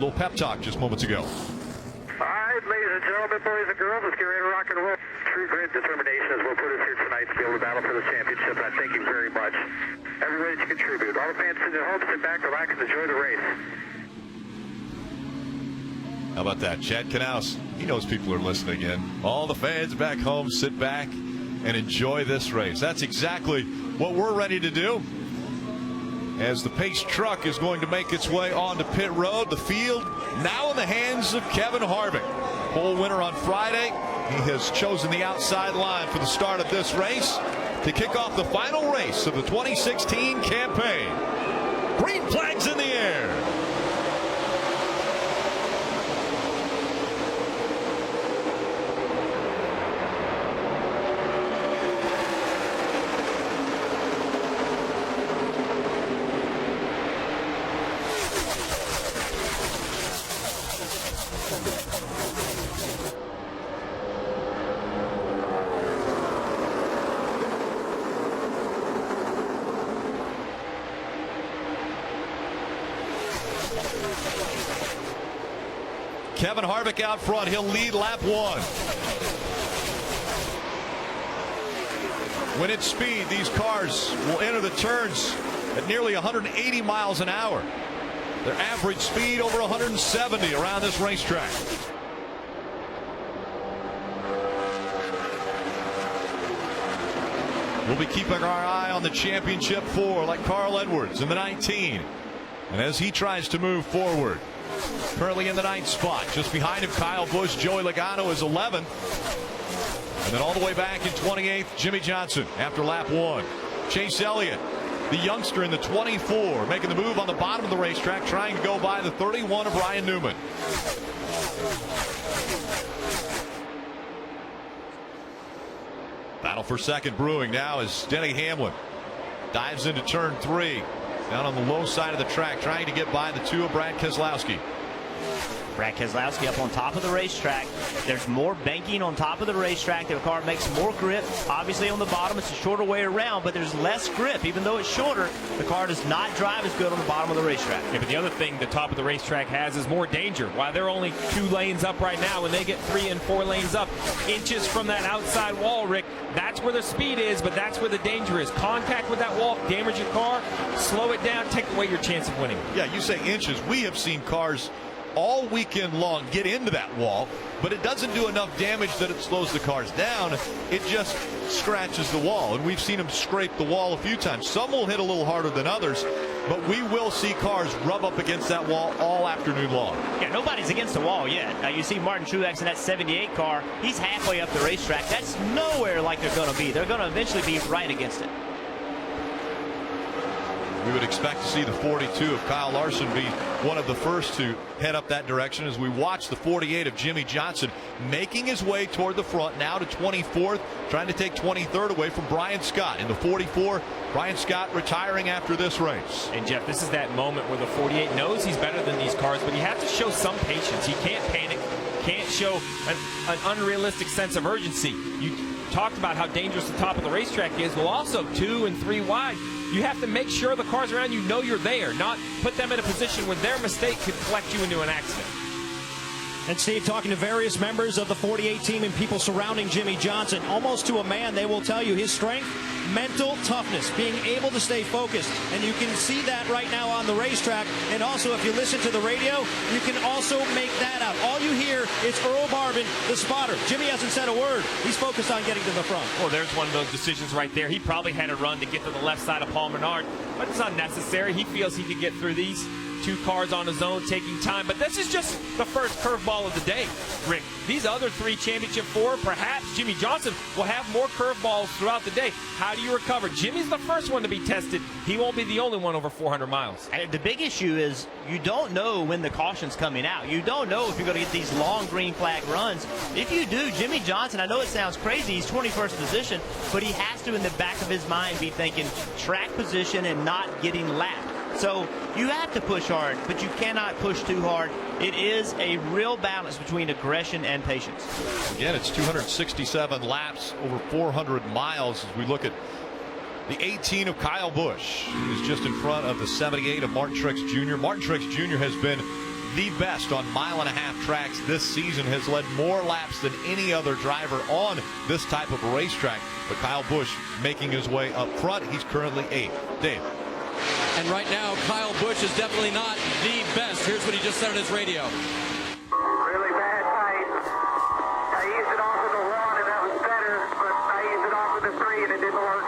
Little pep talk just moments ago. All right, ladies and gentlemen, boys and girls, let's get ready to rock and roll. True grit determination is what put us here tonight to be able to battle for the championship, and I thank you very much. Everybody to contribute. All the fans sitting at home, sit back, relax, and enjoy the race. How about that? Chad Knaus, he knows people are listening in. All the fans back home, sit back and enjoy this race. That's exactly what we're ready to do. As the pace truck is going to make its way onto pit road, the field now in the hands of Kevin Harvick. Pole winner on Friday. He has chosen the outside line for the start of this race to kick off the final race of the 2016 campaign. Green flags in the air. Kevin Harvick out front. He'll lead lap one. When it's speed, these cars will enter the turns at nearly 180 miles an hour. Their average speed over 170 around this racetrack. We'll be keeping our eye on the championship 4 like Carl Edwards in the 19. And as he tries to move forward, currently in the 9th spot, just behind him Kyle Busch. Joey Logano is 11th. And then all the way back in 28th, Jimmie Johnson after lap 1. Chase Elliott, the youngster in the 24, making the move on the bottom of the racetrack, trying to go by the 31 of Ryan Newman. Battle for second brewing now as Denny Hamlin dives into turn 3. Down on the low side of the track, trying to get by the 2 of Brad Keselowski. Brad Keselowski up on top of the racetrack. There's more banking on top of the racetrack. The car makes more grip. Obviously on the bottom it's a shorter way around, but there's less grip. Even though it's shorter, the car does not drive as good on the bottom of the racetrack. Yeah, but the other thing the top of the racetrack has is more danger. While they're only 2 lanes up right now, when they get 3 and 4 lanes up, inches from that outside wall, Rick, that's where the speed is, but that's where the danger is. Contact with that wall, damage your car, slow it down, take away your chance of winning. Yeah, you say inches. We have seen cars all weekend long get into that wall, but it doesn't do enough damage that it slows the cars down. It just scratches the wall, and we've seen them scrape the wall a few times. Some will hit a little harder than others, but we will see cars rub up against that wall all afternoon long. Yeah, nobody's against the wall yet. Now you see Martin Truex in that 78 car. He's halfway up the racetrack. That's nowhere like they're going to be. They're going to eventually be right against it. We would expect to see the 42 of Kyle Larson be one of the first to head up that direction as we watch the 48 of Jimmie Johnson making his way toward the front, now to 24th, trying to take 23rd away from Brian Scott. In the 44, Brian Scott retiring after this race. And Jeff, this is that moment where the 48 knows he's better than these cars, but you have to show some patience. He can't panic, can't show an unrealistic sense of urgency. You talked about how dangerous the top of the racetrack is. Well, also 2 and 3 wide. You have to make sure the cars around you know you're there, not put them in a position where their mistake could collect you into an accident. And Steve, talking to various members of the 48 team and people surrounding Jimmie Johnson, almost to a man, they will tell you his strength, mental toughness, being able to stay focused. And you can see that right now on the racetrack. And also, if you listen to the radio, you can also make that out. All you hear is Earl Barban, the spotter. Jimmie hasn't said a word. He's focused on getting to the front. Well, there's one of those decisions right there. He probably had a run to get to the left side of Paul Menard, but it's unnecessary. He feels he could get through these 2 cars on his own, taking time. But this is just the first curveball of the day, Rick. These other 3 championship 4, perhaps Jimmie Johnson will have more curveballs throughout the day. How do you recover? Jimmie's the first one to be tested. He won't be the only one over 400 miles. And the big issue is you don't know when the caution's coming out. You don't know if you're going to get these long green flag runs. If you do, Jimmie Johnson, I know it sounds crazy, he's 21st position, but he has to, in the back of his mind, be thinking track position and not getting lapped. So you have to push hard, but you cannot push too hard. It is a real balance between aggression and patience. Again, it's 267 laps over 400 miles as we look at the 18 of Kyle Busch, who's just in front of the 78 of Martin Truex Jr. Martin Truex Jr. has been the best on mile-and-a-half tracks this season, has led more laps than any other driver on this type of a racetrack. But Kyle Busch making his way up front. He's currently 8th. Dave. And right now, Kyle Busch is definitely not the best. Here's what he just said on his radio. Really bad tight. I used it off of the 1 and that was better, but I used it off of the 3 and it didn't work.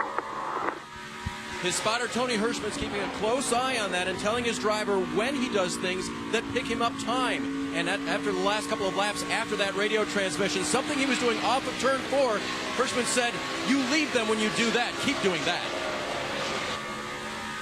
His spotter, Tony Hirschman's keeping a close eye on that and telling his driver when he does things that pick him up time. And after the last couple of laps after that radio transmission, something he was doing off of turn 4, Hirschman said, you leave them when you do that. Keep doing that.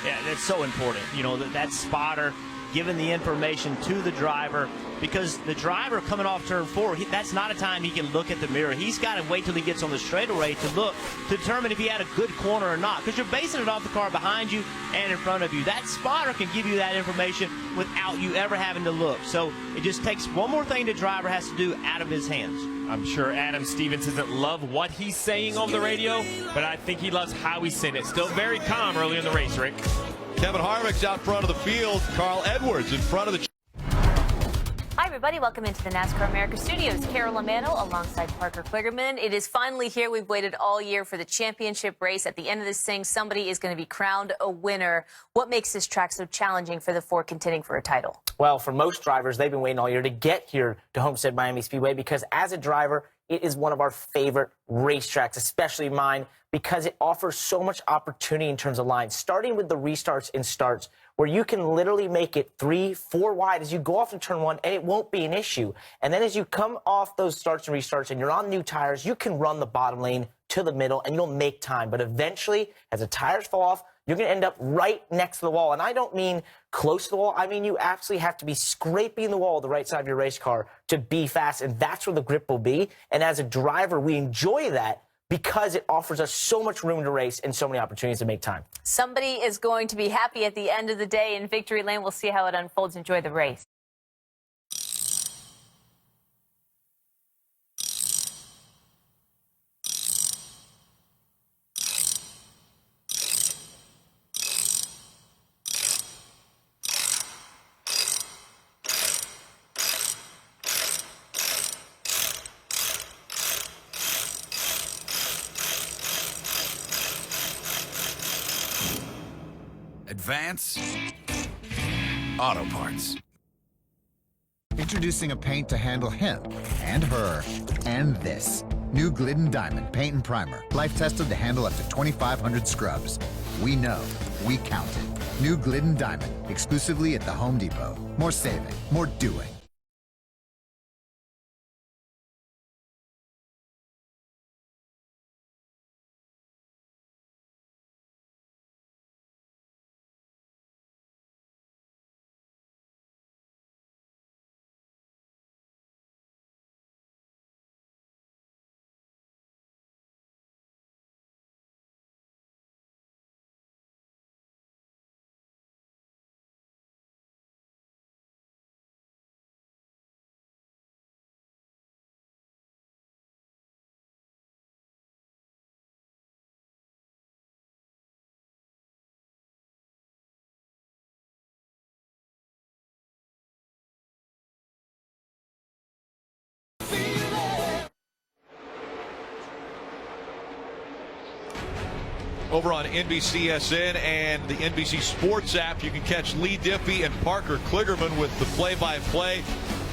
Yeah, that's so important. You know, that spotter giving the information to the driver, because the driver coming off turn 4, that's not a time he can look at the mirror. He's got to wait till he gets on the straightaway to look to determine if he had a good corner or not, because you're basing it off the car behind you and in front of you. That spotter can give you that information without you ever having to look. So it just takes one more thing the driver has to do out of his hands. I'm sure Adam Stevens doesn't love what he's saying over the radio, but I think he loves how he's saying it. Still very calm early in the race, Rick. Kevin Harvick's out front of the field. Carl Edwards in front of the... Hi, everybody. Welcome into the NASCAR America Studios. Carol Logano alongside Parker Kligerman. It is finally here. We've waited all year for the championship race. At the end of this thing, somebody is going to be crowned a winner. What makes this track so challenging for the 4 contending for a title? Well, for most drivers, they've been waiting all year to get here to Homestead Miami Speedway, because as a driver, it is one of our favorite racetracks, especially mine, because it offers so much opportunity in terms of lines, starting with the restarts and starts, where you can literally make it 3, 4 wide as you go off in turn 1, and it won't be an issue. And then as you come off those starts and restarts and you're on new tires, you can run the bottom lane to the middle and you'll make time. But eventually, as the tires fall off, you're going to end up right next to the wall. And I don't mean close to the wall. I mean you absolutely have to be scraping the wall, the right side of your race car, to be fast. And that's where the grip will be. And as a driver, we enjoy that because it offers us so much room to race and so many opportunities to make time. Somebody is going to be happy at the end of the day in victory lane. We'll see how it unfolds. Enjoy the race. Advance Auto Parts. Introducing a paint to handle him and her and this. New Glidden Diamond Paint and Primer. Life tested to handle up to 2,500 scrubs. We know. We count it. New Glidden Diamond. Exclusively at the Home Depot. More saving. More doing. Over on NBCSN and the NBC Sports app, you can catch Lee Diffie and Parker Kligerman with the play-by-play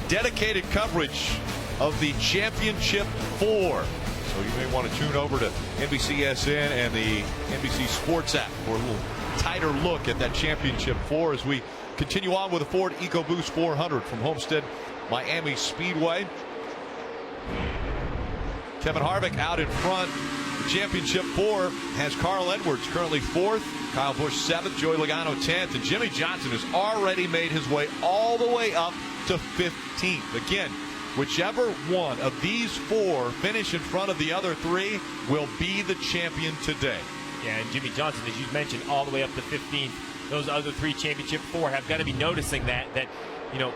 dedicated coverage of the Championship 4. So you may want to tune over to NBCSN and the NBC Sports app for a little tighter look at that Championship 4 as we continue on with the Ford EcoBoost 400 from Homestead Miami Speedway. Kevin Harvick out in front. The Championship 4 has Carl Edwards currently 4th, Kyle Busch 7th, Joey Logano 10th, and Jimmie Johnson has already made his way all the way up to 15th. Again, whichever one of these 4 finish in front of the other 3 will be the champion today. Yeah, and Jimmie Johnson, as you mentioned, all the way up to 15th. Those other 3 Championship 4 have got to be noticing that, you know,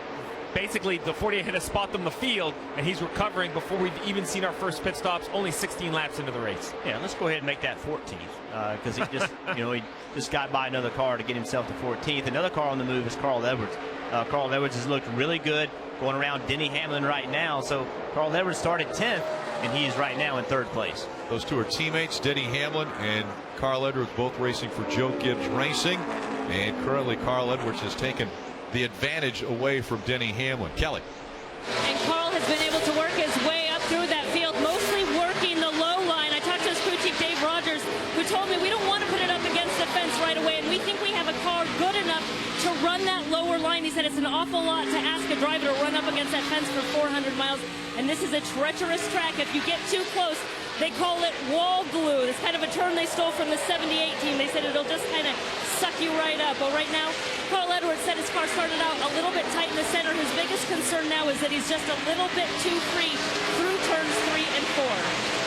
basically the 48 had to spot them in the field, and he's recovering before we've even seen our first pit stops, only 16 laps into the race. Yeah, let's go ahead and make that 14th, because he just, he just got by another car to get himself to 14th. Another car on the move is Carl Edwards. Carl Edwards has looked really good going around Denny Hamlin right now. So Carl Edwards started 10th, and he is right now in 3rd place. Those two are teammates, Denny Hamlin and Carl Edwards, both racing for Joe Gibbs Racing. And currently Carl Edwards has taken the advantage away from Denny Hamlin. Kelly. And Carl has been able to work his way up through that field, mostly working the low line. I talked to his crew chief, Dave Rogers, who told me we don't want to put it up against the fence right away, and we think we have a car good enough to run that lower line. He said it's an awful lot to ask a driver to run up against that fence for 400 miles, and this is a treacherous track. If you get too close, they call it wall glue. It's kind of a term they stole from the 78 team. They said it'll just kind of suck you right up. But right now, Carl Edwards said his car started out a little bit tight in the center. His biggest concern now is that he's just a little bit too free through turns 3 and 4.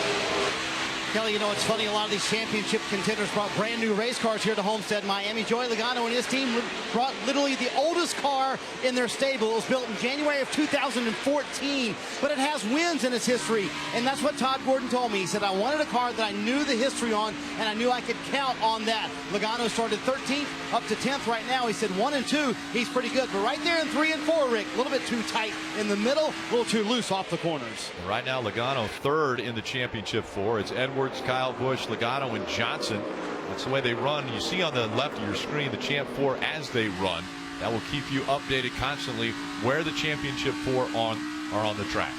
Kelly, you know, it's funny, a lot of these championship contenders brought brand new race cars here to Homestead, Miami. Joey Logano and his team brought literally the oldest car in their stable. It was built in January of 2014, but it has wins in its history, and that's what Todd Gordon told me. He said, I wanted a car that I knew the history on, and I knew I could count on that. Logano started 13th up to 10th right now. He said 1 and 2, he's pretty good, but right there in 3 and 4, Rick, a little bit too tight in the middle, a little too loose off the corners. And right now, Logano 3rd in the championship 4. It's Edwards, Kyle Busch, Logano, and Johnson. That's the way they run. You see on the left of your screen the Champ 4 as they run. That will keep you updated constantly where the championship 4 are on the track.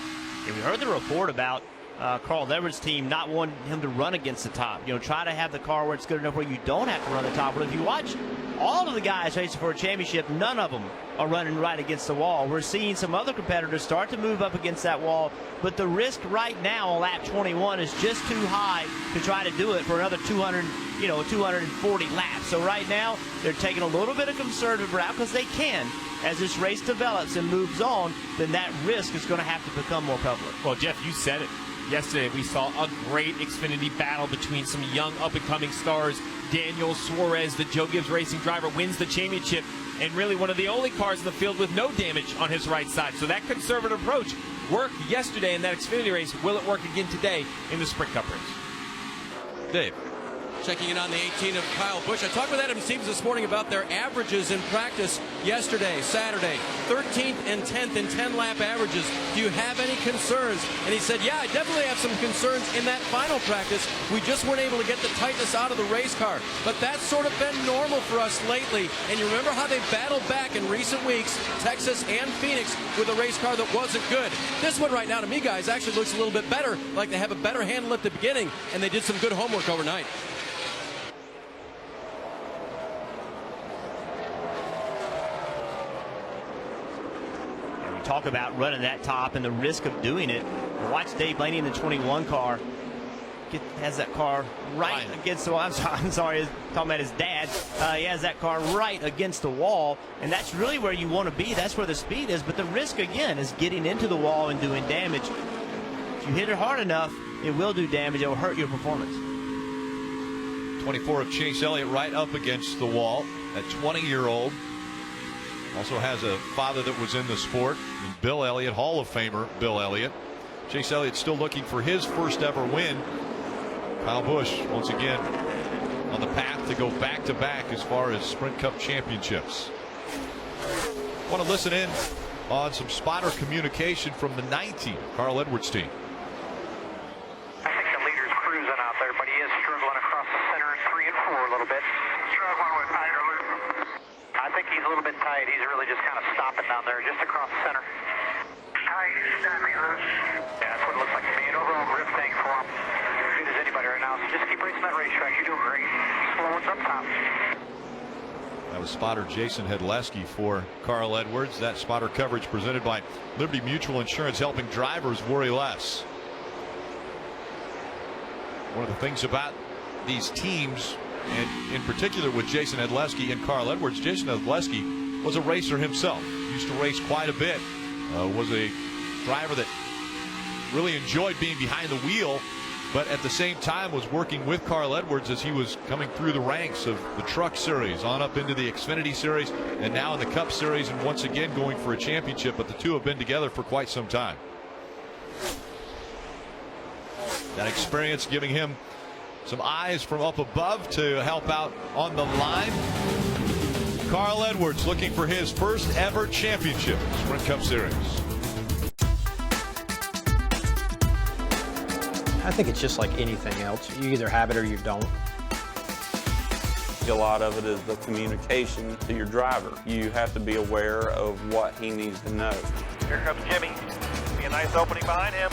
Yeah, we heard the report about Carl Edwards' team not wanting him to run against the top. You know, try to have the car where it's good enough where you don't have to run the top. But if you watch all of the guys racing for a championship, none of them are running right against the wall. We're seeing some other competitors start to move up against that wall, but the risk right now on lap 21 is just too high to try to do it for another 240 laps. So right now, they're taking a little bit of conservative route because they can. As this race develops and moves on, then that risk is going to have to become more prevalent. Well, Jeff, you said it. Yesterday, we saw a great Xfinity battle between some young up-and-coming stars. Daniel Suarez, the Joe Gibbs Racing driver, wins the championship, and really one of the only cars in the field with no damage on his right side. So that conservative approach worked yesterday in that Xfinity race. Will it work again today in the Sprint Cup race? Dave. Checking in on the 18 of Kyle Busch. I talked with Adam Stevens this morning about their averages in practice yesterday, Saturday. 13th and 10th in 10-lap averages. Do you have any concerns? And he said, yeah, I definitely have some concerns in that final practice. We just weren't able to get the tightness out of the race car. But that's sort of been normal for us lately. And you remember how they battled back in recent weeks, Texas and Phoenix, with a race car that wasn't good. This one right now, to me, guys, actually looks a little bit better, like they have a better handle at the beginning, and they did some good homework overnight. Talk about running that top and the risk of doing it. Watch Dave Blaney in the 21 car. Has that car right against the wall. I'm sorry, talking about his dad. He has that car right against the wall, and that's really where you want to be. That's where the speed is. But the risk, again, is getting into the wall and doing damage. If you hit it hard enough, it will do damage. It will hurt your performance. 24 of Chase Elliott right up against the wall. That 20-year-old also has a father that was in the sport, and Bill Elliott, Hall of Famer Bill Elliott. Chase Elliott still looking for his first ever win. Kyle Busch once again on the path to go back-to-back as far as Sprint Cup championships. Want to listen in on some spotter communication from the 19 Carl Edwards team. I think the leader's cruising out there, but he is struggling across the center in 3 and 4 a little bit. Struggling with tighter loop. I think he's a little bit tight. He's really just kind of stopping down there, just across the center. Tight, snappy loose. Yeah, that's what it looks like to me. An overall grip thing for him. As good as anybody right now. So just keep racing that racetrack. You're doing great. Slow ones up top. That was spotter Jason Hedleski for Carl Edwards. That spotter coverage presented by Liberty Mutual Insurance, helping drivers worry less. One of the things about these teams, and in particular with Jason Hedleski and Carl Edwards, Jason Hedleski was a racer himself. Used to race quite a bit. Was a driver that really enjoyed being behind the wheel, but at the same time was working with Carl Edwards as he was coming through the ranks of the Truck Series on up into the Xfinity Series and now in the Cup Series, and once again going for a championship. But the two have been together for quite some time. That experience giving him some eyes from up above to help out on the line. Carl Edwards looking for his first ever championship Sprint Cup Series. I think it's just like anything else. You either have it or you don't. A lot of it is the communication to your driver. You have to be aware of what he needs to know. Here comes Jimmie. Be a nice opening behind him.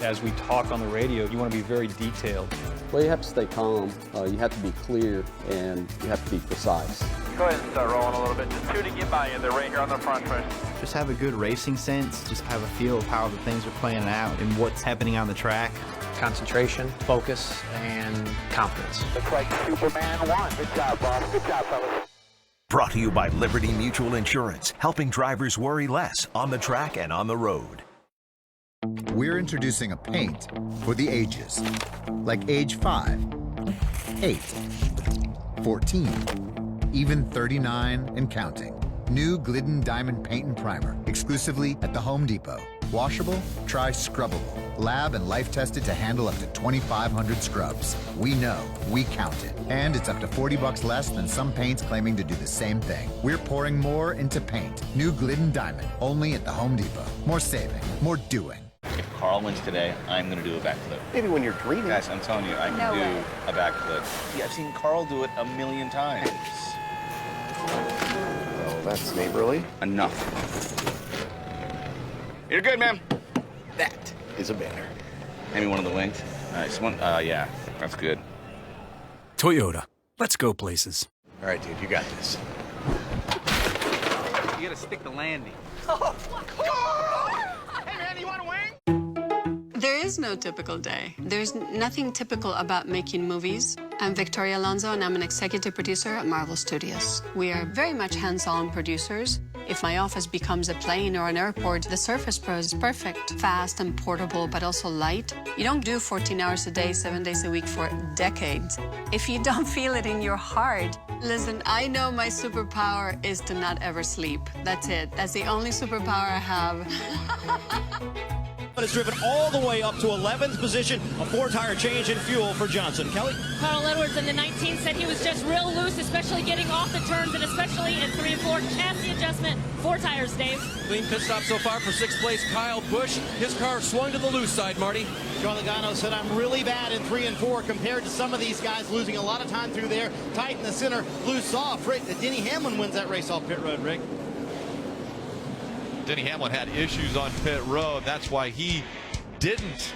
As we talk on the radio, you want to be very detailed. Well, you have to stay calm, you have to be clear, and you have to be precise. Go ahead and start rolling a little bit. Just 2 to get by you. They're right here on the front stretch. Just have a good racing sense. Just have a feel of how the things are playing out and what's happening on the track. Concentration, focus, and confidence. Looks like Superman won. Good job, boss. Good job, fellas. Brought to you by Liberty Mutual Insurance, helping drivers worry less on the track and on the road. We're introducing a paint for the ages, like age 5, 8, 14, even 39 and counting. New Glidden Diamond Paint and Primer, exclusively at the Home Depot. Washable? Try scrubbable. Lab and life tested to handle up to 2,500 scrubs. We know, we count it. And it's up to $40 less than some paints claiming to do the same thing. We're pouring more into paint. New Glidden Diamond, only at the Home Depot. More saving, more doing. If Carl wins today, I'm going to do a backflip. Maybe when you're dreaming. Guys, I'm telling you, I can do a backflip. Yeah, I've seen Carl do it a million times. Oh, that's neighborly. Enough. You're good, man. That is a banner. Hand me one of the wings. Nice one. Yeah, that's good. Toyota. Let's go places. All right, dude, you got this. You gotta stick the landing. Hey, man, you want a wing? There is no typical day. There's nothing typical about making movies. I'm Victoria Alonso, and I'm an executive producer at Marvel Studios. We are very much hands-on producers. If my office becomes a plane or an airport, the Surface Pro is perfect. Fast and portable, but also light. You don't do 14 hours a day, 7 days a week for decades. If you don't feel it in your heart, listen, I know my superpower is to not ever sleep. That's it. That's the only superpower I have. It's driven all the way up to 11th position. A 4-tire change in fuel for Johnson. Kelly? Carl Edwards in the 19 said he was just real loose, especially getting off the turns, and especially in 3 and 4. Chassis adjustment, 4 tires, Dave. Clean pit stop so far for 6th place Kyle Busch. His car swung to the loose side, Marty. John Logano said, I'm really bad in 3 and 4 compared to some of these guys losing a lot of time through there. Tight in the center, loose off. Rick, Denny Hamlin wins that race off pit road, Rick. Denny Hamlin had issues on pit road. That's why he didn't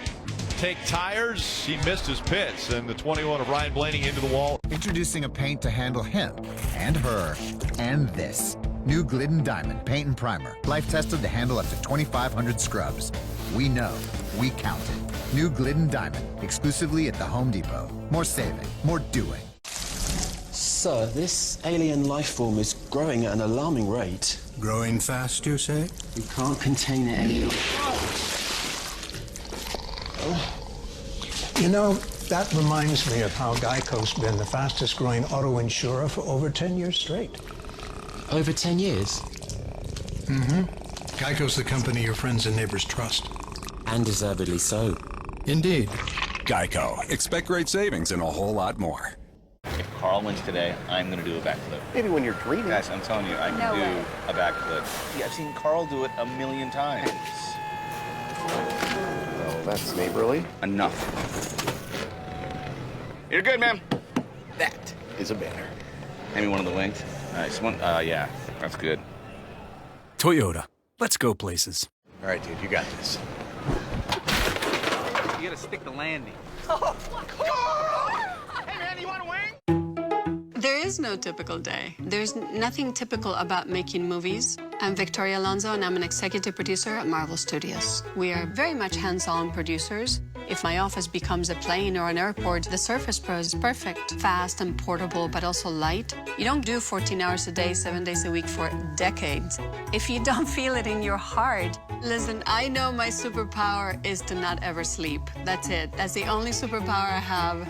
take tires. He missed his pits, and the 21 of Ryan Blaney into the wall. Introducing a paint to handle him and her and this. New Glidden Diamond Paint and Primer, life tested to handle up to 2,500 scrubs. We know, we count it. New Glidden Diamond, exclusively at the Home Depot. More saving, more doing. Sir, this alien life form is growing at an alarming rate. Growing fast, you say? We can't contain it any longer. You know, that reminds me of how Geico's been the fastest growing auto insurer for over 10 years straight. Over 10 years? Mm-hmm. Geico's the company your friends and neighbors trust. And deservedly so. Indeed. Geico. Expect great savings and a whole lot more. If Carl wins today, I'm going to do a backflip. Maybe when you're dreaming. Guys, I'm telling you, I can do a backflip. Yeah, I've seen Carl do it a million times. Oh, that's neighborly. Enough. You're good, man. That is a banner. Hand me one of the wings. Nice one. Yeah, that's good. Toyota. Let's go places. All right, dude, you got this. You gotta stick the landing. Hey, man, you want a wing? There is no typical day. There's nothing typical about making movies. I'm Victoria Alonso, and I'm an executive producer at Marvel Studios. We are very much hands-on producers. If my office becomes a plane or an airport, the Surface Pro is perfect. Fast and portable, but also light. You don't do 14 hours a day, 7 days a week for decades. If you don't feel it in your heart, listen, I know my superpower is to not ever sleep. That's it. That's the only superpower I have.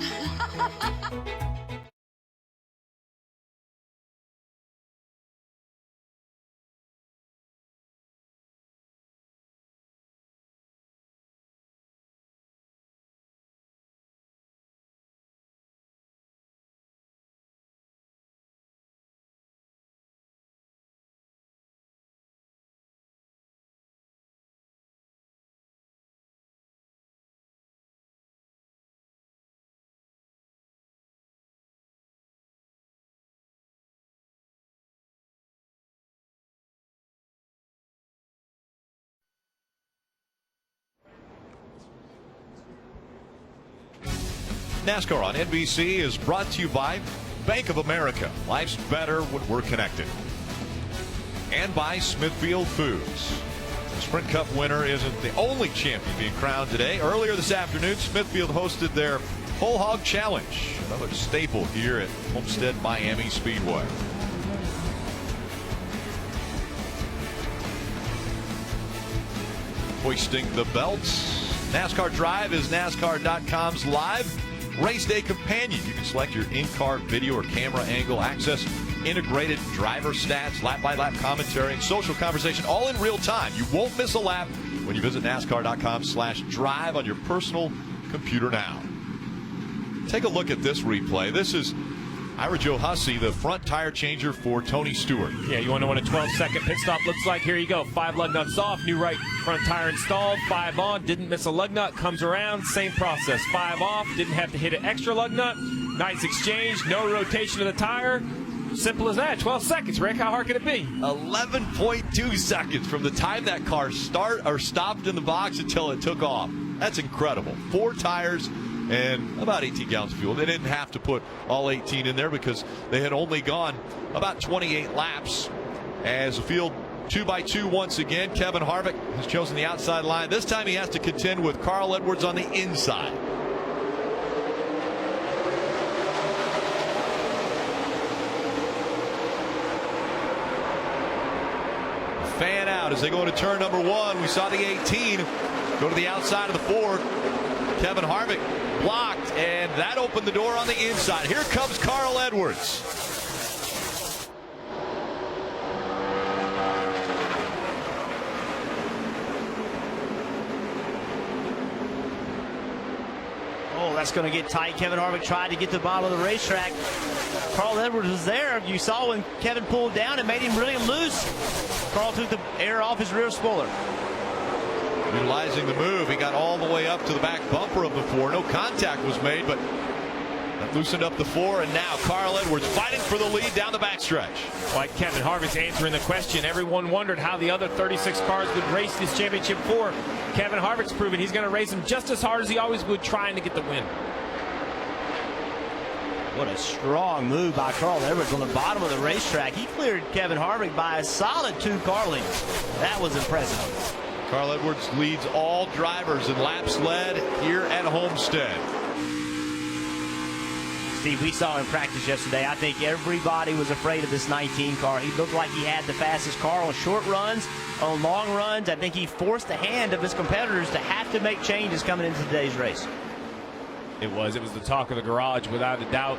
NASCAR on NBC is brought to you by Bank of America. Life's better when we're connected. And by Smithfield Foods. The Sprint Cup winner isn't the only champion being crowned today. Earlier this afternoon, Smithfield hosted their Whole Hog Challenge, another staple here at Homestead Miami Speedway. Hoisting the belts. NASCAR Drive is NASCAR.com's live race day companion. You can select your in-car video or camera angle, access integrated driver stats, lap-by-lap commentary, and social conversation all in real time. You won't miss a lap when you visit NASCAR.com/drive on your personal computer now. Take a look at this replay. This is Ira Joe Hussey, the front tire changer for Tony Stewart. Yeah, you want to know what a 12-second pit stop looks like? Here you go. 5 lug nuts off, new right front tire installed, 5 on, didn't miss a lug nut, comes around, same process. 5 off, didn't have to hit an extra lug nut. Nice exchange, no rotation of the tire. Simple as that. 12 seconds, Rick. How hard can it be? 11.2 seconds from the time that car stopped in the box until it took off. That's incredible. 4 tires and about 18 gallons of fuel. They didn't have to put all 18 in there because they had only gone about 28 laps. As the field 2x2 once again, Kevin Harvick has chosen the outside line. This time he has to contend with Carl Edwards on the inside. Fan out as they go into turn number 1. We saw the 18 go to the outside of the 4. Kevin Harvick blocked, and that opened the door on the inside. Here comes Carl Edwards. Oh, that's going to get tight. Kevin Harvick tried to get to the bottom of the racetrack. Carl Edwards was there. You saw when Kevin pulled down, it made him really loose. Carl took the air off his rear spoiler. Utilizing the move, he got all the way up to the back bumper of the 4. No contact was made, but that loosened up the 4, and now Carl Edwards fighting for the lead down the backstretch. Like Kevin Harvick's answering the question. Everyone wondered how the other 36 cars would race this championship for. Kevin Harvick's proven he's going to race them just as hard as he always would, trying to get the win. What a strong move by Carl Edwards on the bottom of the racetrack. He cleared Kevin Harvick by a solid 2 car lengths. That was impressive. Carl Edwards leads all drivers in laps led here at Homestead. Steve, we saw in practice yesterday, I think everybody was afraid of this 19 car. He looked like he had the fastest car on short runs, on long runs. I think he forced the hand of his competitors to have to make changes coming into today's race. It was the talk of the garage without a doubt.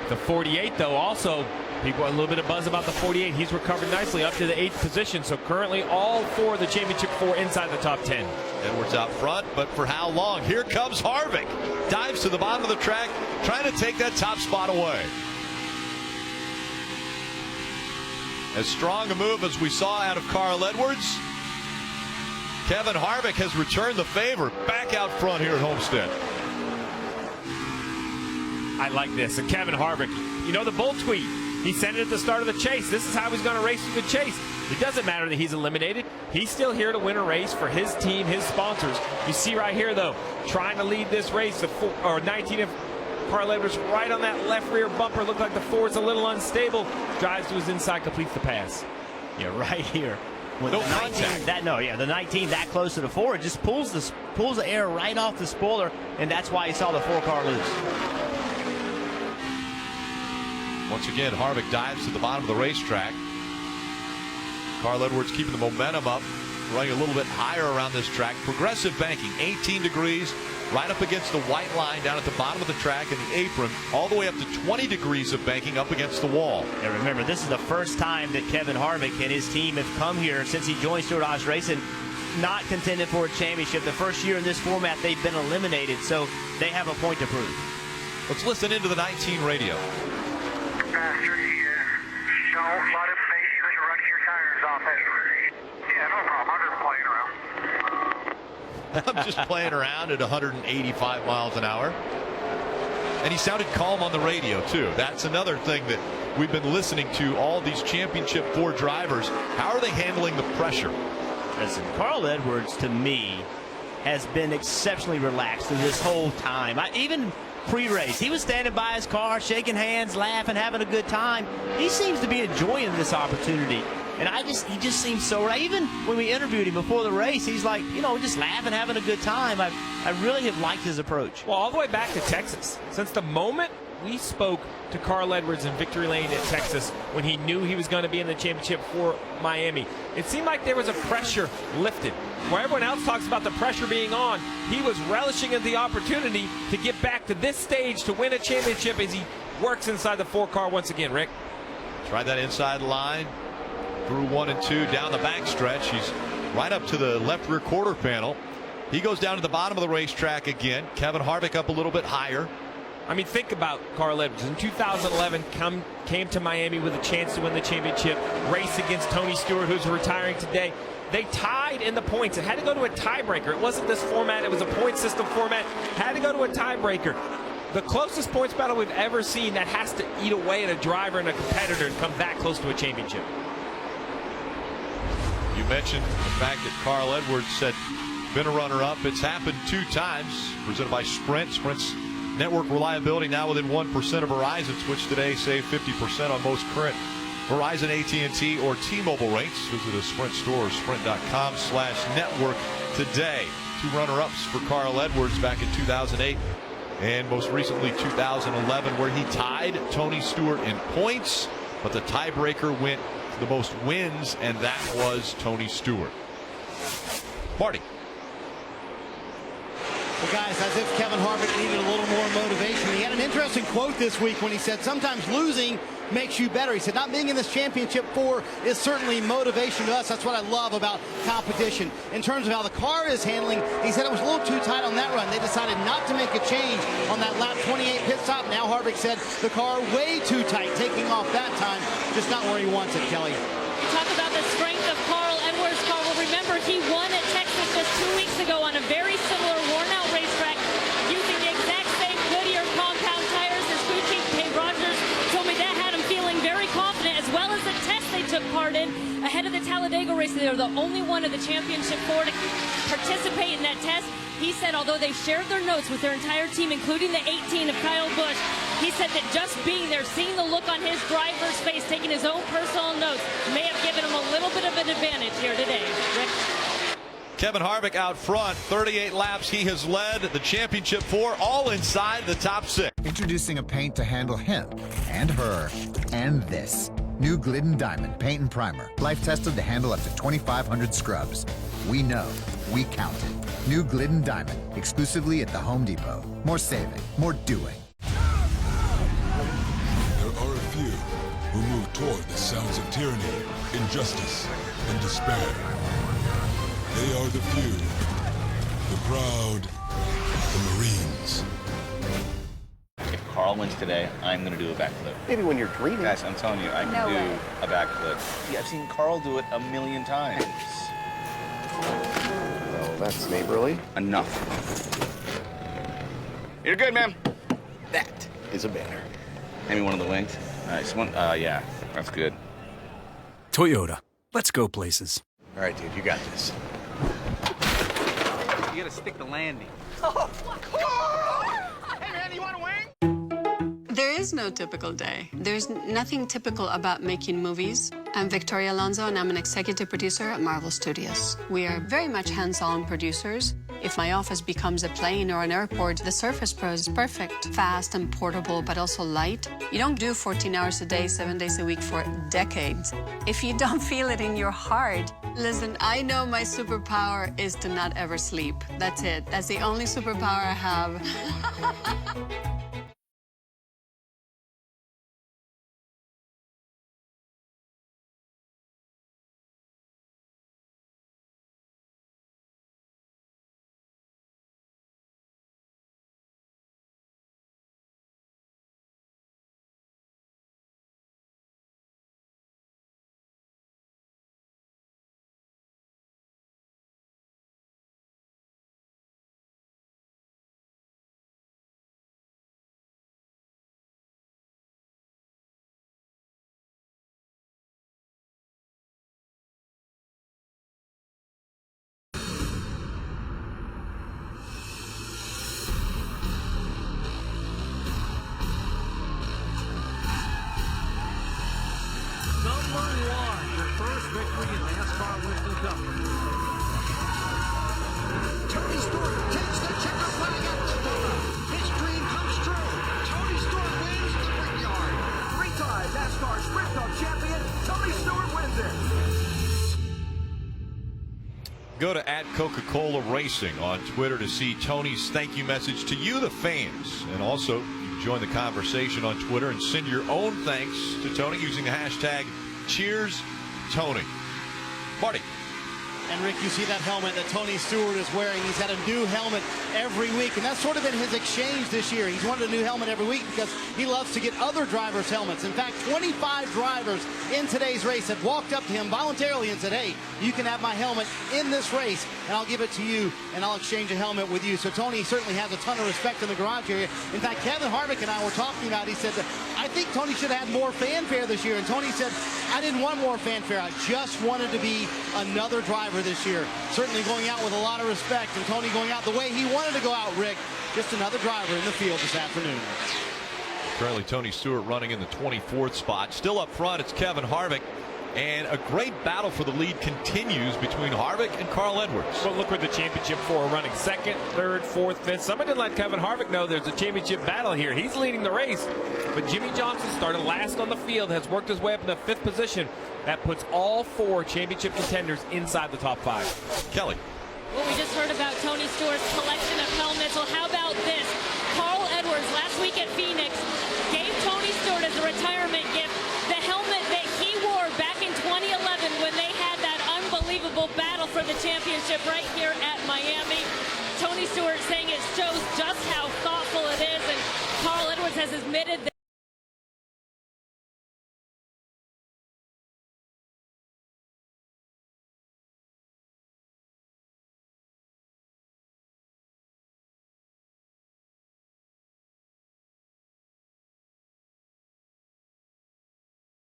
The 48, though, also people a little bit of buzz about the 48. He's recovered nicely up to the 8th position. So currently all 4 of the championship 4 inside the top 10. Edwards out front, but for how long? Here comes Harvick. Dives to the bottom of the track, trying to take that top spot away. As strong a move as we saw out of Carl Edwards, Kevin Harvick has returned the favor back out front here at Homestead. I like this. And Kevin Harvick, you know the bull tweet. He sent it at the start of the chase. This is how he's going to race through the chase. It doesn't matter that he's eliminated. He's still here to win a race for his team, his sponsors. You see right here, though, trying to lead this race, the 19 of Carl Edwards right on that left rear bumper. Looked like the 4 is a little unstable. Drives to his inside, completes the pass. Yeah, right here. With no the 19, contact. The 19 that close to the 4, it just pulls the air right off the spoiler, and that's why you saw the 4 car loose. Once again, Harvick dives to the bottom of the racetrack. Carl Edwards keeping the momentum up, running a little bit higher around this track. Progressive banking, 18 degrees, right up against the white line down at the bottom of the track and the apron, all the way up to 20 degrees of banking up against the wall. And remember, this is the first time that Kevin Harvick and his team have come here since he joined Stewart Haas Racing, not contending for a championship. The first year in this format, they've been eliminated, so they have a point to prove. Let's listen into the 19 radio. Faster, don't let it face you and run your tires off it. Yeah, no problem. I'm just playing around. I'm just playing around at 185 miles an hour. And he sounded calm on the radio, too. That's another thing that we've been listening to all these championship 4 drivers. How are they handling the pressure? Listen, Carl Edwards, to me, has been exceptionally relaxed through this whole time. Even pre-race. He was standing by his car, shaking hands, laughing, having a good time. He seems to be enjoying this opportunity. And he just seems so right. Even when we interviewed him before the race, he's like, just laughing, having a good time. I really have liked his approach. Well, all the way back to Texas. Since the moment we spoke to Carl Edwards in Victory Lane at Texas when he knew he was going to be in the championship for Miami, it seemed like there was a pressure lifted. Where everyone else talks about the pressure being on, he was relishing in the opportunity to get back to this stage to win a championship as he works inside the 4-car once again, Rick. Tried that inside line. Through 1 and 2 down the back stretch. He's right up to the left rear quarter panel. He goes down to the bottom of the racetrack again. Kevin Harvick up a little bit higher. I mean, think about Carl Edwards. In 2011, came to Miami with a chance to win the championship. Race against Tony Stewart, who's retiring today. They tied in the points. It had to go to a tiebreaker. It wasn't this format. It was a point system format. Had to go to a tiebreaker. The closest points battle we've ever seen that has to eat away at a driver and a competitor and come that close to a championship. You mentioned the fact that Carl Edwards said been a runner-up. It's happened 2 times. Presented by Sprint. Sprint's network reliability now within 1% of Verizon. Switch today, save 50% on most current Verizon, AT&T, or T-Mobile rates. Visit a Sprint store or sprint.com/network today. 2 runner-ups for Carl Edwards back in 2008 and most recently 2011, where he tied Tony Stewart in points, but the tiebreaker went the most wins, and that was Tony Stewart. Marty. Well, guys, as if Kevin Harvick needed a little more motivation. He had an interesting quote this week when he said, sometimes losing makes you better. He said, not being in this championship 4 is certainly motivation to us. That's what I love about competition. In terms of how the car is handling, he said it was a little too tight on that run. They decided not to make a change on that lap 28 pit stop. Now Harvick said the car way too tight, taking off that time, just not where he wants it, Kelly. Talk about the strength of Carl Edwards' car. Well, remember, he won at Texas just 2 weeks ago on a very similar worn-out racetrack using the exact same Goodyear compound tires. His crew chief, Dave Rogers, told me that had him feeling very confident, as well as the test they took part in ahead of the Talladega race. They were the only one of the championship 4 to participate in that test. He said although they shared their notes with their entire team, including the 18 of Kyle Busch, he said that just being there, seeing the look on his driver's face, taking his own personal notes, may have given him a little bit of an advantage here today. Rick? Kevin Harvick out front, 38 laps. He has led the championship 4, all inside the top 6. Introducing a paint to handle him and her and this. New Glidden Diamond Paint and Primer. Life tested to handle up to 2,500 scrubs. We know. We count it. New Glidden Diamond. Exclusively at the Home Depot. More saving. More doing. There are a few who move toward the sounds of tyranny, injustice, and despair. They are the few, the proud, the Marines. If Carl wins today, I'm going to do a backflip. Maybe when you're dreaming. Guys, I'm telling you, I can do a backflip. Yeah, I've seen Carl do it a million times. Well, that's neighborly. Enough. You're good, man. That is a banner. Maybe one of the wings. Nice one. Yeah, that's good. Toyota. Let's go places. All right, dude, you got this. You gotta stick the landing. Hey, man, you want a wing? There is no typical day. There's nothing typical about making movies. I'm Victoria Alonso, and I'm an executive producer at Marvel Studios. We are very much hands-on producers. If my office becomes a plane or an airport, the Surface Pro is perfect. Fast and portable, but also light. You don't do 14 hours a day, 7 days a week for decades. If you don't feel it in your heart, listen, I know my superpower is to not ever sleep. That's it. That's the only superpower I have. victory in NASCAR Wisdom Cup. Tony Stewart takes the checker flag at the door. His dream comes true. Tony Stewart wins the Brickyard. Three-time NASCAR Sprint Cup champion, Tony Stewart wins it. Go to @Coca-Cola Racing on Twitter to see Tony's thank you message to you, the fans. And also, you join the conversation on Twitter and send your own thanks to Tony using the hashtag #CheersTony. Marty. And Rick, you see that helmet that Tony Stewart is wearing. He's had a new helmet every week, and that's sort of been his exchange this year. He's wanted a new helmet every week because he loves to get other drivers' helmets. In fact, 25 drivers in today's race have walked up to him voluntarily and said, hey, you can have my helmet in this race, and I'll give it to you, and I'll exchange a helmet with you. So Tony certainly has a ton of respect in the garage area. In fact, Kevin Harvick and I were talking about, he said that I think Tony should have had more fanfare this year. And Tony said, I didn't want more fanfare. I just wanted to be another driver this year. Certainly going out with a lot of respect, and Tony going out the way he wanted to go out, Rick. Just another driver in the field this afternoon. Currently Tony Stewart running in the 24th spot. Still up front, it's Kevin Harvick. And a great battle for the lead continues between Harvick and Carl Edwards. Well, look where the championship four are running. Second, third, fourth, fifth. Somebody didn't let Kevin Harvick know there's a championship battle here. He's leading the race. But Jimmie Johnson started last on the field, has worked his way up in the 5th position. That puts all 4 championship contenders inside the top 5. Kelly. Well, we just heard about Tony Stewart's collection of helmets. Well, how about this? Carl Edwards last week at Phoenix gave Tony Stewart as a retirement gift the helmet that he wore back in 2011 when they had that unbelievable battle for the championship right here at Miami. Tony Stewart saying it shows just how thoughtful it is, and Carl Edwards has admitted that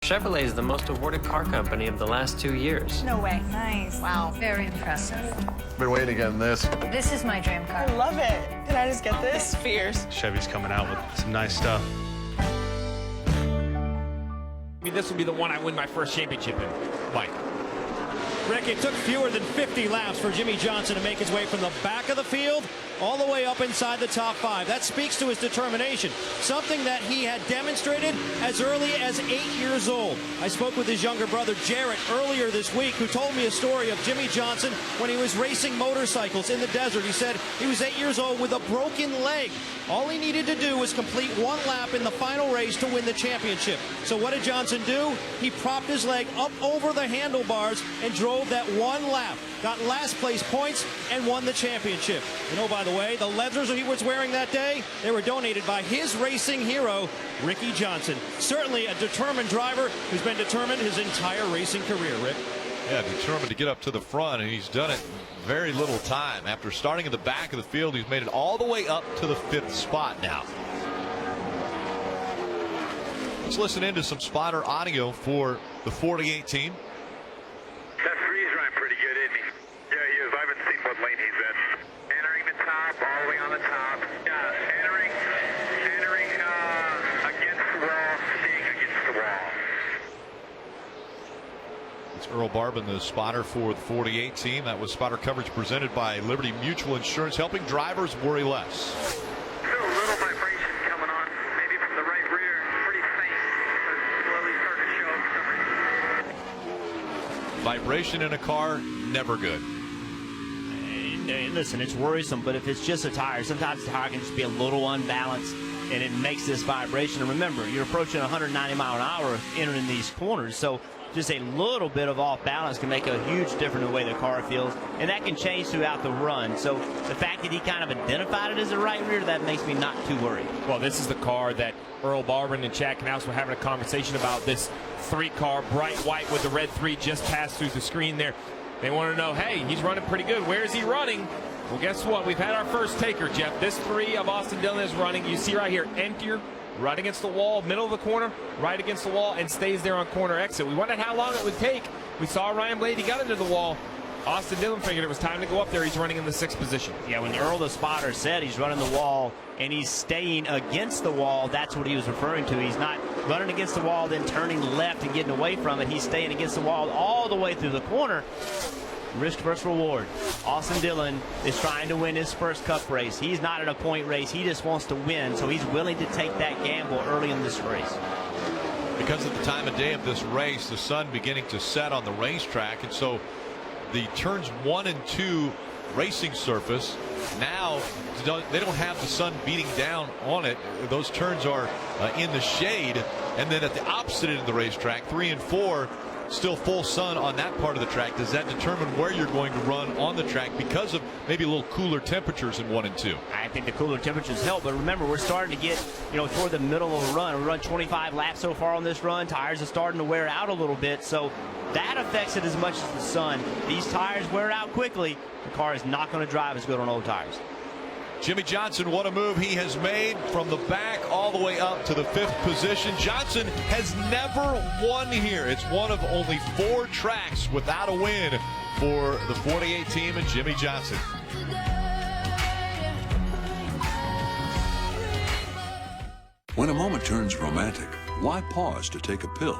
Chevrolet is the most awarded car company of the last 2 years. No way. Nice. Wow. Very impressive. Been waiting to get in this. This is my dream car. I love it. Can I just get this? It's fierce. Chevy's coming out with some nice stuff. I mean, this will be the one I win my first championship in. Mike. Rick, it took fewer than 50 laps for Jimmie Johnson to make his way from the back of the field all the way up inside the top 5. That speaks to his determination, something that he had demonstrated as early as 8 years old. I spoke with his younger brother, Jarrett, earlier this week, who told me a story of Jimmie Johnson when he was racing motorcycles in the desert. He said he was 8 years old with a broken leg. All he needed to do was complete 1 lap in the final race to win the championship. So what did Johnson do? He propped his leg up over the handlebars and drove that 1 lap, got last place points, and won the championship. And oh, by the way, the leathers he was wearing that day, they were donated by his racing hero, Ricky Johnson. Certainly a determined driver who's been determined his entire racing career, Rick. Yeah, determined to get up to the front, and he's done it very little time. After starting in the back of the field, he's made it all the way up to the 5th spot now. Let's listen into some spotter audio for the 48 team. That freeze running pretty good, isn't he? Yeah, he is. I haven't seen what lane he's in. Entering the top, all the way on the top. Yeah, entering against the wall, staying against the wall. It's Earl Barbin, the spotter for the 48 team. That was spotter coverage presented by Liberty Mutual Insurance, helping drivers worry less. Still a little vibration coming on, maybe from the right rear. Pretty faint. Slowly starting to show up for some reason. Vibration in a car, never good. Listen, it's worrisome, but if it's just a tire, sometimes the tire can just be a little unbalanced, and it makes this vibration. And remember, you're approaching 190 mile an hour entering these corners, so just a little bit of off balance can make a huge difference in the way the car feels, and that can change throughout the run. So the fact that he kind of identified it as a right rear, that makes me not too worried. Well, this is the car that Earl Barbin and Chad Knaus were having a conversation about. This 3-car, bright white with the red 3 just passed through the screen there. They want to know, hey, he's running pretty good. Where is he running? Well, guess what? We've had our first taker, Jeff. This 3 of Austin Dillon is running. You see right here, enter, right against the wall, middle of the corner, right against the wall, and stays there on corner exit. We wondered how long it would take. We saw Ryan Blaney got into the wall. Austin Dillon figured it was time to go up there. He's running in the 6th position. Yeah, when Earl the spotter said he's running the wall and he's staying against the wall, that's what he was referring to. He's not running against the wall, then turning left and getting away from it. He's staying against the wall all the way through the corner. Risk versus reward. Austin Dillon is trying to win his first cup race. He's not in a point race. He just wants to win, so he's willing to take that gamble early in this race. Because at the time of day of this race, the sun beginning to set on the racetrack, and so the turns 1 and 2 racing surface now, they don't have the sun beating down on it. Those turns are in the shade, and then at the opposite end of the racetrack, 3 and 4, still full sun on that part of the track. Does that determine where you're going to run on the track because of maybe a little cooler temperatures in 1 and 2? I think the cooler temperatures help, but remember, we're starting to get, toward the middle of the run. We run 25 laps so far on this run. Tires are starting to wear out a little bit, so that affects it as much as the sun. These tires wear out quickly. The car is not going to drive as good on old tires. Jimmie Johnson, what a move he has made from the back all the way up to the 5th position. Johnson has never won here. It's one of only 4 tracks without a win for the 48 team and Jimmie Johnson. When a moment turns romantic, why pause to take a pill?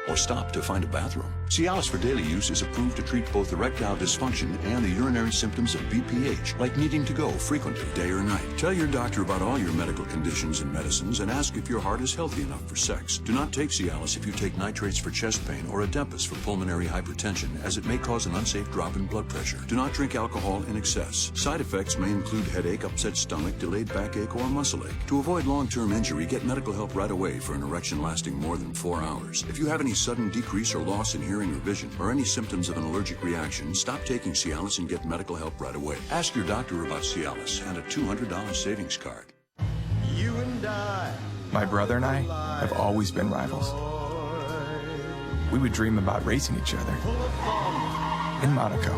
Or stop to find a bathroom? Cialis for daily use is approved to treat both erectile dysfunction and the urinary symptoms of BPH, like needing to go frequently, day or night. Tell your doctor about all your medical conditions and medicines and ask if your heart is healthy enough for sex. Do not take Cialis if you take nitrates for chest pain or Adempus for pulmonary hypertension, as it may cause an unsafe drop in blood pressure. Do not drink alcohol in excess. Side effects may include headache, upset stomach, delayed backache, or muscle ache. To avoid long-term injury, get medical help right away for an erection lasting more than 4 hours. If you have any sudden decrease or loss in hearing or vision, or any symptoms of an allergic reaction, stop taking Cialis and get medical help right away. Ask your doctor about Cialis and a $200 savings card. You and my brother and I have always been rivals. We would dream about racing each other in Monaco.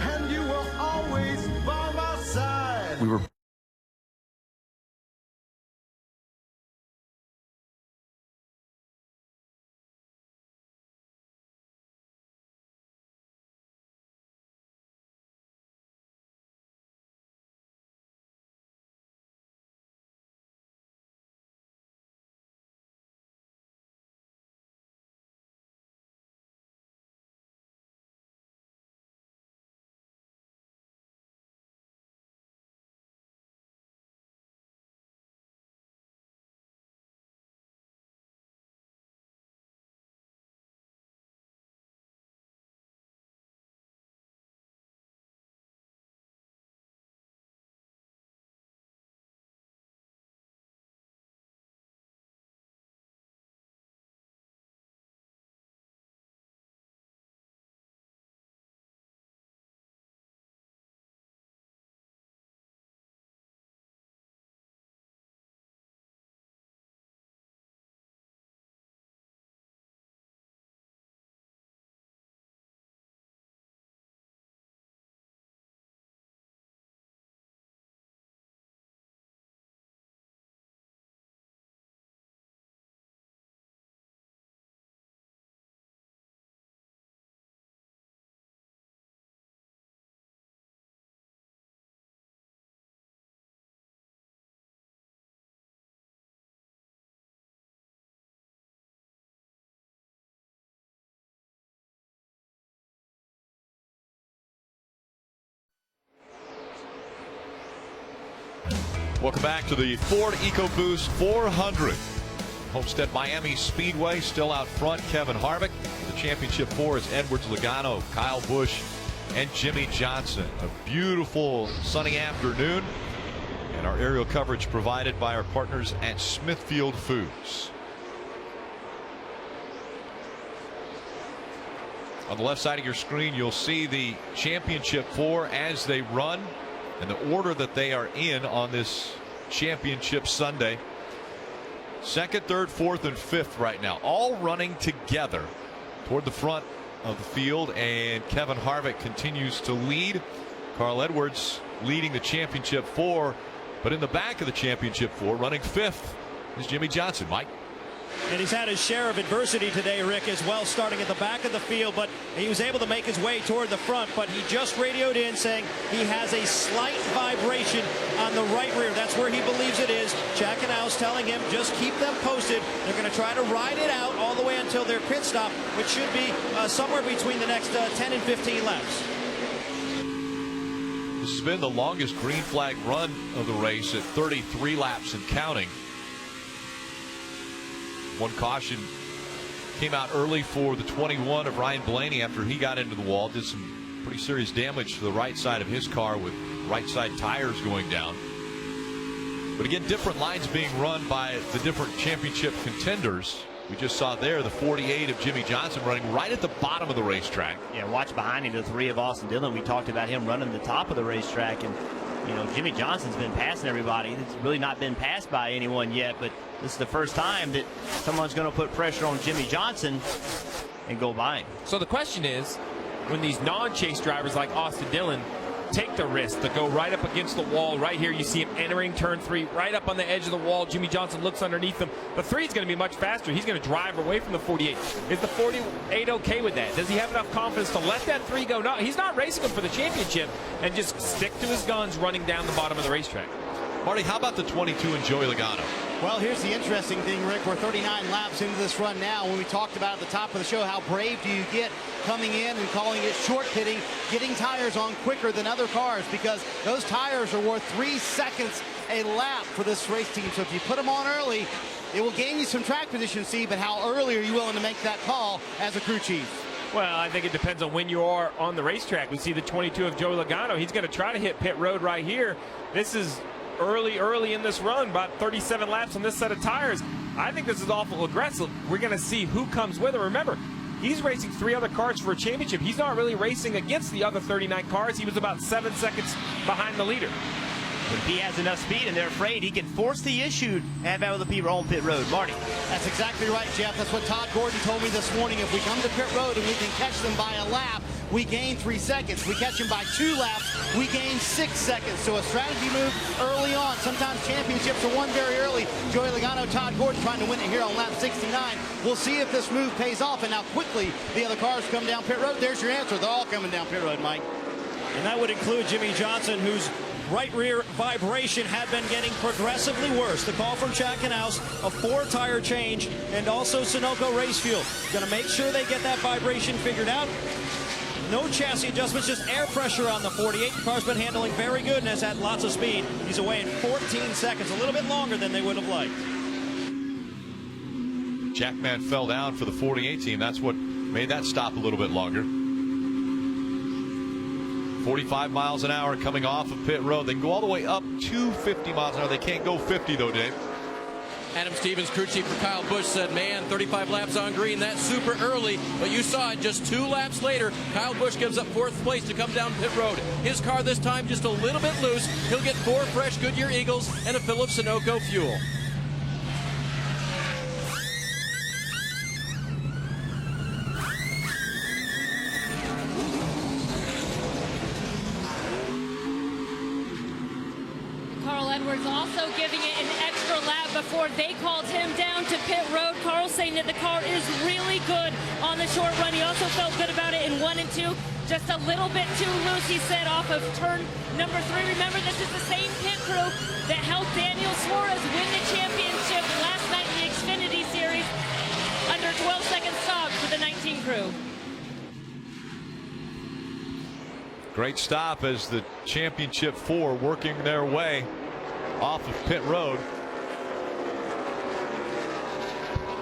And you were always by my side. We were Welcome back to the Ford EcoBoost 400. Homestead Miami Speedway still out front. Kevin Harvick. The championship 4 is Edwards, Logano, Kyle Busch, and Jimmie Johnson. A beautiful sunny afternoon. And our aerial coverage provided by our partners at Smithfield Foods. On the left side of your screen, you'll see the championship 4 as they run and the order that they are in on this championship Sunday. 2nd, 3rd, 4th, and 5th right now, all running together toward the front of the field, and Kevin Harvick continues to lead. Carl Edwards leading the championship 4, but in the back of the championship 4, running 5th, is Jimmie Johnson. Mike? And he's had his share of adversity today, Rick, as well, starting at the back of the field, but he was able to make his way toward the front, but he just radioed in saying he has a slight vibration on the right rear. That's where he believes it is. Jack and House telling him just keep them posted. They're going to try to ride it out all the way until their pit stop, which should be somewhere between the next 10 and 15 laps. This has been the longest green flag run of the race at 33 laps and counting. One caution came out early for the 21 of Ryan Blaney after he got into the wall. Did some pretty serious damage to the right side of his car with right side tires going down. But again, different lines being run by the different championship contenders. We just saw there the 48 of Jimmie Johnson running right at the bottom of the racetrack. Yeah, watch behind him, the 3 of Austin Dillon. We talked about him running the top of the racetrack, and you know, Jimmie Johnson's been passing everybody. It's really not been passed by anyone yet, but this is the first time that someone's going to put pressure on Jimmie Johnson and go by him. So the question is, when these non-chase drivers like Austin Dillon take the risk to go right up against the wall. Right here you see him entering turn 3 right up on the edge of the wall. Jimmie Johnson looks underneath him. The 3 is going to be much faster. He's going to drive away from the 48. Is the 48 okay with that? Does he have enough confidence to let that 3 go? No, he's not racing him for the championship and just stick to his guns running down the bottom of the racetrack. Marty, how about the 22 and Joey Logano? Well, here's the interesting thing, Rick. We're 39 laps into this run now. When we talked about at the top of the show, how brave do you get coming in and calling it short pitting, getting tires on quicker than other cars, because those tires are worth 3 seconds a lap for this race team. So if you put them on early, it will gain you some track position, Steve, but how early are you willing to make that call as a crew chief? Well, I think it depends on when you are on the racetrack. We see the 22 of Joey Logano. He's going to try to hit pit road right here. This is early in this run, about 37 laps on this set of tires. I think this is awful aggressive. We're going to see who comes with him. Remember, he's racing 3 other cars for a championship. He's not really racing against the other 39 cars. He was about 7 seconds behind the leader. But if he has enough speed and they're afraid, he can force the issue and have the people on pit road. Marty. That's exactly right, Jeff. That's what Todd Gordon told me this morning. If we come to pit road and we can catch them by a lap, we gain 3 seconds. We catch them by 2 laps, we gain 6 seconds. So a strategy move early on. Sometimes championships are won very early. Joey Logano, Todd Gordon trying to win it here on lap 69. We'll see if this move pays off and how quickly the other cars come down pit road. There's your answer. They're all coming down pit road, Mike. And that would include Jimmie Johnson, whose right rear vibration had been getting progressively worse. The call from Jack and House, a 4-tire change, and also Sunoco Race Fuel. Going to make sure they get that vibration figured out. No chassis adjustments, just air pressure on the 48. The car's been handling very good and has had lots of speed. He's away in 14 seconds, a little bit longer than they would have liked. Jackman fell down for the 48 team. That's what made that stop a little bit longer. 45 miles an hour coming off of pit road. They can go all the way up to 50 miles an hour. They can't go 50 though, Dave. Adam Stevens, crew chief for Kyle Busch, said, man, 35 laps on green, that's super early. But you saw it just 2 laps later. Kyle Busch gives up 4th place to come down pit road. His car this time just a little bit loose. He'll get 4 fresh Goodyear Eagles and a fill of Sunoco fuel. Also giving it an extra lap before they called him down to pit road. Carl saying that the car is really good on the short run. He also felt good about it in 1 and 2. Just a little bit too loose, he said, off of turn number 3. Remember, this is the same pit crew that helped Daniel Suarez win the championship last night in the Xfinity Series under 12-second stops for the 19 crew. Great stop as the championship 4 working their way off of pit road.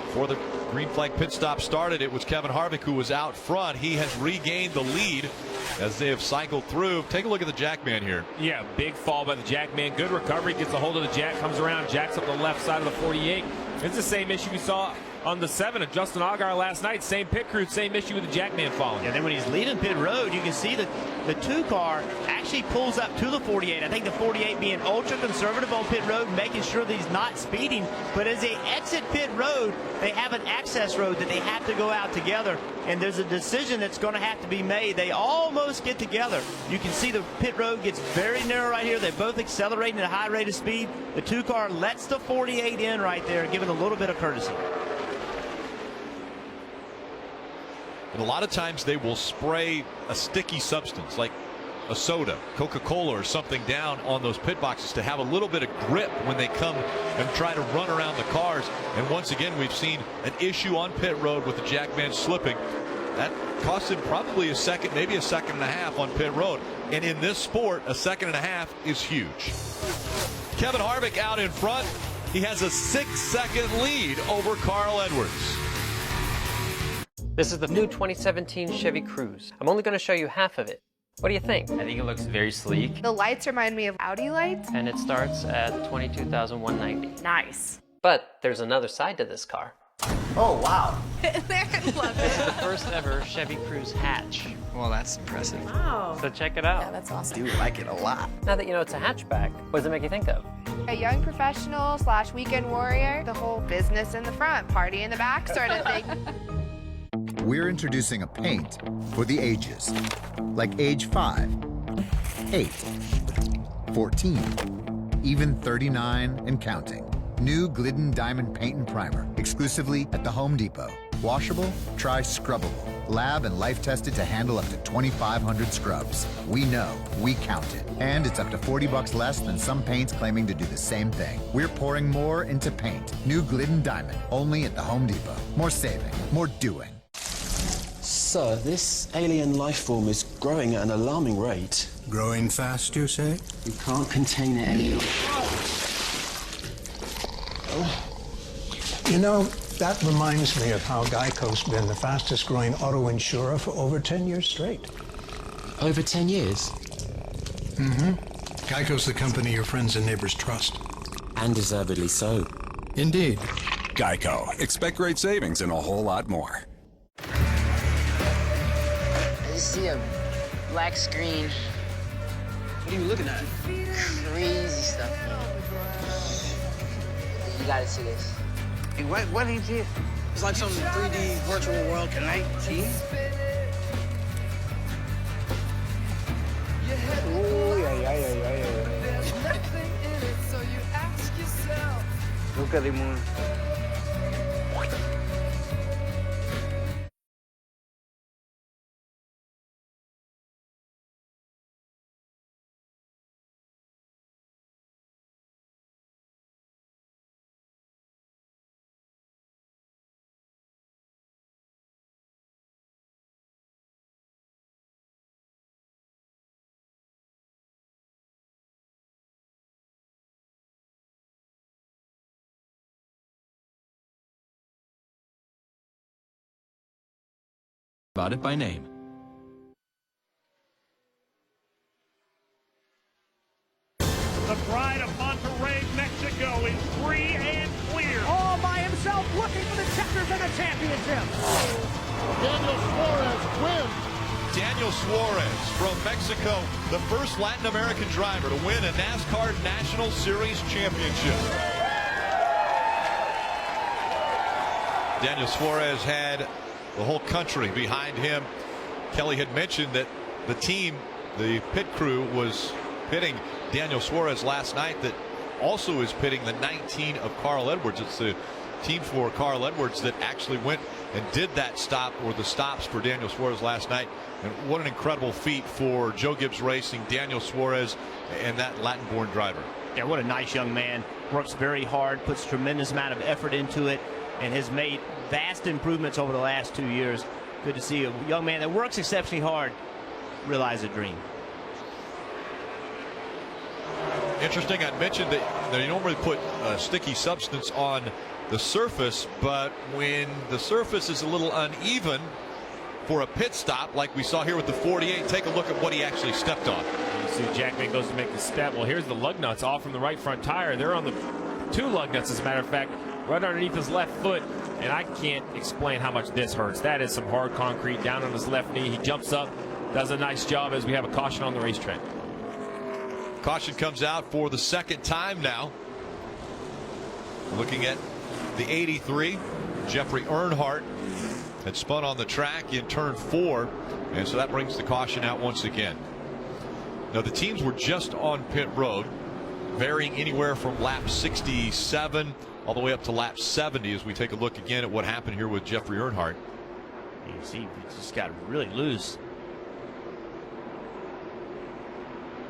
Before the green flag pit stop started, it was Kevin Harvick who was out front. He has regained the lead as they have cycled through. Take a look at the Jackman here. Yeah, big fall by the Jackman. Good recovery. Gets a hold of the Jack. Comes around. Jacks up the left side of the 48. It's the same issue we saw on the 7 of Justin Allgaier last night. Same pit crew, same issue with the Jackman falling. Yeah, then when he's leading pit road, you can see that the 2 car actually pulls up to the 48. I think the 48 being ultra conservative on pit road, making sure that he's not speeding. But as they exit pit road, they have an access road that they have to go out together. And there's a decision that's going to have to be made. They almost get together. You can see the pit road gets very narrow right here. They're both accelerating at a high rate of speed. The 2 car lets the 48 in right there, giving a little bit of courtesy. And a lot of times they will spray a sticky substance like a soda, Coca-Cola or something down on those pit boxes to have a little bit of grip when they come and try to run around the cars. And once again, we've seen an issue on pit road with the Jackman slipping. That cost him probably a second, maybe a second and a half on pit road. And in this sport, a second and a half is huge. Kevin Harvick out in front. He has a 6-second lead over Carl Edwards. This is the new 2017 Chevy Cruze. I'm only going to show you half of it. What do you think? I think it looks very sleek. The lights remind me of Audi lights. And it starts at $22,190. Nice. But there's another side to this car. Oh, wow. This is the first ever Chevy Cruze hatch. Well, that's impressive. Wow. So check it out. Yeah, that's awesome. I do like it a lot. Now that you know it's a hatchback, what does it make you think of? A young professional / weekend warrior, the whole business in the front, party in the back sort of thing. We're introducing a paint for the ages, like age 5, 8, 14, even 39 and counting. New Glidden Diamond Paint and Primer, exclusively at the Home Depot. Washable, try scrubbable. Lab and life tested to handle up to 2,500 scrubs. We know, we count it. And it's up to $40 less than some paints claiming to do the same thing. We're pouring more into paint. New Glidden Diamond, only at the Home Depot. More saving, more doing. Sir, this alien life form is growing at an alarming rate. Growing fast, you say? You can't contain it anymore. You know, that reminds me of how Geico's been the fastest growing auto insurer for over 10 years straight. Over 10 years? Mm-hmm. Geico's the company your friends and neighbors trust. And deservedly so. Indeed. Geico. Expect great savings and a whole lot more. I just see a black screen. What are you looking at? Crazy stuff, man. You gotta see this. Hey, what is it? It's like some 3D virtual world. Can I see? Oh, yeah. Look at the moon. About it by name. The pride of Monterrey, Mexico is free and clear. All by himself, looking for the checkers and a championship. Daniel Suarez wins. Daniel Suarez from Mexico, the first Latin American driver to win a NASCAR National Series championship. Daniel Suarez had the whole country behind him. Kelly had mentioned that the team, the pit crew, was pitting Daniel Suarez last night that also is pitting the 19 of Carl Edwards. It's the team for Carl Edwards that actually went and did that stop, or the stops, for Daniel Suarez last night. And what an incredible feat for Joe Gibbs Racing, Daniel Suarez, and that Latin-born driver. Yeah, what a nice young man. Works very hard, puts tremendous amount of effort into it, and has made vast improvements over the last 2 years. Good to see a young man that works exceptionally hard realize a dream. Interesting, I mentioned that they normally put a sticky substance on the surface, but when the surface is a little uneven for a pit stop, like we saw here with the 48, take a look at what he actually stepped on. You see Jackman goes to make the step. Well, here's the lug nuts off from the right front tire. They're on the 2 lug nuts, as a matter of fact, right underneath his left foot, and I can't explain how much this hurts. That is some hard concrete down on his left knee. He jumps up, does a nice job as we have a caution on the racetrack. Caution comes out for the second time now. Looking at the 83, Jeffrey Earnhardt had spun on the track in turn 4, and so that brings the caution out once again. Now the teams were just on pit road, varying anywhere from lap 67 all the way up to lap 70 as we take a look again at what happened here with Jeffrey Earnhardt. You see, he just got really loose.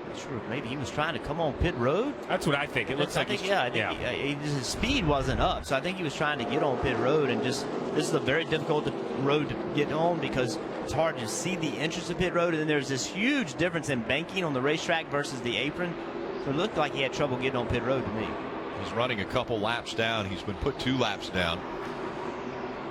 Not sure if maybe he was trying to come on pit road. That's what I think. It looks like his speed wasn't up, so I think he was trying to get on pit road, and just this is a very difficult road to get on because it's hard to see the entrance of pit road, and then there's this huge difference in banking on the racetrack versus the apron. So it looked like he had trouble getting on pit road to me. He's running a couple laps down. He's been put 2 laps down.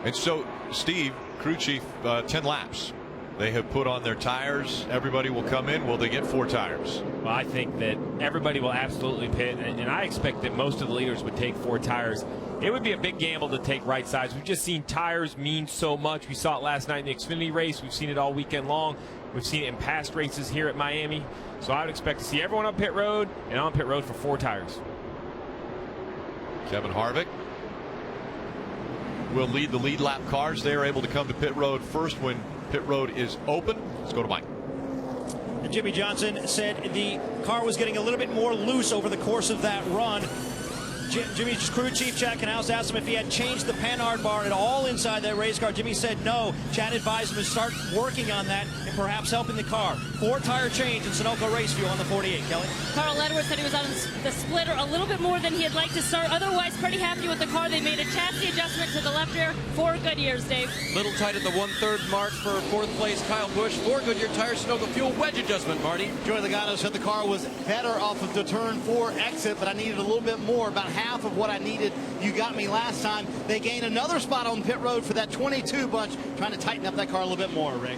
And so, Steve, crew chief, 10 laps. They have put on their tires. Everybody will come in. Will they get 4 tires? Well, I think that everybody will absolutely pit, and I expect that most of the leaders would take 4 tires. It would be a big gamble to take right sides. We've just seen tires mean so much. We saw it last night in the Xfinity race. We've seen it all weekend long. We've seen it in past races here at Miami. So I would expect to see everyone on pit road and on pit road for 4 tires. Kevin Harvick will lead the lead lap cars. They are able to come to pit road first when pit road is open. Let's go to Mike. And Jimmie Johnson said the car was getting a little bit more loose over the course of that run. Jimmy's crew chief, Chad Knaus, asked him if he had changed the Panhard bar at all inside that race car. Jimmy said no. Chad advised him to start working on that and perhaps helping the car. 4 tire change in Sunoco race fuel on the 48. Kelly? Carl Edwards said he was on the splitter a little bit more than he'd like to start. Otherwise, pretty happy with the car. They made a chassis adjustment to the left rear. 4 good years, Dave. Little tight at the 1/3 mark for 4th place, Kyle Busch. 4 Goodyear tires, Sunoco fuel wedge adjustment, Marty. Joey Logano said the car was better off of the turn 4 exit, but I needed a little bit more, about half of what I needed. You got me last time. They gained another spot on pit road for that 22 bunch, trying to tighten up that car a little bit more, Rick.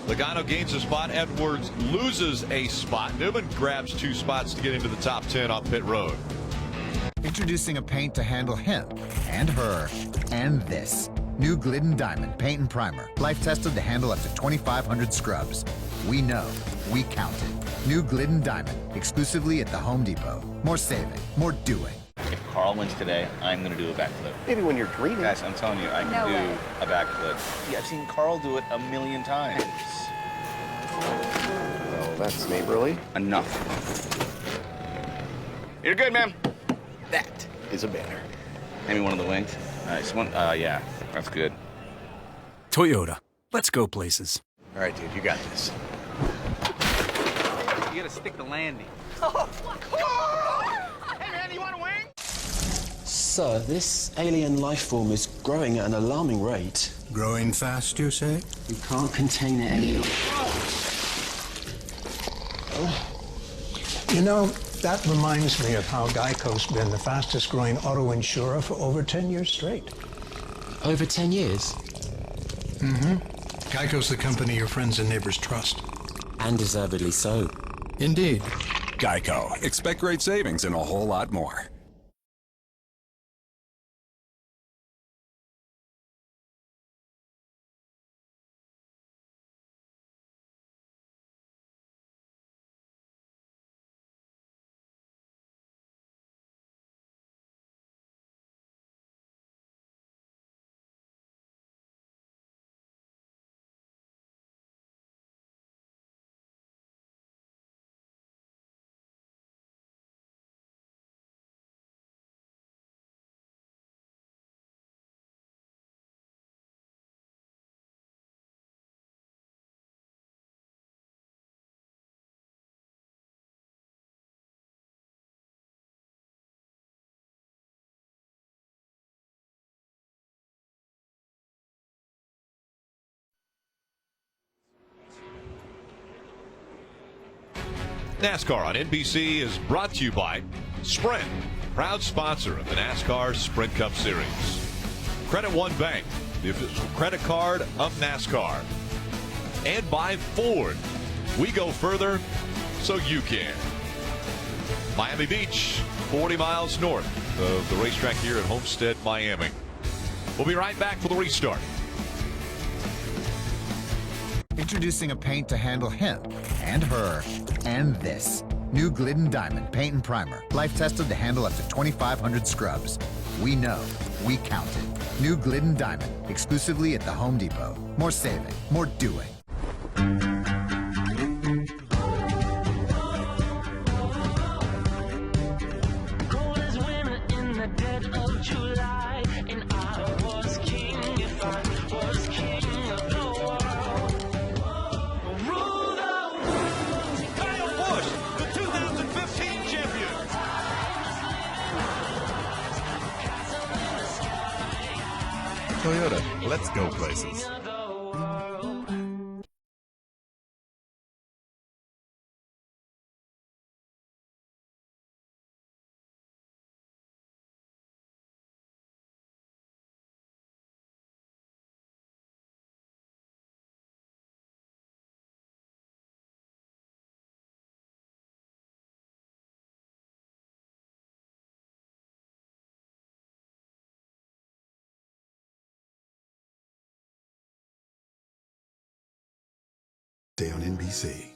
Logano gains a spot. Edwards loses a spot. Newman grabs 2 spots to get into the top 10 on pit road. Introducing a paint to handle him and her and this. New Glidden Diamond Paint and Primer. Life tested to handle up to 2,500 scrubs. We know. We counted. New Glidden Diamond. Exclusively at the Home Depot. More saving. More doing. If Carl wins today, I'm going to do a backflip. Maybe when you're dreaming. Guys, I'm telling you, I can do a backflip. Yeah, I've seen Carl do it a million times. Oh, that's neighborly. Enough. You're good, man. That is a banner. Maybe one of the wings. Nice one. Yeah, that's good. Toyota. Let's go places. All right, dude, you got this. You got to stick the landing. Hey, man, you want a wing? Sir, this alien life form is growing at an alarming rate. Growing fast, you say? We can't contain it any longer. You know, that reminds me of how Geico's been the fastest growing auto insurer for over 10 years straight. Over 10 years? Mm-hmm. Geico's the company your friends and neighbors trust. And deservedly so. Indeed. Geico. Expect great savings and a whole lot more. NASCAR on NBC is brought to you by Sprint, proud sponsor of the NASCAR Sprint Cup Series. Credit One Bank, the official credit card of NASCAR. And by Ford, we go further so you can. Miami Beach, 40 miles north of the racetrack here at Homestead, Miami. We'll be right back for the restart. Introducing a paint to handle him and her and this. New Glidden Diamond Paint and Primer. Life tested to handle up to 2,500 scrubs. We know. We counted. New Glidden Diamond. Exclusively at the Home Depot. More saving. More doing. July, and I was king if I was king of the Let's go places. Stay on NBC.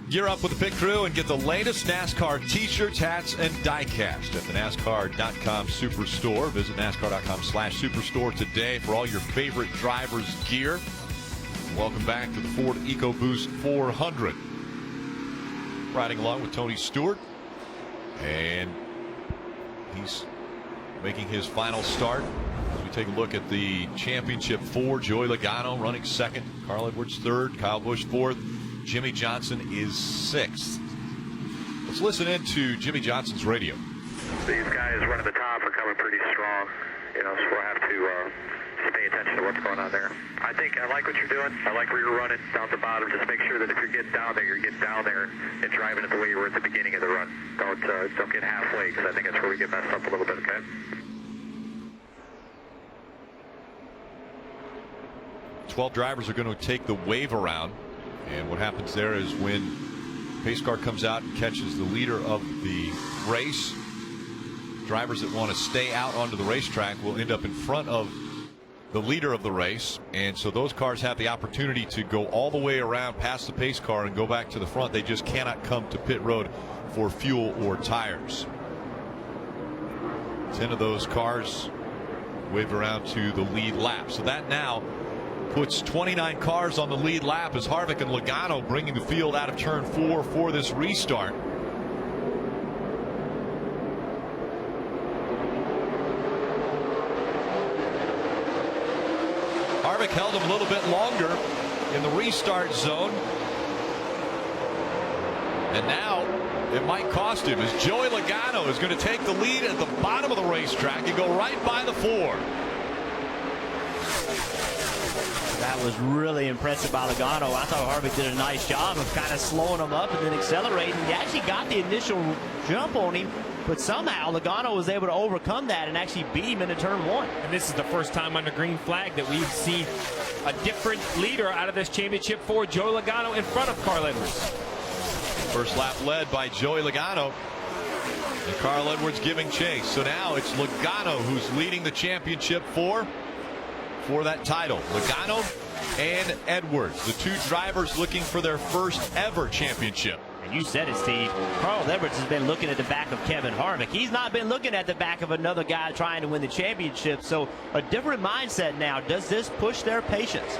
Gear up with the pit crew and get the latest NASCAR t-shirts, hats, and diecast at the NASCAR.com Superstore. Visit NASCAR.com/Superstore today for all your favorite drivers' gear. Welcome back to the Ford EcoBoost 400. Riding along with Tony Stewart. And he's making his final start. As we take a look at the championship 4, Joey Logano running second, Carl Edwards third, Kyle Busch fourth, Jimmie Johnson is 6th. Let's listen in to Jimmie Johnson's radio. These guys running the top are coming pretty strong, so we'll have to just pay attention to what's going on there. I think I like what you're doing. I like where you're running down the bottom. Just make sure that if you're getting down there, you're getting down there and driving it the way you were at the beginning of the run. Don't get halfway, because I think that's where we get messed up a little bit, okay? 12 drivers are going to take the wave around, and what happens there is when pace car comes out and catches the leader of the race, drivers that want to stay out onto the racetrack will end up in front of the leader of the race, and so those cars have the opportunity to go all the way around past the pace car and go back to the front. They just cannot come to pit road for fuel or tires. 10 of those cars wave around to the lead lap, so that now puts 29 cars on the lead lap as Harvick and Logano bringing the field out of turn 4 for this restart. Harvick held him a little bit longer in the restart zone, and now it might cost him, as Joey Logano is going to take the lead at the bottom of the racetrack and go right by the 4. That was really impressive by Logano. I thought Harvick did a nice job of kind of slowing him up and then accelerating. He actually got the initial jump on him, but somehow Logano was able to overcome that and actually beat him into turn 1. And this is the first time under green flag that we've seen a different leader out of this championship 4, Joey Logano in front of Carl Edwards. First lap led by Joey Logano, and Carl Edwards giving chase. So now it's Logano who's leading the championship 4 for that title. Logano and Edwards, the 2 drivers looking for their first ever championship. And you said it, Steve. Carl Edwards has been looking at the back of Kevin Harvick. He's not been looking at the back of another guy trying to win the championship. So a different mindset now. Does this push their patience?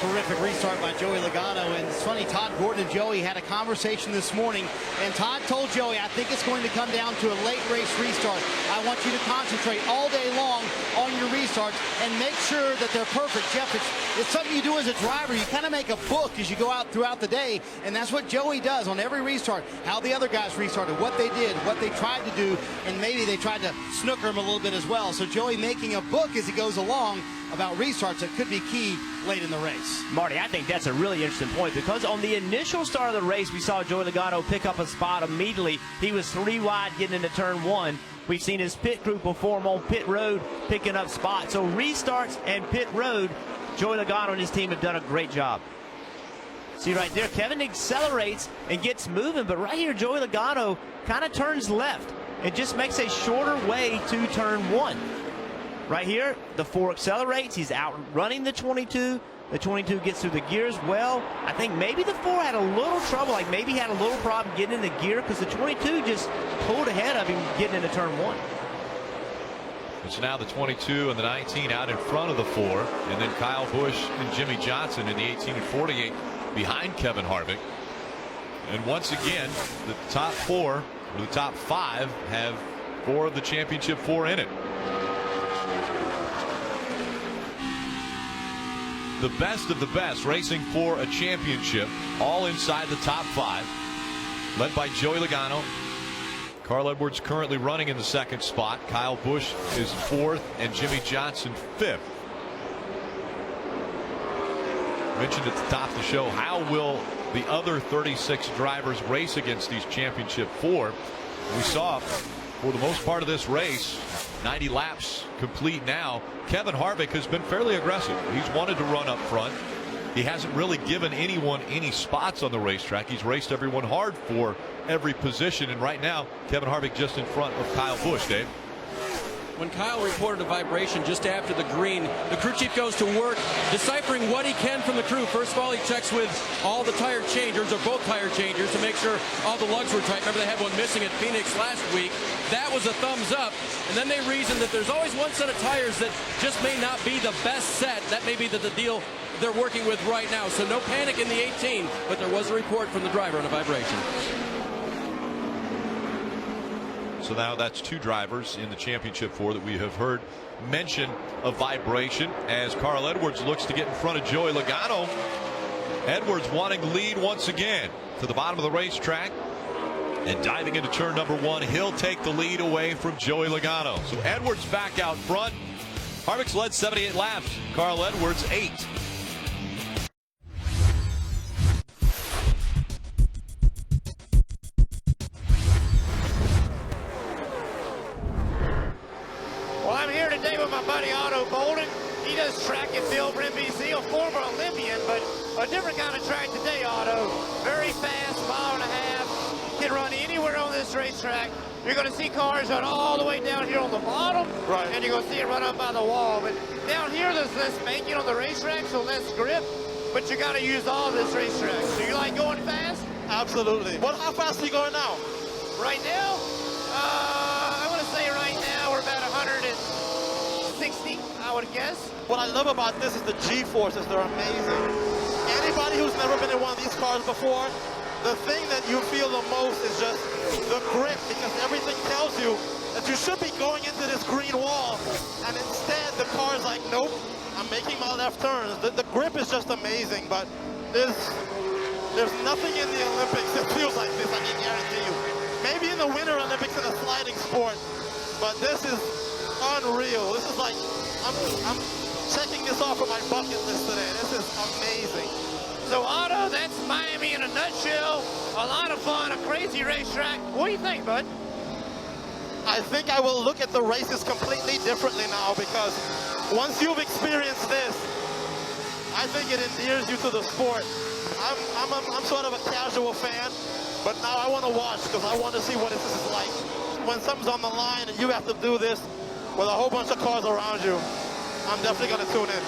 Terrific restart by Joey Logano. And it's funny, Todd Gordon and Joey had a conversation this morning, and Todd told Joey, I think it's going to come down to a late race restart. I want you to concentrate all day long on your restarts and make sure that they're perfect. Jeff, it's something you do as a driver. You kind of make a book as you go out throughout the day, and that's what Joey does on every restart. How the other guys restarted, what they did, what they tried to do, and maybe they tried to snooker him a little bit as well. So Joey making a book as he goes along about restarts that could be key late in the race. Marty, I think that's a really interesting point, because on the initial start of the race, we saw Joey Logano pick up a spot immediately. He was 3 wide getting into turn 1. We've seen his pit crew perform on pit road, picking up spots. So restarts and pit road, Joey Logano and his team have done a great job. See right there, Kevin accelerates and gets moving, but right here, Joey Logano kind of turns left and just makes a shorter way to turn 1. Right here, the 4 accelerates. He's outrunning the 22. The 22 gets through the gears well. I think maybe the 4 had a little trouble, like maybe had a little problem getting in the gear, because the 22 just pulled ahead of him getting into turn 1. It's now the 22 and the 19 out in front of the 4, and then Kyle Busch and Jimmie Johnson in the 18 and 48 behind Kevin Harvick. And once again, the top 4 or the top 5 have 4 of the championship 4 in it. The best of the best racing for a championship, all inside the top 5, led by Joey Logano, Carl Edwards currently running in the second spot. Kyle Busch is fourth, and Jimmie Johnson fifth. Mentioned at the top of the show, how will the other 36 drivers race against these championship four? We saw for the most part of this race, 90 laps complete now. Kevin Harvick has been fairly aggressive. He's wanted to run up front. He hasn't really given anyone any spots on the racetrack. He's raced everyone hard for every position, and right now Kevin Harvick just in front of Kyle Busch. Dave? When Kyle reported a vibration just after the green, the crew chief goes to work deciphering what he can from the crew. First of all, he checks with all the tire changers, or both tire changers, to make sure all the lugs were tight. Remember, they had one missing at Phoenix last week. That was a thumbs up. And then they reasoned that there's always one set of tires that just may not be the best set. That may be the deal they're working with right now. So no panic in the 18, but there was a report from the driver on a vibration. So now that's two drivers in the championship four that we have heard mention a vibration as Carl Edwards looks to get in front of Joey Logano. Edwards wanting lead once again to the bottom of the racetrack and diving into turn number one. He'll take the lead away from Joey Logano. So Edwards back out front. Harvick's led 78 laps. Carl Edwards 8. My buddy Otto Bolden. He does track and field for NBC, a former Olympian, but a different kind of track today, Otto. Very fast, mile and a half. Can run anywhere on this racetrack. You're going to see cars run all the way down here on the bottom, right, and you're going to see it run up by the wall. But down here, there's less banking on the racetrack, so less grip, but you got to use all this racetrack. So you like going fast? Absolutely. How fast are you going now? Right now? I want to say right now we're about 160, I would guess. What I love about this is the G-forces. They're amazing. Anybody who's never been in one of these cars before, the thing that you feel the most is just the grip, because everything tells you that you should be going into this green wall, and instead the car's like, nope, I'm making my left turns. The grip is just amazing, but there's nothing in the Olympics that feels like this, I can guarantee you. Maybe in the Winter Olympics in a sliding sport, but this is unreal. This is like, I'm checking this off of my bucket list today. This is amazing. So Otto, that's Miami in a nutshell. A lot of fun, a crazy racetrack. What do you think, bud? I think I will look at the races completely differently now, because once you've experienced this, I think it endears you to the sport. I'm sort of a casual fan, but now I want to watch, because I want to see what this is like. When something's on the line and you have to do this with a whole bunch of cars around you, I'm definitely going to tune in.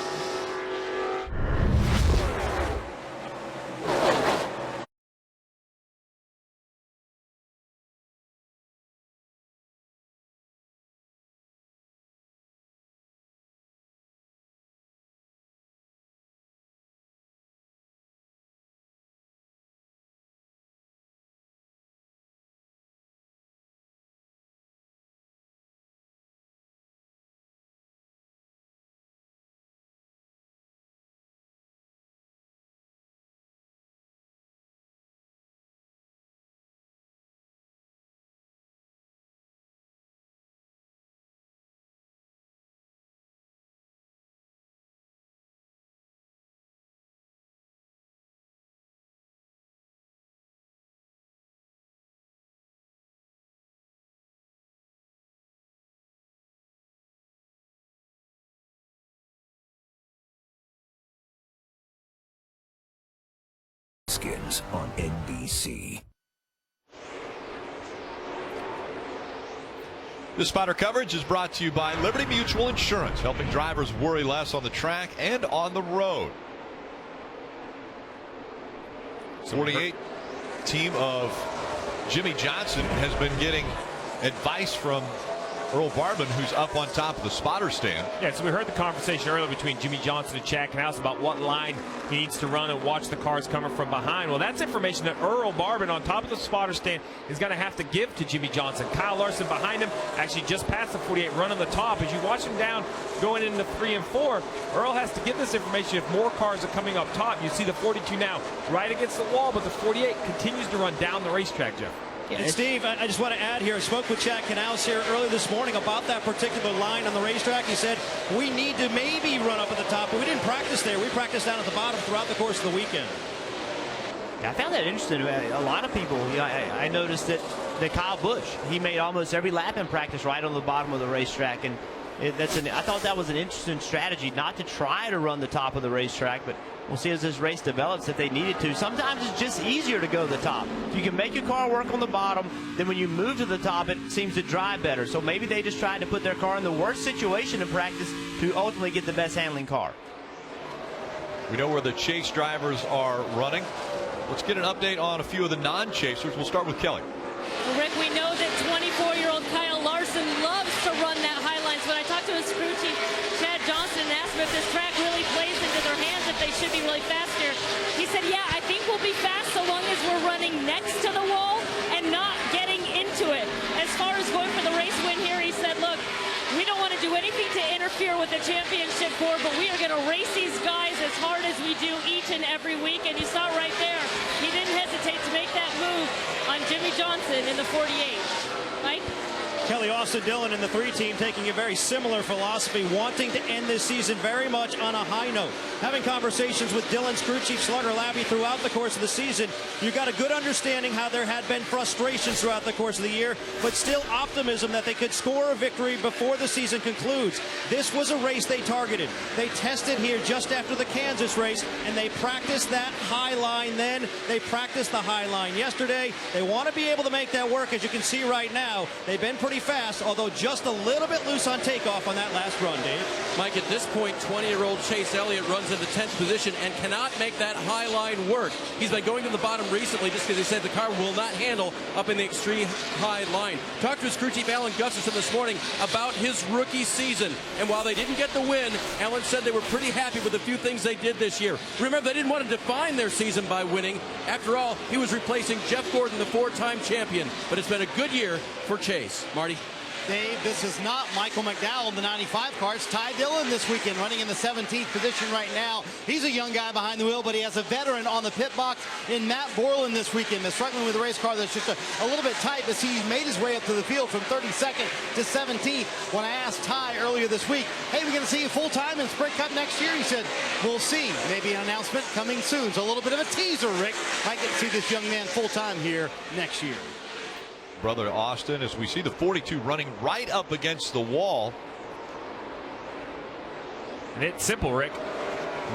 Skins on NBC. This spotter coverage is brought to you by Liberty Mutual Insurance, helping drivers worry less on the track and on the road. 48 team of Jimmie Johnson has been getting advice from Earl Barban, who's up on top of the spotter stand. Yeah, so we heard the conversation earlier between Jimmie Johnson and Chad Knaus about what line he needs to run and watch the cars coming from behind. Well, that's information that Earl Barban on top of the spotter stand is going to have to give to Jimmie Johnson. Kyle Larson behind him, actually just past the 48, running the top. As you watch him down going into 3 and 4, Earl has to give this information if more cars are coming up top. You see the 42 now right against the wall, but the 48 continues to run down the racetrack, Jeff. And Steve, I just want to add here, I spoke with Chad Knaus here early this morning about that particular line on the racetrack. He said, we need to maybe run up at the top, but we didn't practice there. We practiced down at the bottom throughout the course of the weekend. I found that interesting. A lot of people, I noticed that Kyle Busch, he made almost every lap in practice right on the bottom of the racetrack. And I thought that was an interesting strategy, not to try to run the top of the racetrack, but we'll see as this race develops if they needed to. Sometimes it's just easier to go to the top. If you can make your car work on the bottom, then when you move to the top, it seems to drive better. So maybe they just tried to put their car in the worst situation in practice to ultimately get the best handling car. We know where the chase drivers are running. Let's get an update on a few of the non-chasers. We'll start with Kelly. Well, Rick, we know that 24-year-old Kyle Larson loves to run that high line. So when I talked to his crew chief, Chad Johnson, and asked him if this track really plays into their hands, if they should be really fast here, he said, yeah, I think we'll be fast so long as we're running next to the wall and not getting into it. As far as going for the race win here, he said, look, we don't want to do anything to interfere with the championship core, but we are going to race these guys as hard as we do each and every week. And you saw right there, he didn't hesitate to make that move on Jimmie Johnson in the 48. Mike? Kelly, Austin Dillon and the 3 team taking a very similar philosophy, wanting to end this season very much on a high note. Having conversations with Dillon's crew chief Slugger Labby throughout the course of the season, you got a good understanding how there had been frustrations throughout the course of the year, but still optimism that they could score a victory before the season concludes. This was a race they targeted. They tested here just after the Kansas race, and they practiced that high line then. They practiced the high line yesterday. They want to be able to make that work. As you can see right now, they've been pretty fast, although just a little bit loose on takeoff on that last run, Dave. Mike, at this point, 20-year-old Chase Elliott runs into 10th position and cannot make that high line work. He's been going to the bottom recently just because he said the car will not handle up in the extreme high line. Talked to his crew chief, Alan Gustafson, this morning about his rookie season. And while they didn't get the win, Alan said they were pretty happy with a few things they did this year. Remember, they didn't want to define their season by winning. After all, he was replacing Jeff Gordon, the 4-time champion. But it's been a good year for Chase. Marty? Dave, this is not Michael McDowell in the 95 car. It's Ty Dillon this weekend, running in the 17th position right now. He's a young guy behind the wheel, but he has a veteran on the pit box in Matt Borland this weekend. They're struggling with a race car that's just a little bit tight, but he's made his way up to the field from 32nd to 17th. When I asked Ty earlier this week, hey, we're going to see you full-time in Sprint Cup next year? He said, we'll see. Maybe an announcement coming soon. So a little bit of a teaser, Rick. Might get to see this young man full-time here next year. Brother Austin, as we see the 42 running right up against the wall. And it's simple, Rick.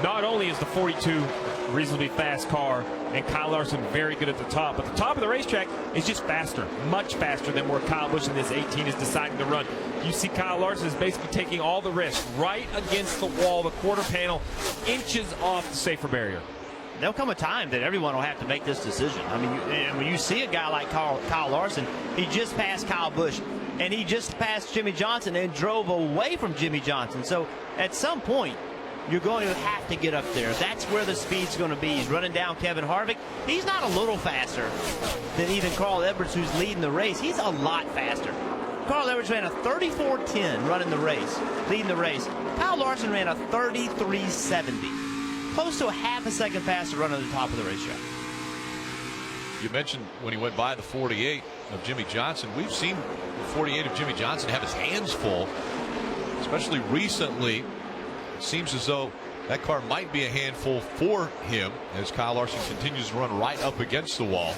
Not only is the 42 a reasonably fast car and Kyle Larson very good at the top, but the top of the racetrack is just faster, much faster than where Kyle Busch in this 18 is deciding to run. You see Kyle Larson is basically taking all the risk right against the wall, the quarter panel, inches off the safer barrier. There'll come a time that everyone will have to make this decision. I mean, when you see a guy like Kyle Larson, he just passed Kyle Busch, and he just passed Jimmie Johnson and drove away from Jimmie Johnson. So at some point, you're going to have to get up there. That's where the speed's going to be. He's running down Kevin Harvick. He's not a little faster than even Carl Edwards, who's leading the race. He's a lot faster. Carl Edwards ran a 34.10 running the race, leading the race. Kyle Larson ran a 33.70. Close to a half a second faster run at the top of the racetrack. You mentioned when he went by the 48 of Jimmie Johnson. We've seen the 48 of Jimmie Johnson have his hands full, especially recently. It seems as though that car might be a handful for him as Kyle Larson continues to run right up against the wall.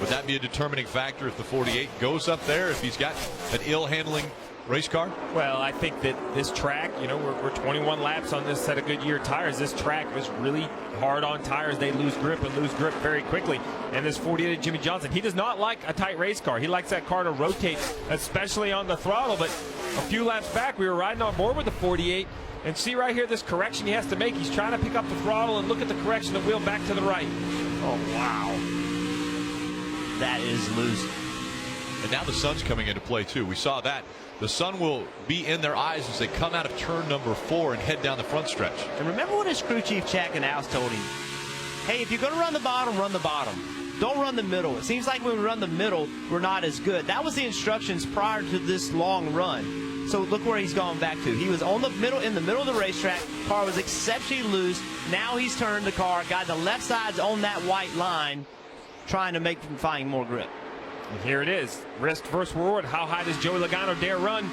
Would that be a determining factor if the 48 goes up there, if he's got an ill-handling race car? Well, I think that this track, you know, we're 21 laps on this set of Goodyear tires. This track was really hard on tires. They lose grip very quickly. And this 48 of Jimmie Johnson, he does not like a tight race car. He likes that car to rotate, especially on the throttle. But a few laps back, we were riding on board with the 48. And see right here, this correction he has to make. He's trying to pick up the throttle and look at the correction of the wheel back to the right. Oh, wow. That is loose. And now the sun's coming into play, too. We saw that. The sun will be in their eyes as they come out of turn number 4 and head down the front stretch. And remember what his crew chief, Chad Knaus, told him. Hey, if you're going to run the bottom, run the bottom. Don't run the middle. It seems like when we run the middle, we're not as good. That was the instructions prior to this long run. So look where he's gone back to. He was on the middle, in the middle of the racetrack. Car was exceptionally loose. Now he's turned the car, got the left sides on that white line. trying to make them find more grip. And here it is. Risk versus reward. How high does Joey Logano dare run?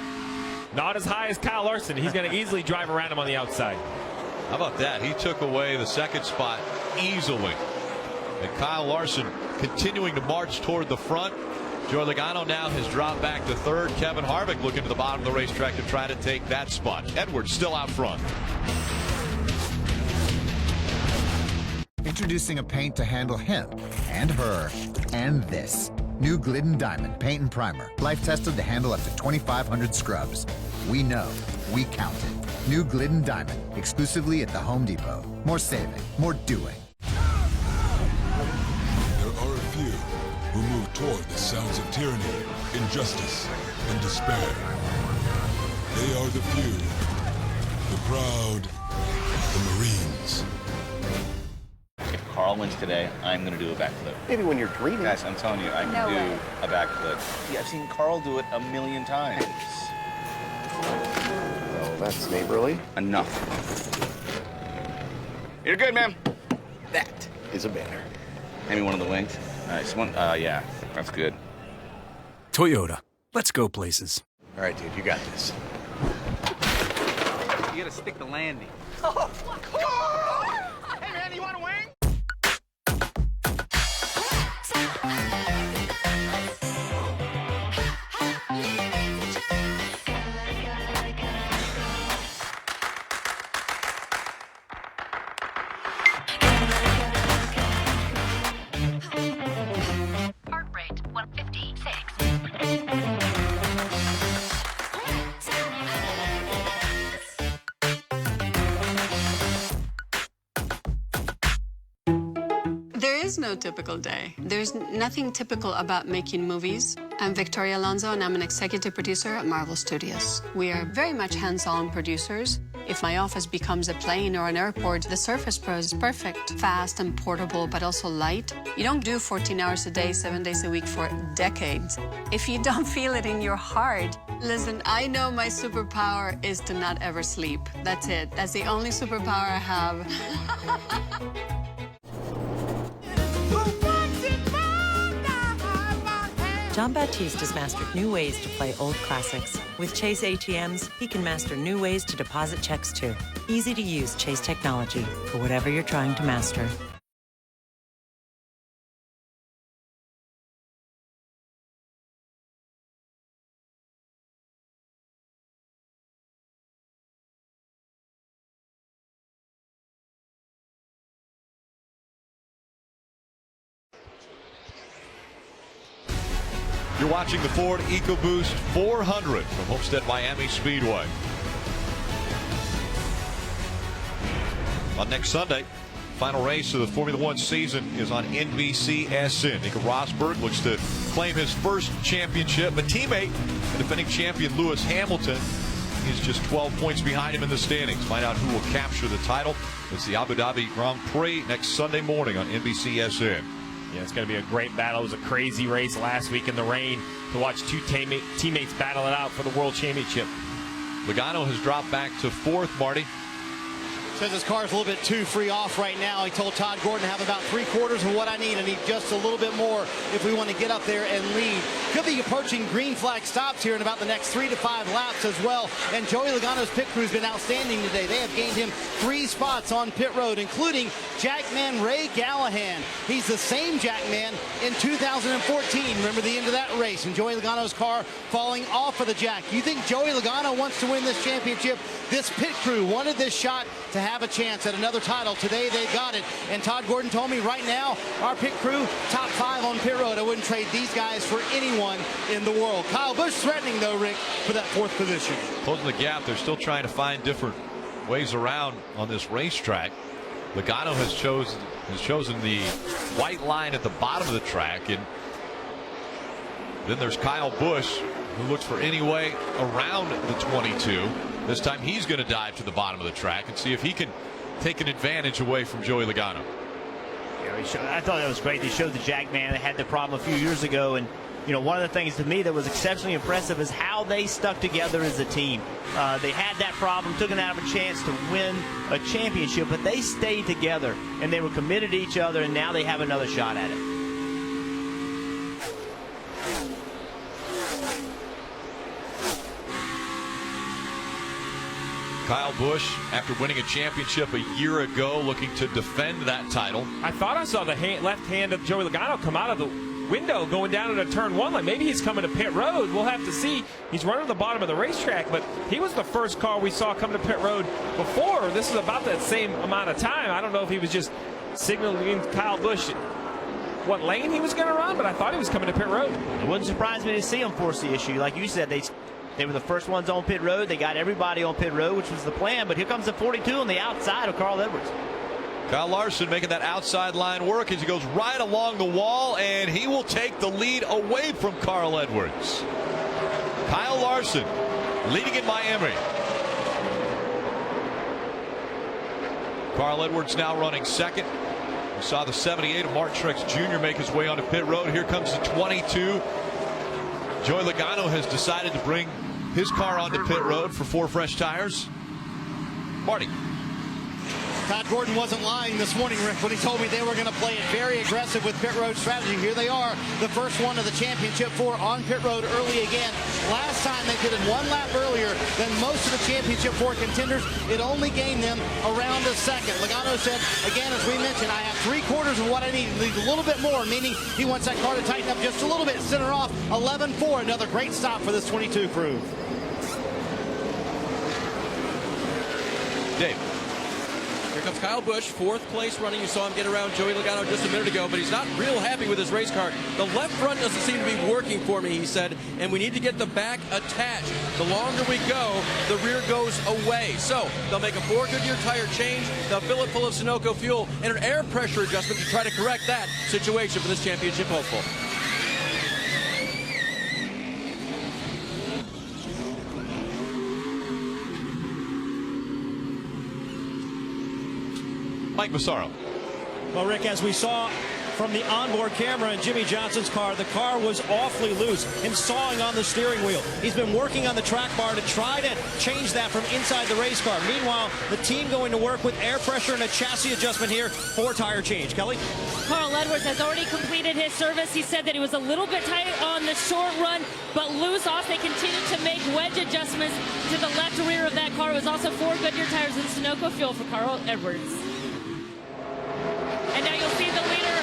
Not as high as Kyle Larson. He's going to easily drive around him on the outside. How about that? He took away the second spot easily. And Kyle Larson continuing to march toward the front. Joey Logano now has dropped back to third. Kevin Harvick looking to the bottom of the racetrack to try to take that spot. Edwards still out front. Introducing a paint to handle him and her and this. New Glidden Diamond Paint and Primer. Life tested to handle up to 2,500 scrubs. We know. We count it. New Glidden Diamond. Exclusively at the Home Depot. More saving. More doing. There are a few who move toward the sounds of tyranny, injustice, and despair. They are the few. The proud. The Marines. If Carl wins today, I'm going to do a backflip. Maybe when you're dreaming. Guys, I'm telling you, I can do a backflip. Yeah, I've seen Carl do it a million times. Well, that's neighborly. Enough. You're good, man. That is a banner. Maybe one of the wings. Nice one. Yeah, that's good. Toyota, let's go places. All right, dude, you got this. You got to stick the landing. Hey, man, you want a wing? Heart rate 156. There is no typical day. There's nothing typical about making movies. I'm Victoria Alonso, and I'm an executive producer at Marvel Studios. We are very much hands-on producers. If my office becomes a plane or an airport, the Surface Pro is perfect. Fast and portable, but also light. You don't do 14 hours a day, 7 days a week for decades. If you don't feel it in your heart, listen, I know my superpower is to not ever sleep. That's it. That's the only superpower I have. John Baptiste has mastered new ways to play old classics. With Chase ATMs, he can master new ways to deposit checks too. Easy to use Chase technology for whatever you're trying to master. You're watching the Ford EcoBoost 400 from Homestead Miami Speedway. On next Sunday, final race of the Formula One season is on NBCSN. Nico Rosberg looks to claim his first championship. A teammate, the defending champion Lewis Hamilton, is just 12 points behind him in the standings. Find out who will capture the title. It's the Abu Dhabi Grand Prix next Sunday morning on NBCSN. Yeah, it's going to be a great battle. It was a crazy race last week in the rain to watch two teammates battle it out for the World Championship. Logano has dropped back to fourth, Marty. Says his car's a little bit too free off right now. He told Todd Gordon to have about 3/4 of what I need. I need just a little bit more if we want to get up there and lead. Could be approaching green flag stops here in about the next 3 to 5 laps as well. And Joey Logano's pit crew has been outstanding today. They have gained him 3 spots on pit road, including Jackman Ray Gallahan. He's the same Jackman in 2014. Remember the end of that race and Joey Logano's car falling off of the jack. You think Joey Logano wants to win this championship? This pit crew wanted this shot to have a chance at another title. Today they got it. And Todd Gordon told me right now, our pit crew, top 5 on pit road. I wouldn't trade these guys for anyone in the world. Kyle Busch threatening though, Rick, for that 4th position. Closing the gap. They're still trying to find different ways around on this racetrack. Logano has chosen the white line at the bottom of the track, and then there's Kyle Busch, who looks for any way around the 22. This time he's going to dive to the bottom of the track and see if he can take an advantage away from Joey Logano. Yeah, I thought that was great. They showed the Jackman. They had the problem a few years ago, and you know, one of the things to me that was exceptionally impressive is how they stuck together as a team. They had that problem, took it out of a chance to win a championship, but they stayed together and they were committed to each other, and now they have another shot at it. Kyle Busch, after winning a championship a year ago, looking to defend that title. I thought I saw the left hand of Joey Logano come out of the window going down into turn one. Like maybe he's coming to pit road. We'll have to see. He's running to the bottom of the racetrack, but he was the first car we saw come to pit road before. This is about that same amount of time. I don't know if he was just signaling Kyle Busch what lane he was going to run, but I thought he was coming to pit road. It wouldn't surprise me to see him force the issue. Like you said, they were the first ones on pit road. They got everybody on pit road, which was the plan, but here comes the 42 on the outside of Carl Edwards. Kyle Larson making that outside line work as he goes right along the wall, and he will take the lead away from Carl Edwards. Kyle Larson leading in Miami. Carl Edwards now running second. We saw the 78 of Martin Truex Jr. make his way onto pit road. Here comes the 22. Joey Logano has decided to bring his car onto pit road for 4 fresh tires. Marty. Todd Gordon wasn't lying this morning, Rick, when he told me they were going to play it very aggressive with pit road strategy. Here they are, the first one of the championship 4 on pit road early again. Last time they did it 1 lap earlier than most of the championship 4 contenders. It only gained them around a second. Logano said, again, as we mentioned, I have 3/4 of what I need. Needs a little bit more, meaning he wants that car to tighten up just a little bit. Center off 11-4. Another great stop for this 22 crew. Dave. Here comes Kyle Busch, 4th place running. You saw him get around Joey Logano just a minute ago, but he's not real happy with his race car. The left front doesn't seem to be working for me, he said, and we need to get the back attached. The longer we go, the rear goes away. So they'll make a 4 Goodyear tire change. They'll fill it full of Sunoco fuel and an air pressure adjustment to try to correct that situation for this championship hopeful. Mike Massaro. Well, Rick, as we saw from the onboard camera in Jimmie Johnson's car, the car was awfully loose and sawing on the steering wheel. He's been working on the track bar to try to change that from inside the race car. Meanwhile, the team going to work with air pressure and a chassis adjustment here for tire change. Kelly? Carl Edwards has already completed his service. He said that he was a little bit tight on the short run, but loose off. They continue to make wedge adjustments to the left rear of that car. It was also 4 Goodyear tires and Sunoco fuel for Carl Edwards. And now you'll see the leader,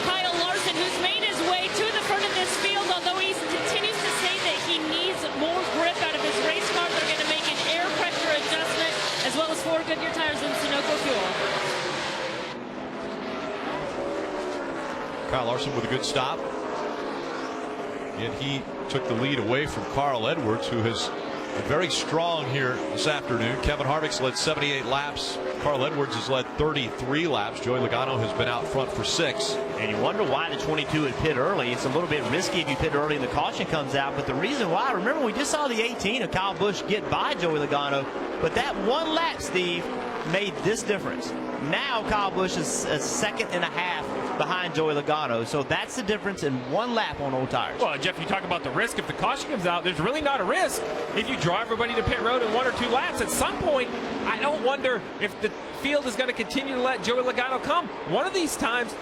Kyle Larson, who's made his way to the front of this field, although he continues to say that he needs more grip out of his race car. They're going to make an air pressure adjustment, as well as 4 Goodyear tires and Sunoco fuel. Kyle Larson with a good stop. Yet he took the lead away from Carl Edwards, who has been very strong here this afternoon. Kevin Harvick's led 78 laps. Carl Edwards has led 33 laps. Joey Logano has been out front for 6. And you wonder why the 22 would pit early. It's a little bit risky if you pit early and the caution comes out. But the reason why, remember, we just saw the 18 of Kyle Busch get by Joey Logano. But that 1 lap, Steve, made this difference. Now Kyle Busch is a 2.5 seconds behind Joey Logano. So that's the difference in 1 lap on old tires. Well, Jeff, you talk about the risk. If the caution comes out, there's really not a risk. If you draw everybody to pit road in 1 or 2 laps, at some point, I don't wonder if the field is going to continue to let Joey Logano come. One of these times,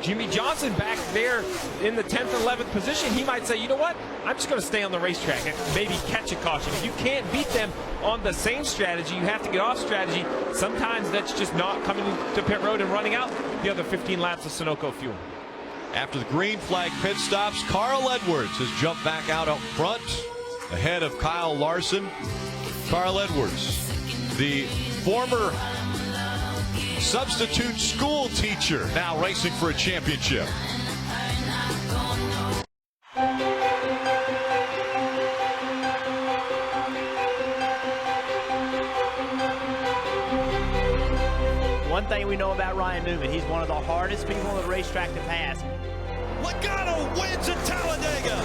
Jimmie Johnson back there in the 10th and 11th position, he might say, you know what, I'm just going to stay on the racetrack and maybe catch a caution. If you can't beat them on the same strategy, you have to get off strategy. Sometimes that's just not coming to pit road and running out the other 15 laps of Sunoco fuel. After the green flag pit stops, Carl Edwards has jumped back out up front ahead of Kyle Larson. Carl Edwards, the former substitute school teacher, now racing for a championship. One thing we know about Ryan Newman, he's one of the hardest people on the racetrack to pass. Logano wins at Talladega.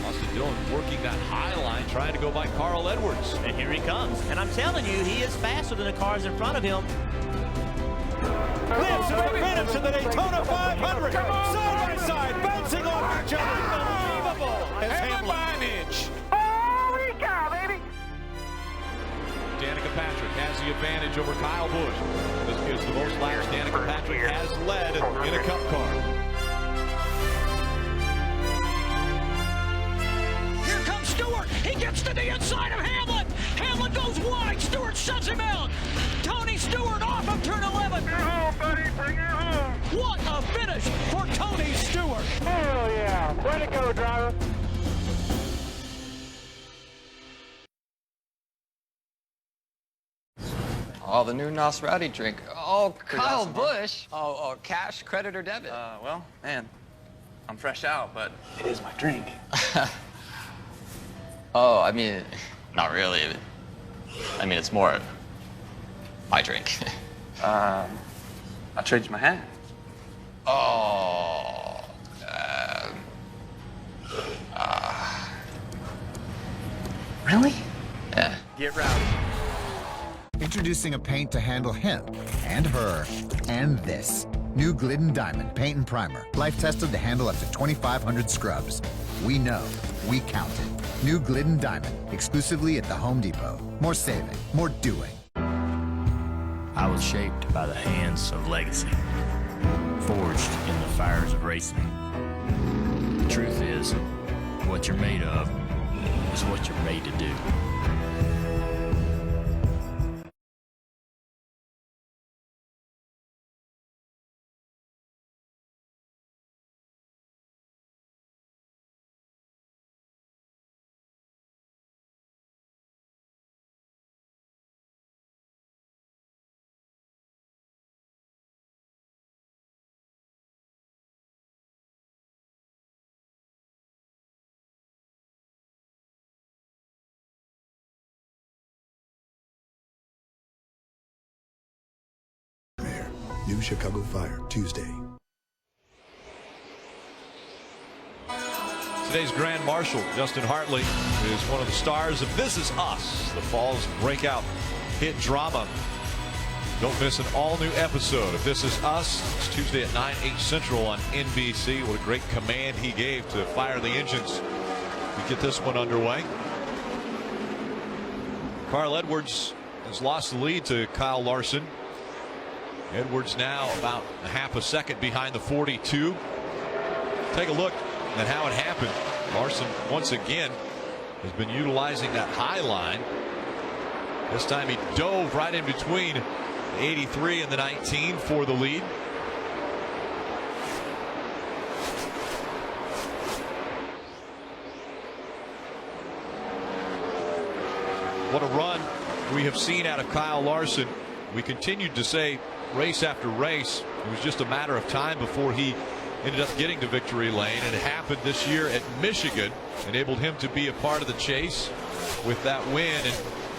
Austin Dillon working that high line, trying to go by Carl Edwards. And here he comes. And I'm telling you, he is faster than the cars in front of him. Lives and minutes in the Daytona 500. Side by side, bouncing off each other. Unbelievable. And the manage. Holy cow, baby. Danica Patrick has the advantage over Kyle Busch. This is the most laps Danica Patrick has led in a Cup car. gets to the inside of Hamlin. Hamlin goes wide. Stewart shuts him out. Tony Stewart off of turn 11. Bring it home, buddy. Bring it home. What a finish for Tony Stewart. Oh, yeah. Way to go, driver. Oh, the new Nosferatu drink. Oh, Kyle Busch. Oh, cash, credit, or debit? Well, man, I'm fresh out, but it is my drink. Oh, I mean, not really. I mean, it's more my drink. I traded my hat. Oh. Really? Yeah. Get rowdy. Introducing a paint to handle him and her and this. New Glidden Diamond Paint and Primer. Life tested to handle up to 2,500 scrubs. We know. We counted. New Glidden Diamond. Exclusively at the Home Depot. More saving. More doing. I was shaped by the hands of legacy. Forged in the fires of racing. The truth is, what you're made of is what you're made to do. New Chicago Fire, Tuesday. Today's Grand Marshal, Justin Hartley, is one of the stars of This Is Us, the fall's breakout hit drama. Don't miss an all-new episode of This Is Us. It's Tuesday at 9, 8 Central on NBC. What a great command he gave to fire the engines to get this one underway. Carl Edwards has lost the lead to Kyle Larson. Edwards now about a half a second behind the 42. Take a look at how it happened. Larson once again has been utilizing that high line. This time he dove right in between the 83 and the 19 for the lead. What a run we have seen out of Kyle Larson. We continued to say race after race, it was just a matter of time before he ended up getting to victory lane, and it happened this year at Michigan, enabled him to be a part of the chase with that win. And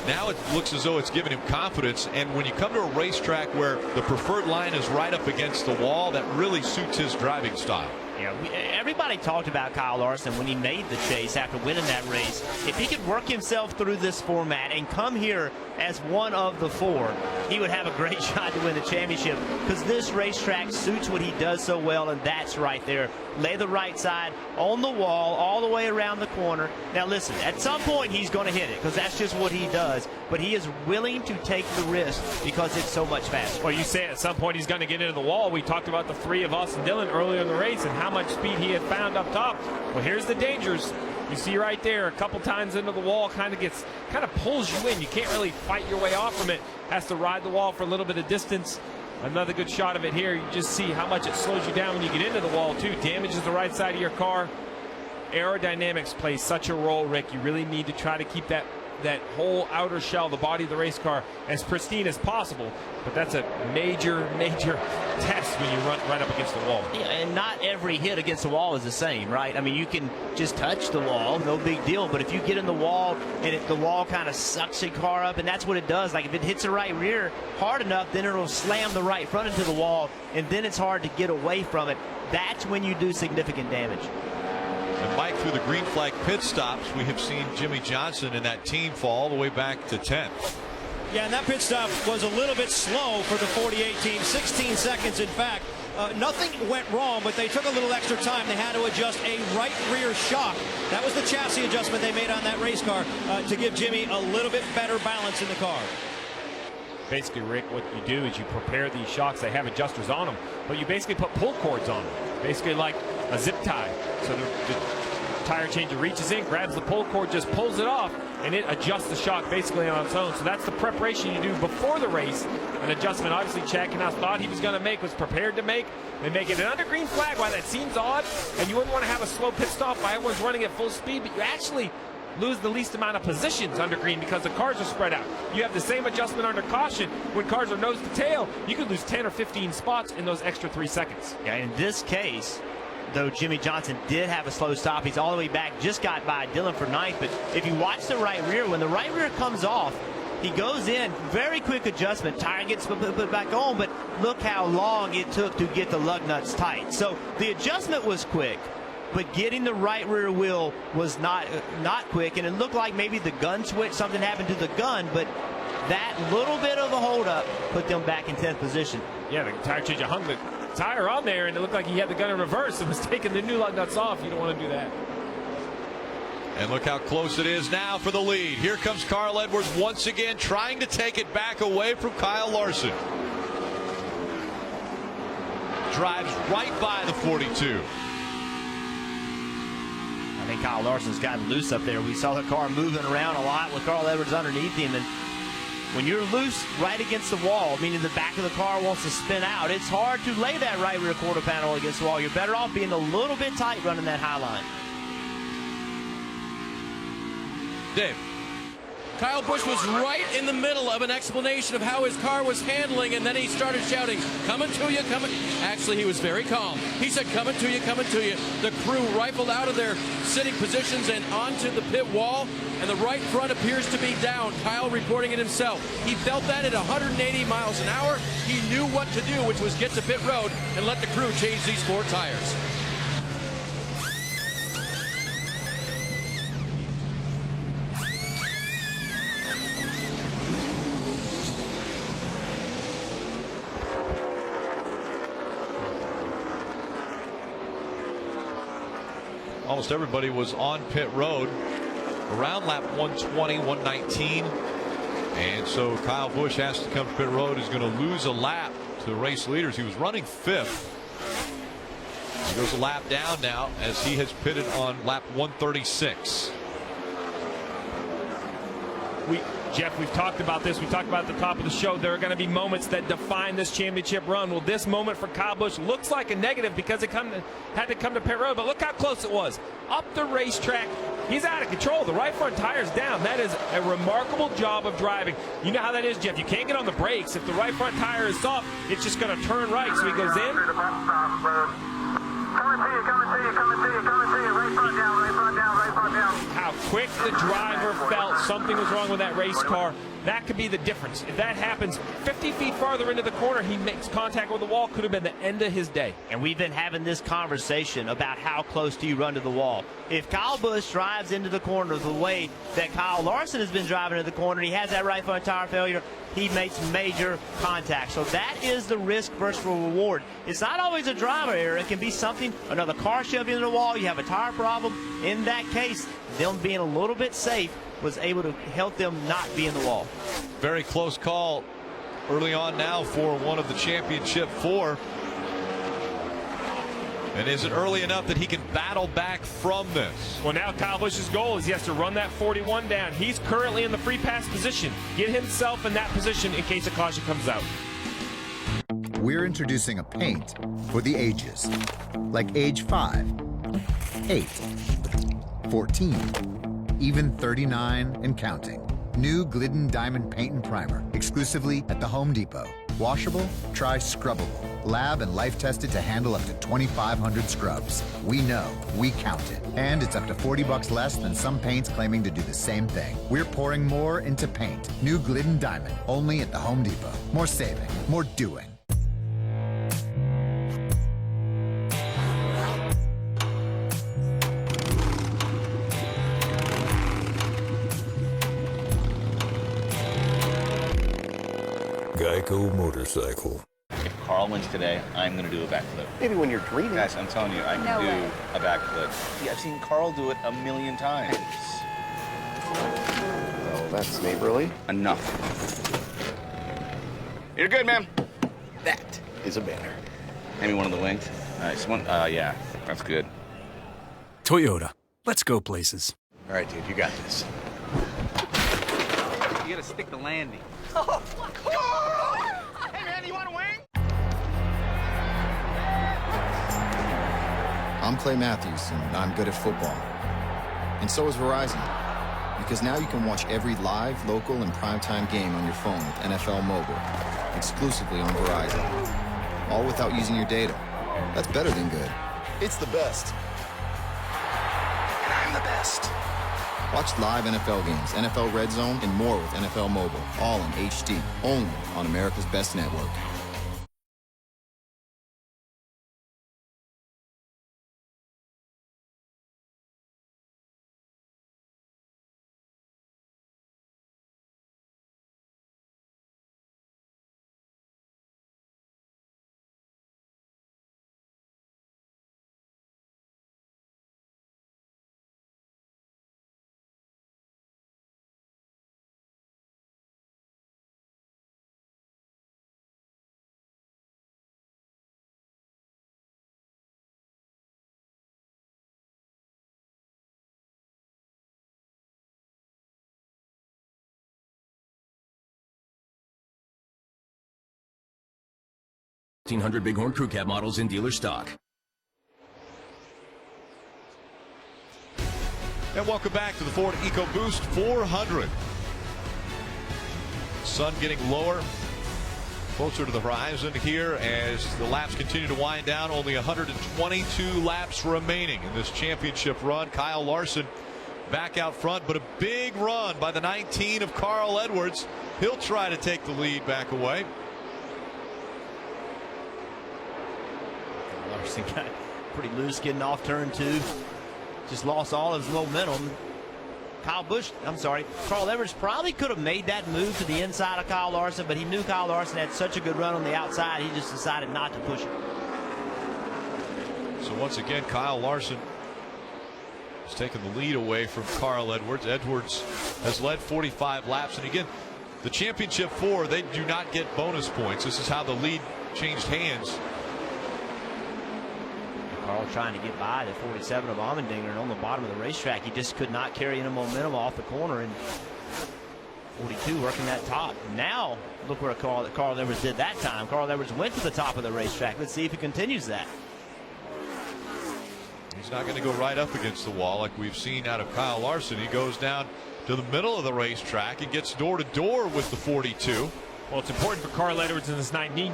now it looks as though it's given him confidence. And when you come to a racetrack where the preferred line is right up against the wall, that really suits his driving style. Yeah, everybody talked about Kyle Larson when he made the chase after winning that race. If he could work himself through this format and come here as one of the four, he would have a great shot to win the championship, because this racetrack suits what he does so well, and that's right there. Lay the right side on the wall all the way around the corner. Now listen, at some point he's going to hit it, because that's just what he does, but he is willing to take the risk because it's so much faster. Well, you say at some point he's going to get into the wall. We talked about the three of Austin Dillon earlier in the race and how much speed he had found up top. Well, here's the dangers. You see right there, a couple times into the wall, kind of pulls you in. You can't really fight your way off from it. Has to ride the wall for a little bit of distance. Another good shot of it here. You just see how much it slows you down when you get into the wall too. Damages the right side of your car. Aerodynamics plays such a role, Rick. You really need to try to keep that whole outer shell, the body of the race car, as pristine as possible. But that's a major test when you run right up against the wall. Yeah, and not every hit against the wall is the same, right? I mean, you can just touch the wall, no big deal. But if you get in the wall and the wall kind of sucks your car up, and that's what it does. Like if it hits the right rear hard enough, then it'll slam the right front into the wall, and then it's hard to get away from it. That's when you do significant damage. And Mike, through the green flag pit stops, we have seen Jimmie Johnson and that team fall all the way back to 10th. Yeah, and that pit stop was a little bit slow for the 48 team, 16 seconds in fact. Nothing went wrong, but they took a little extra time. They had to adjust a right rear shock. That was the chassis adjustment they made on that race car to give Jimmy a little bit better balance in the car. Basically, Rick, what you do is you prepare these shocks. They have adjusters on them, but you basically put pull cords on them, basically like a zip tie. So to tire changer reaches in, grabs the pull cord, just pulls it off, and it adjusts the shock basically on its own. So that's the preparation you do before the race. An adjustment obviously Chad Knaus thought he was going to make, was prepared to make. They make it an under green flag. Why that seems odd, and you wouldn't want to have a slow pit stop while everyone's running at full speed, but you actually lose the least amount of positions under green because the cars are spread out. You have the same adjustment under caution. When cars are nose to tail, you could lose 10 or 15 spots in those extra 3 seconds. Yeah, in this case, though Jimmie Johnson did have a slow stop, he's all the way back, just got by Dillon for 9th. But if you watch the right rear, when the right rear comes off, he goes in, very quick adjustment, tire gets put back on, but look how long it took to get the lug nuts tight. So the adjustment was quick, but getting the right rear wheel was not quick, and it looked like maybe the gun switch, something happened to the gun, but that little bit of a holdup put them back in 10th position. Yeah, the tire changer hung the tire on there, and it looked like he had the gun in reverse and was taking the new lug nuts off. You don't want to do that. And look how close it is now for the lead. Here comes Carl Edwards once again, trying to take it back away from Kyle Larson. Drives right by the 42. I think Kyle Larson's gotten loose up there. We saw the car moving around a lot with Carl Edwards underneath him. And when you're loose right against the wall, meaning the back of the car wants to spin out, it's hard to lay that right rear quarter panel against the wall. You're better off being a little bit tight running that high line. Dave. Kyle Busch was right in the middle of an explanation of how his car was handling, and then he started shouting, "Coming to you, coming." Actually, he was very calm. He said, "Coming to you, coming to you." The crew rifled out of their sitting positions and onto the pit wall, and the right front appears to be down. Kyle reporting it himself. He felt that at 180 miles an hour. He knew what to do, which was get to pit road and let the crew change these 4 tires. Almost everybody was on pit road around lap 120, 119. And so Kyle Busch has to come to pit road. He's going to lose a lap to the race leaders. He was running 5th. He goes a lap down now as he has pitted on lap 136. Jeff, we've talked about this. We talked about at the top of the show. There are going to be moments that define this championship run. Well, this moment for Kyle Busch looks like a negative because it had to come to pit road. But look how close it was. Up the racetrack, he's out of control. The right front tire's down. That is a remarkable job of driving. You know how that is, Jeff. You can't get on the brakes. If the right front tire is soft, it's just going to turn right. So he goes in. Coming to you, coming to you, coming to you, coming to you. Right front down, right front down, right front down. How quick the driver felt something was wrong with that race car. That could be the difference. If that happens 50 feet farther into the corner, he makes contact with the wall, could have been the end of his day. And we've been having this conversation about how close do you run to the wall. If Kyle Busch drives into the corner the way that Kyle Larson has been driving to the corner, he has that right front tire failure, he makes major contact. So that is the risk versus reward. It's not always a driver error. It can be something, another car shoving into the wall, you have a tire problem. In that case, them being a little bit safe was able to help them not be in the wall. Very close call early on now for one of the championship 4. And is it early enough that he can battle back from this? Well, now Kyle Busch's goal is he has to run that 41 down. He's currently in the free pass position. Get himself in that position in case a caution comes out. We're introducing a paint for the ages, like age 5, 8, 14, even 39 and counting. New Glidden Diamond Paint and Primer, exclusively at the Home Depot. Washable? Try scrubbable. Lab and life tested to handle up to 2,500 scrubs. We know, we count it. And it's up to $40 less than some paints claiming to do the same thing. We're pouring more into paint. New Glidden Diamond, only at the Home Depot. More saving, more doing. Geico Motorcycle. If Carl wins today, I'm going to do a backflip. Maybe when you're dreaming. Guys, I'm telling you, I can No do way. a backflip. Yeah, I've seen Carl do it a million times. Oh, that's neighborly. Enough. You're good, man. That Is a banner. maybe one of the wings. Nice one. Yeah, that's good. Toyota. Let's go places. All right, dude, you got this. You gotta stick the landing. Hey, man, you want a wing? I'm Clay Matthews, and I'm good at football. And so is Verizon. Because now you can watch every live, local, and primetime game on your phone with NFL Mobile, exclusively on Verizon. All without using your data. That's better than good. It's the best. And I'm the best. Watch live NFL games, NFL Red Zone, and more with NFL Mobile, all in HD, only on America's Best Network. Bighorn Crew Cab models in dealer stock. And welcome back to the Ford EcoBoost 400. Sun getting lower, closer to the horizon here as the laps continue to wind down. Only 122 laps remaining in this championship run. Kyle Larson back out front, but a big run by the 19 of Carl Edwards. He'll try to take the lead back away. Larson got pretty loose getting off turn 2. Just lost all his momentum. Carl Edwards probably could have made that move to the inside of Kyle Larson, but he knew Kyle Larson had such a good run on the outside, he just decided not to push it. So once again, Kyle Larson is taking the lead away from Carl Edwards. Edwards has led 45 laps, and again, the championship 4, they do not get bonus points. This is how the lead changed hands. Carl trying to get by the 47 of Allmendinger, and on the bottom of the racetrack, he just could not carry any momentum off the corner, and 42 working that top. Now, look where Carl Edwards did that time. Carl Edwards went to the top of the racetrack. Let's see if he continues that. He's not going to go right up against the wall like we've seen out of Kyle Larson. He goes down to the middle of the racetrack and gets door to door with the 42. Well, it's important for Carl Edwards in this 19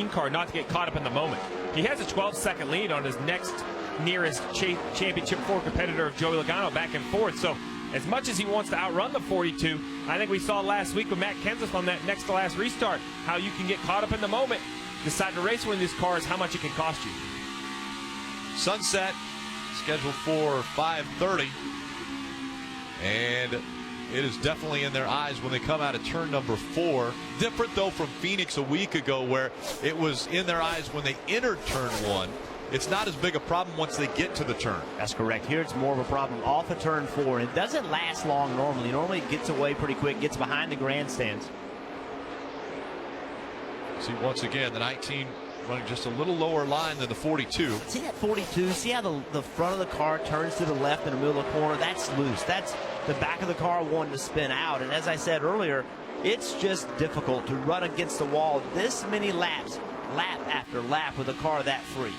car not to get caught up in the moment. He has a 12-second lead on his next nearest championship 4 competitor of Joey Logano back and forth. So as much as he wants to outrun the 42, I think we saw last week with Matt Kenseth on that next to last restart how you can get caught up in the moment, decide to race one of these cars, how much it can cost you. Sunset scheduled for 5:30, and it is definitely in their eyes when they come out of turn number 4. Different, though, from Phoenix a week ago where it was in their eyes when they entered turn 1. It's not as big a problem once they get to the turn. That's correct. Here it's more of a problem off of turn 4. It doesn't last long normally. Normally it gets away pretty quick, gets behind the grandstands. See, once again, the 19 running just a little lower line than the 42. See that 42? See how the front of the car turns to the left in the middle of the corner? That's loose. That's the back of the car wanting to spin out. And as I said earlier, it's just difficult to run against the wall this many laps, lap after lap, with a car that free.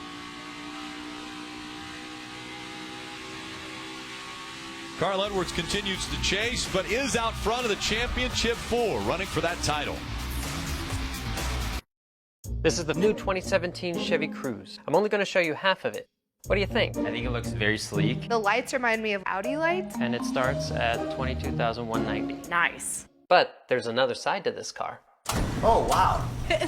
Carl Edwards continues to chase, but is out front of the championship 4, running for that title. This is the new 2017 Chevy Cruze. I'm only going to show you half of it. What do you think? I think it looks very sleek. The lights remind me of Audi lights. And it starts at $22,190. Nice. But there's another side to this car. Oh, wow. I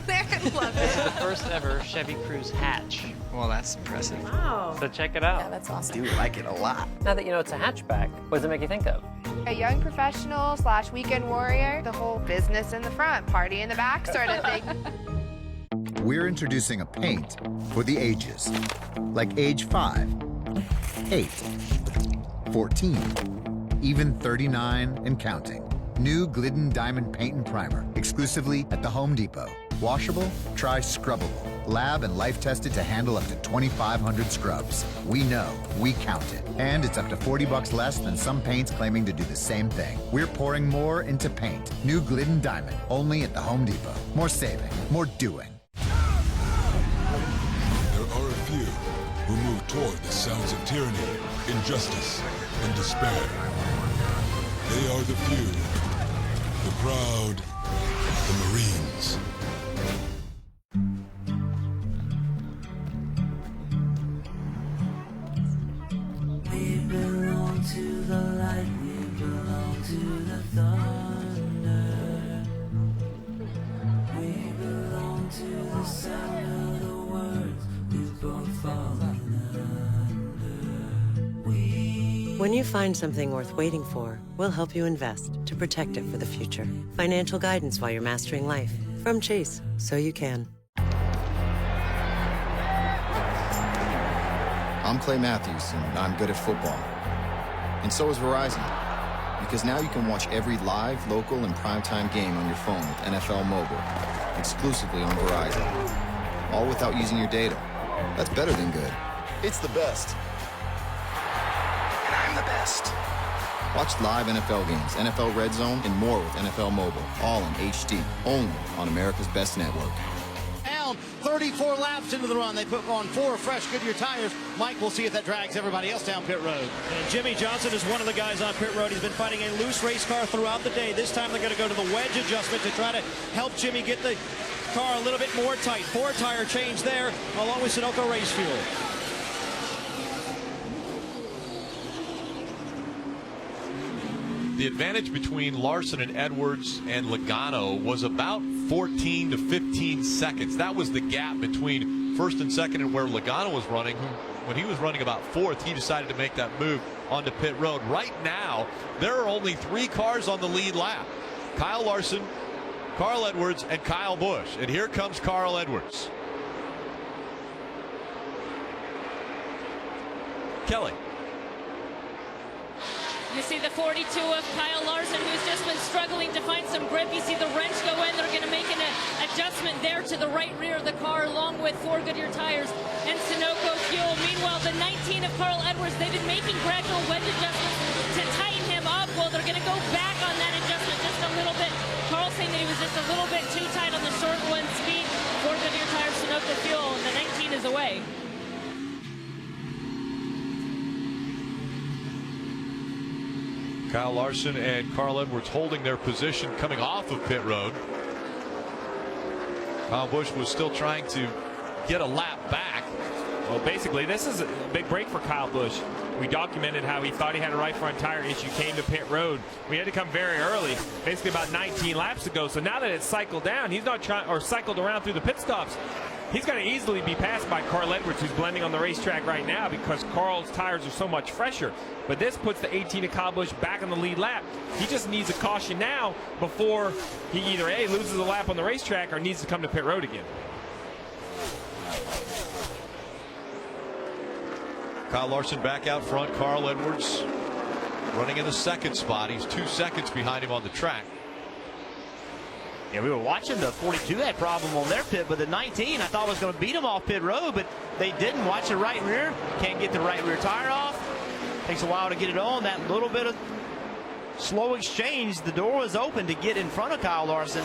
love This is it. the first ever Chevy Cruze hatch. Well, that's impressive. Wow. So check it out. Yeah, that's awesome. I do like it a lot. Now that you know it's a hatchback, what does it make you think of? A young professional / weekend warrior, the whole business in the front, party in the back sort of thing. We're introducing a paint for the ages, like age 5, 8, 14, even 39 and counting. New Glidden Diamond Paint and Primer, exclusively at the Home Depot. Washable, try scrubbable. Lab and life tested to handle up to 2,500 scrubs. We know, we count it. And it's up to $40 less than some paints claiming to do the same thing. We're pouring more into paint. New Glidden Diamond, only at the Home Depot. More saving, more doing. There are a few who move toward the sounds of tyranny, injustice, and despair. They are the few, the proud, the Marines. We belong to the light, we belong to the thunder. We belong to the sound of the words we've both fallen under. When you find something worth waiting for, we'll help you invest to protect it for the future. Financial guidance while you're mastering life. From Chase, so you can. I'm Clay Matthews, and I'm good at football. And so is Verizon. Because now you can watch every live, local, and primetime game on your phone with NFL Mobile. Exclusively on Verizon. All without using your data. That's better than good. It's the best. And I'm the best. Watch live NFL games, NFL Red Zone, and more with NFL Mobile. All in HD. Only on America's best network. 34 laps into the run. They put on 4 fresh Goodyear tires. Mike, we'll see if that drags everybody else down pit road. And Jimmie Johnson is one of the guys on pit road. He's been fighting a loose race car throughout the day. This time they're going to go to the wedge adjustment to try to help Jimmie get the car a little bit more tight. 4 tire change there, along with Sunoco race fuel. The advantage between Larson and Edwards and Logano was about 14 to 15 seconds. That was the gap between first and second and where Logano was running. When he was running about 4th, he decided to make that move onto pit road. Right now, there are only 3 cars on the lead lap. Kyle Larson, Carl Edwards, and Kyle Busch. And here comes Carl Edwards. Kelly. You see the 42 of Kyle Larson, who's just been struggling to find some grip. You see the wrench go in. They're going to make an adjustment there to the right rear of the car, along with 4 Goodyear tires and Sunoco fuel. Meanwhile, the 19 of Carl Edwards, they've been making gradual wedge adjustments to tighten him up. Well, they're going to go back on that adjustment just a little bit. Carl saying that he was just a little bit too tight on the short one speed. 4 Goodyear tires, Sunoco fuel, and the 19 is away. Kyle Larson and Carl Edwards holding their position coming off of pit road. Kyle Busch was still trying to get a lap back. Well, basically, this is a big break for Kyle Busch. We documented how he thought he had a right front tire issue, came to pit road. We had to come very early, basically about 19 laps ago. So now that it's cycled down, he's not trying, or cycled around through the pit stops. He's going to easily be passed by Carl Edwards, who's blending on the racetrack right now because Carl's tires are so much fresher. But this puts the 18 of Kyle Busch back on the lead lap. He just needs a caution now before he either A, loses a lap on the racetrack or needs to come to pit road again. Kyle Larson back out front. Carl Edwards running in the 2nd spot. He's 2 seconds behind him on the track. Yeah, we were watching the 42 had problem on their pit, but the 19 I thought was going to beat them off pit road, but they didn't. Watch the right rear. Can't get the right rear tire off. Takes a while to get it on. That little bit of slow exchange, the door was open to get in front of Kyle Larson,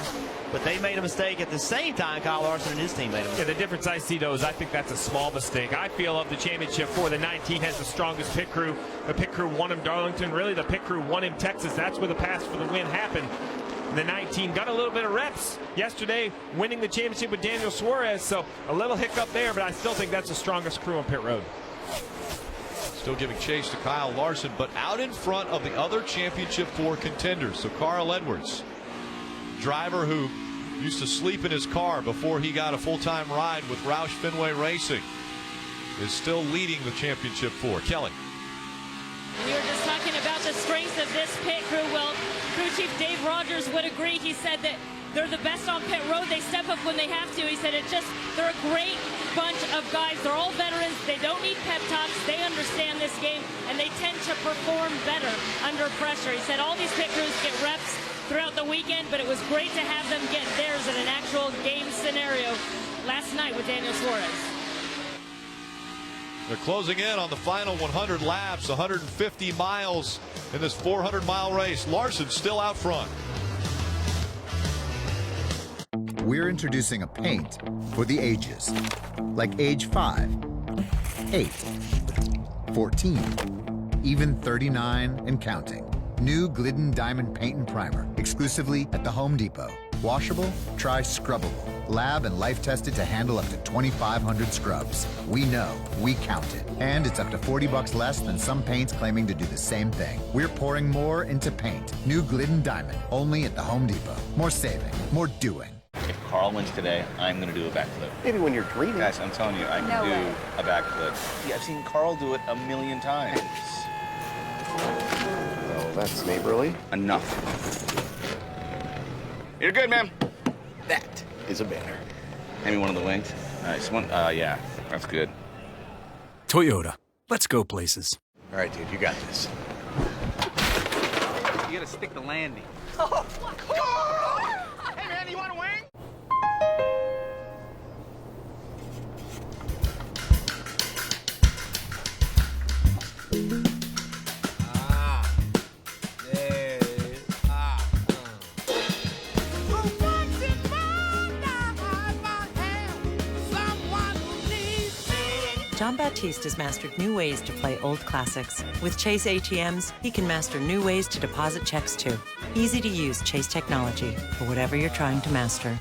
but they made a mistake at the same time. Kyle Larson and his team made a mistake. Yeah, the difference I see, though, is I think that's a small mistake. I feel of the championship 4, the 19 has the strongest pit crew. The pit crew won him Darlington. Really, the pit crew won him Texas. That's where the pass for the win happened. The 19 got a little bit of reps yesterday, winning the championship with Daniel Suarez, so a little hiccup there, but I still think that's the strongest crew on pit road. Still giving chase to Kyle Larson, but out in front of the other championship 4 contenders. So Carl Edwards, driver who used to sleep in his car before he got a full-time ride with Roush Fenway Racing, is still leading the championship 4. Kelly. We were just talking about the strengths of this pit crew. Well, crew chief Dave Rogers would agree. He said that they're the best on pit road. They step up when they have to. He said they're a great bunch of guys. They're all veterans. They don't need pep talks. They understand this game, and they tend to perform better under pressure. He said all these pit crews get reps throughout the weekend, but it was great to have them get theirs in an actual game scenario last night with Daniel Suarez. They're closing in on the final 100 laps, 150 miles in this 400-mile race. Larson still out front. We're introducing a paint for the ages, like age 5, 8, 14, even 39 and counting. New Glidden Diamond Paint and Primer, exclusively at the Home Depot. Washable? Try scrubbable. Lab and life tested to handle up to 2,500 scrubs. We know, we count it. And it's up to $40 less than some paints claiming to do the same thing. We're pouring more into paint. New Glidden Diamond, only at the Home Depot. More saving, more doing. If Carl wins today, I'm going to do a backflip. Maybe when you're dreaming. Guys, I'm telling you, I can do a backflip. Yeah, I've seen Carl do it a million times. Oh, that's neighborly. Enough. You're good, man. That is a banner. Maybe one of the wings. Nice one. Yeah, that's good. Toyota. Let's go places. All right, dude, you got this. You got to stick the landing. Hey, man, you want a wing? John Baptiste has mastered new ways to play old classics. With Chase ATMs, he can master new ways to deposit checks too. Easy to use Chase technology for whatever you're trying to master.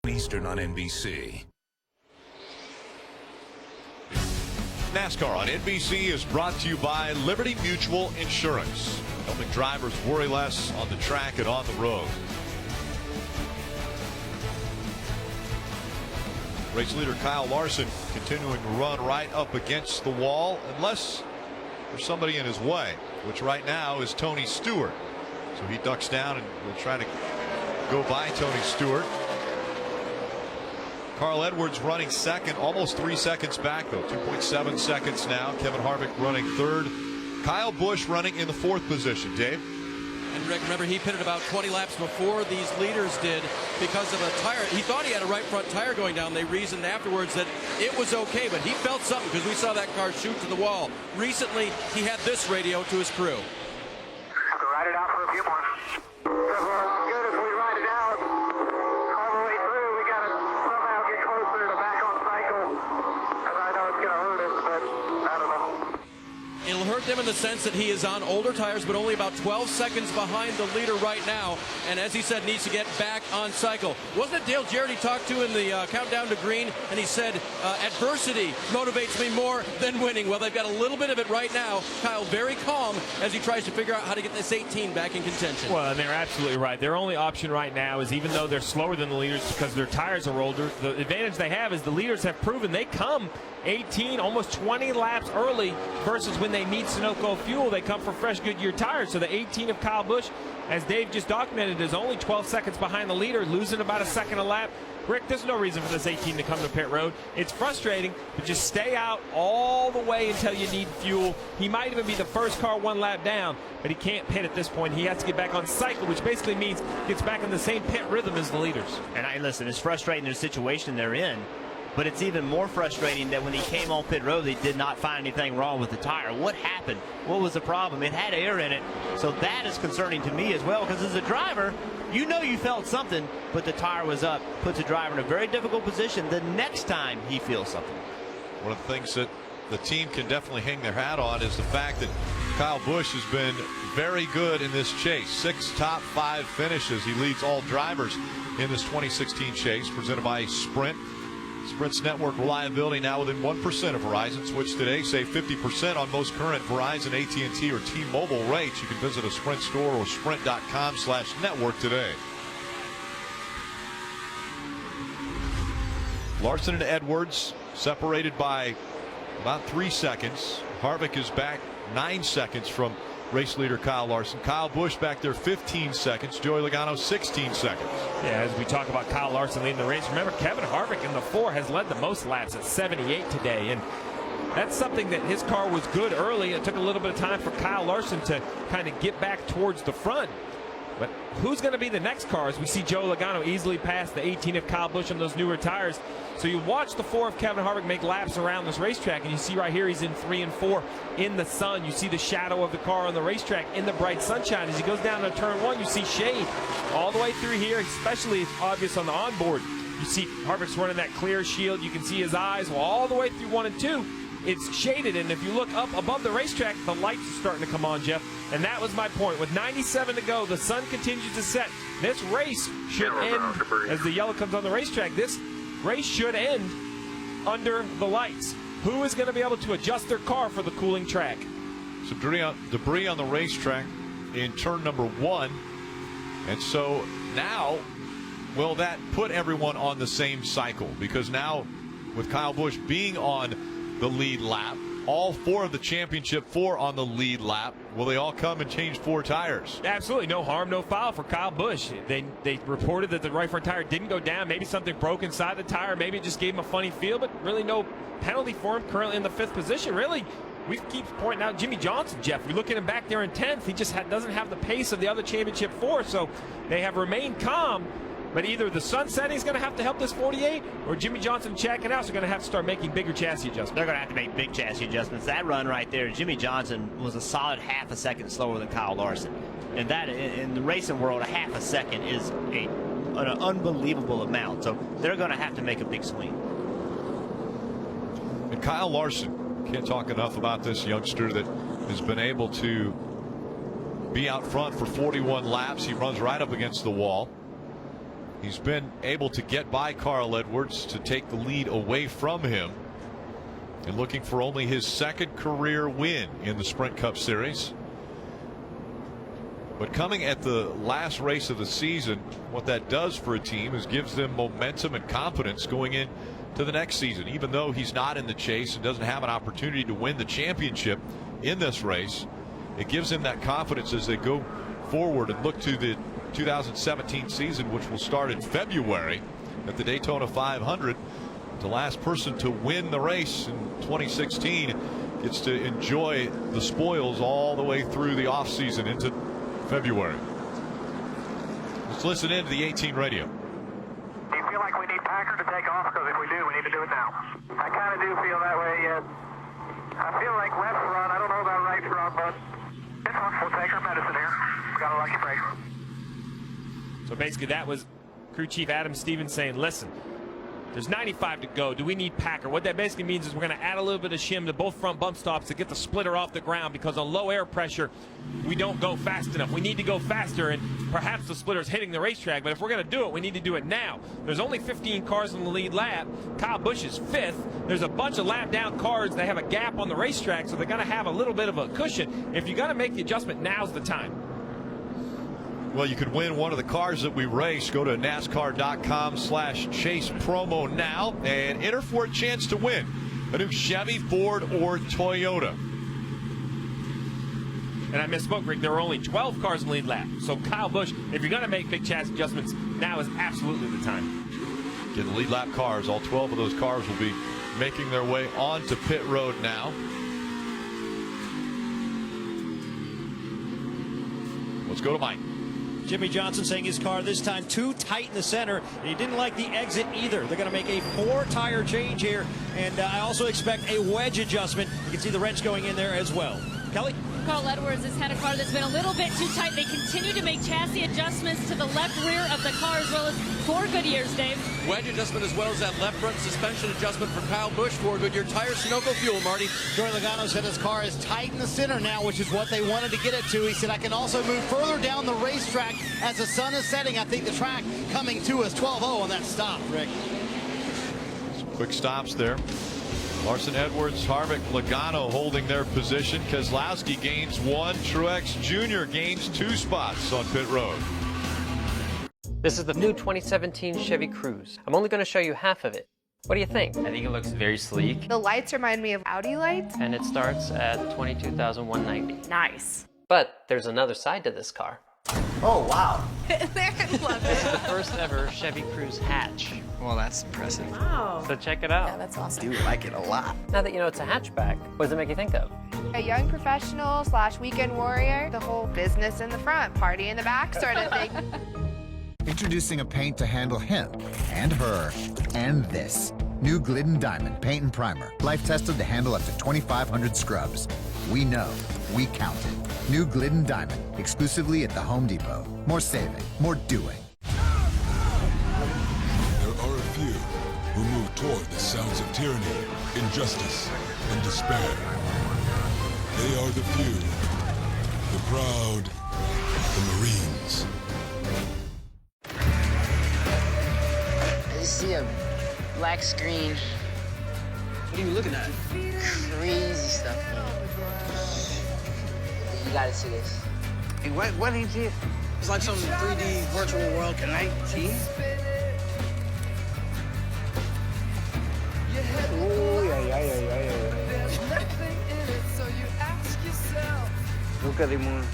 Eastern on NBC. NASCAR on NBC is brought to you by Liberty Mutual Insurance, helping drivers worry less on the track and on the road. Race leader Kyle Larson continuing to run right up against the wall unless there's somebody in his way, which right now is Tony Stewart. So he ducks down and will try to go by Tony Stewart. Carl Edwards running second, almost 3 seconds back though, 2.7 seconds now. Kevin Harvick running third. Kyle Busch running in the fourth position. Dave? And Rick, remember, he pitted about 20 laps before these leaders did because of a tire. He thought he had a right front tire going down. They reasoned afterwards that it was okay, but he felt something because we saw that car shoot to the wall. Recently, he had this radio to his crew. Ride it out for a few more. Good if we ride it out all the way through. We got to somehow get closer to back on cycle. Because I know it's going to hurt us, but I don't know. It'll hurt them in the sense that he is on older tires, but only about 12 seconds behind the leader right now. And as he said, needs to get back on cycle. Wasn't it Dale Jarrett he talked to in the countdown to green? And he said, adversity motivates me more than winning. Well, they've got a little bit of it right now. Kyle very calm as he tries to figure out how to get this 18 back in contention. Well, and they're absolutely right. Their only option right now is, even though they're slower than the leaders because their tires are older, the advantage they have is the leaders have proven they come 18, almost 20 laps early versus when they need Sunoco fuel, they come for fresh Goodyear tires. So the 18 of Kyle Busch, as Dave just documented, is only 12 seconds behind the leader, losing about a second a lap. Rick, there's no reason for this 18 to come to pit road. It's frustrating, but just stay out all the way until you need fuel. He might even be the first car one lap down, but he can't pit at this point. He has to get back on cycle, which basically means gets back in the same pit rhythm as the leaders. And listen, it's frustrating the situation they're in, but it's even more frustrating that when he came on pit road, they did not find anything wrong with the tire. What happened? What was the problem? It had air in it, so that is concerning to me as well, because as a driver, you know you felt something, but the tire was up. Puts a driver in a very difficult position the next time he feels something. One of the things that the team can definitely hang their hat on is the fact that Kyle Busch has been very good in this chase. 6 top 5 finishes. He leads all drivers in this 2016 chase presented by Sprint. Sprint's network reliability now within 1% of Verizon. Switch today, save 50% on most current Verizon, AT&T, or T-Mobile rates. You can visit a Sprint store or sprint.com/network today. Larson and Edwards separated by about 3 seconds. Harvick is back 9 seconds from race leader Kyle Larson. Kyle Busch back there 15 seconds. Joey Logano 16 seconds. Yeah, as we talk about Kyle Larson leading the race, remember Kevin Harvick in the 4 has led the most laps at 78 today, and that's something that his car was good early. It took a little bit of time for Kyle Larson to kind of get back towards the front. But who's going to be the next car as we see Joe Logano easily pass the 18 of Kyle Busch on those newer tires? So you watch the 4 of Kevin Harvick make laps around this racetrack, and you see right here he's in 3 and 4 in the sun. You see the shadow of the car on the racetrack in the bright sunshine. As he goes down to turn 1, you see shade all the way through here, especially it's obvious on the onboard. You see Harvick's running that clear shield. You can see his eyes. Well, all the way through 1 and 2. It's shaded, and if you look up above the racetrack, the lights are starting to come on, Jeff. And that was my point. With 97 to go, the sun continues to set. This race should end, as the yellow comes on the racetrack, this race should end under the lights. Who is going to be able to adjust their car for the cooling track? Some debris on the racetrack in turn number 1. And so now, will that put everyone on the same cycle? Because now, with Kyle Busch being on the lead lap, all 4 of the championship 4 on the lead lap, will they all come and change 4 tires? Absolutely no harm, no foul for Kyle Busch. They reported that the right front tire didn't go down. Maybe something broke inside the tire. Maybe it just gave him a funny feel, but really no penalty for him currently in the 5th position. Really, we keep pointing out Jimmie Johnson, Jeff. We look at him back there in 10th. He just doesn't have the pace of the other championship 4, so they have remained calm. But either the sun setting is going to have to help this 48, or Jimmie Johnson and Chad Knaus are going to have to start making bigger chassis adjustments. They're going to have to make big chassis adjustments. That run right there, Jimmie Johnson was a solid half a second slower than Kyle Larson. And that, in the racing world, a half a second is an unbelievable amount. So they're going to have to make a big swing. And Kyle Larson, can't talk enough about this youngster that has been able to be out front for 41 laps. He runs right up against the wall. He's been able to get by Carl Edwards to take the lead away from him, and looking for only his 2nd career win in the Sprint Cup Series. But coming at the last race of the season, what that does for a team is gives them momentum and confidence going in to the next season. Even though he's not in the chase and doesn't have an opportunity to win the championship in this race, it gives him that confidence as they go forward and look to the 2017 season, which will start in February at the Daytona 500. The last person to win the race in 2016 gets to enjoy the spoils all the way through the offseason into February. Let's listen in to the 18 radio. Do you feel like we need Packer to take off? Because if we do, we need to do it now. I kind of do feel that way, yes. I feel like left front. I don't know about right front, but this one, we'll take our medicine here. We got a lucky break. So basically that was crew chief Adam Stevens saying, listen, there's 95 to go. Do we need Packer? What that basically means is we're going to add a little bit of shim to both front bump stops to get the splitter off the ground, because on low air pressure, we don't go fast enough. We need to go faster, and perhaps the splitter's hitting the racetrack, but if we're going to do it, we need to do it now. There's only 15 cars in the lead lap. Kyle Busch is 5th. There's a bunch of lap down cars. They have a gap on the racetrack, so they're going to have a little bit of a cushion. If you're going to make the adjustment, now's the time. Well, you could win one of the cars that we race. Go to NASCAR.com/chase promo now and enter for a chance to win a new Chevy, Ford, or Toyota. And I misspoke, Rick. There were only 12 cars in the lead lap. So Kyle Busch, if you're going to make big chassis adjustments, now is absolutely the time. Again, the lead lap cars, all 12 of those cars will be making their way onto pit road now. Let's go to Mike. Jimmie Johnson saying his car this time too tight in the center. He didn't like the exit either. They're going to make a 4-tire change here, and I also expect a wedge adjustment. You can see the wrench going in there as well. Kelly? Carl Edwards has had a car that's been a little bit too tight. They continue to make chassis adjustments to the left rear of the car as well as 4 Goodyears, Dave. Wedge adjustment as well as that left front suspension adjustment for Kyle Busch. 4 Goodyear tires, Sunoco fuel, Marty. Joey Logano said his car is tight in the center now, which is what they wanted to get it to. He said, I can also move further down the racetrack as the sun is setting. I think the track coming to us 12-0 on that stop, Rick. Some quick stops there. Larson, Edwards, Harvick, Logano holding their position. Keselowski gains 1. Truex Jr. gains 2 spots on pit road. This is the new 2017 Chevy Cruze. I'm only going to show you half of it. What do you think? I think it looks very sleek. The lights remind me of Audi lights. And it starts at $22,190. Nice. But there's another side to this car. Oh, wow. I love This is the first ever Chevy Cruze hatch. Well, that's impressive. Wow. So check it out. Yeah, that's awesome. I do like it a lot. Now that you know it's a hatchback, what does it make you think of? A young professional / weekend warrior. The whole business in the front, party in the back sort of thing. Introducing a paint to handle him and her and this. New Glidden Diamond Paint and Primer. Life tested to handle up to 2,500 scrubs. We know, we counted. New Glidden Diamond, exclusively at the Home Depot. More saving, more doing. There are a few who move toward the sounds of tyranny, injustice, and despair. They are the few, the proud, the Marines. I just see a black screen. What are you looking at? Crazy stuff, man. You gotta see this. Hey, what ain't it? It's like some 3D virtual world. Can I see? Oh, yeah. Look at the moon.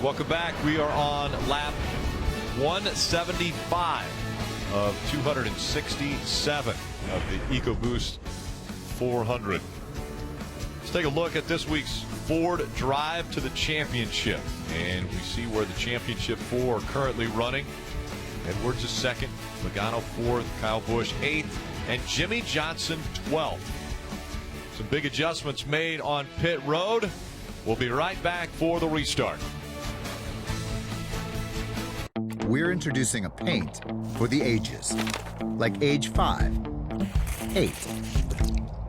Welcome back. We are on lap 175 of 267 of the EcoBoost 400. Let's take a look at this week's Ford Drive to the Championship. And we see where the Championship 4 are currently running. Edwards is second, Logano fourth, Kyle Busch eighth, and Jimmie Johnson 12th. Some big adjustments made on pit road. We'll be right back for the restart. We're introducing a paint for the ages, like age 5, 8,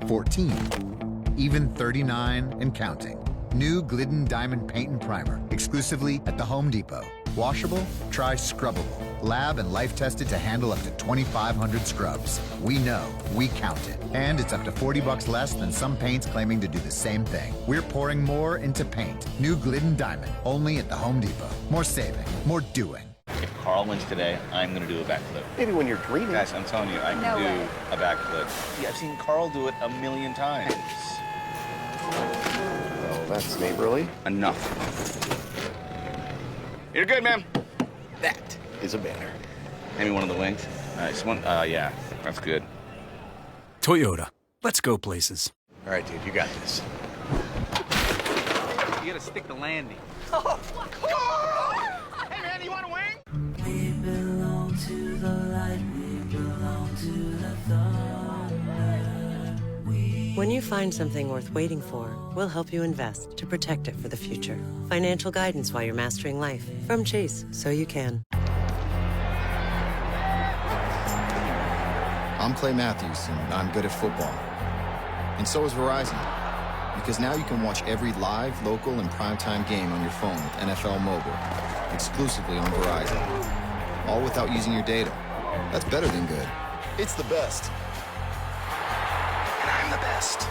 14, even 39 and counting. New Glidden Diamond Paint and Primer, exclusively at the Home Depot. Washable, try scrubbable. Lab and life tested to handle up to 2,500 scrubs. We know, we counted. And it's up to $40 less than some paints claiming to do the same thing. We're pouring more into paint. New Glidden Diamond, only at the Home Depot. More saving, more doing. If Carl wins today, I'm going to do a backflip. Maybe when you're dreaming. Guys, I'm telling you, I can No do way. a backflip. Yeah, I've seen Carl do it a million times. Oh, that's neighborly. Enough. You're good, man. That is a banner. Hand me one of the wings. Nice one. Yeah, that's good. Toyota. Let's go places. All right, dude, you got this. You gotta stick the landing. Hey, man, you want a wing? We belong to the light, we belong to the thunder. When you find something worth waiting for, we'll help you invest to protect it for the future. Financial guidance while you're mastering life. From Chase, so you can. I'm Clay Matthews, and I'm good at football. And so is Verizon. Because now you can watch every live, local, and primetime game on your phone with NFL Mobile, exclusively on Verizon. All without using your data. That's better than good. It's the best. And I'm the best.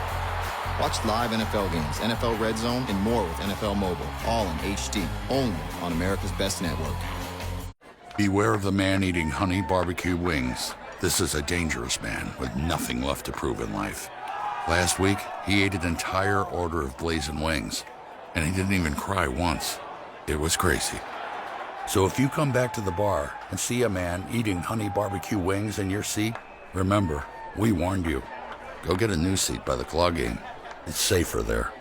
Watch live NFL games, NFL Red Zone, and more with NFL Mobile, all in HD, only on America's Best Network. Beware of the man eating honey barbecue wings. This is a dangerous man with nothing left to prove in life. Last week, he ate an entire order of blazing wings, and he didn't even cry once. It was crazy. So if you come back to the bar and see a man eating honey barbecue wings in your seat, remember, we warned you. Go get a new seat by the claw game. It's safer there.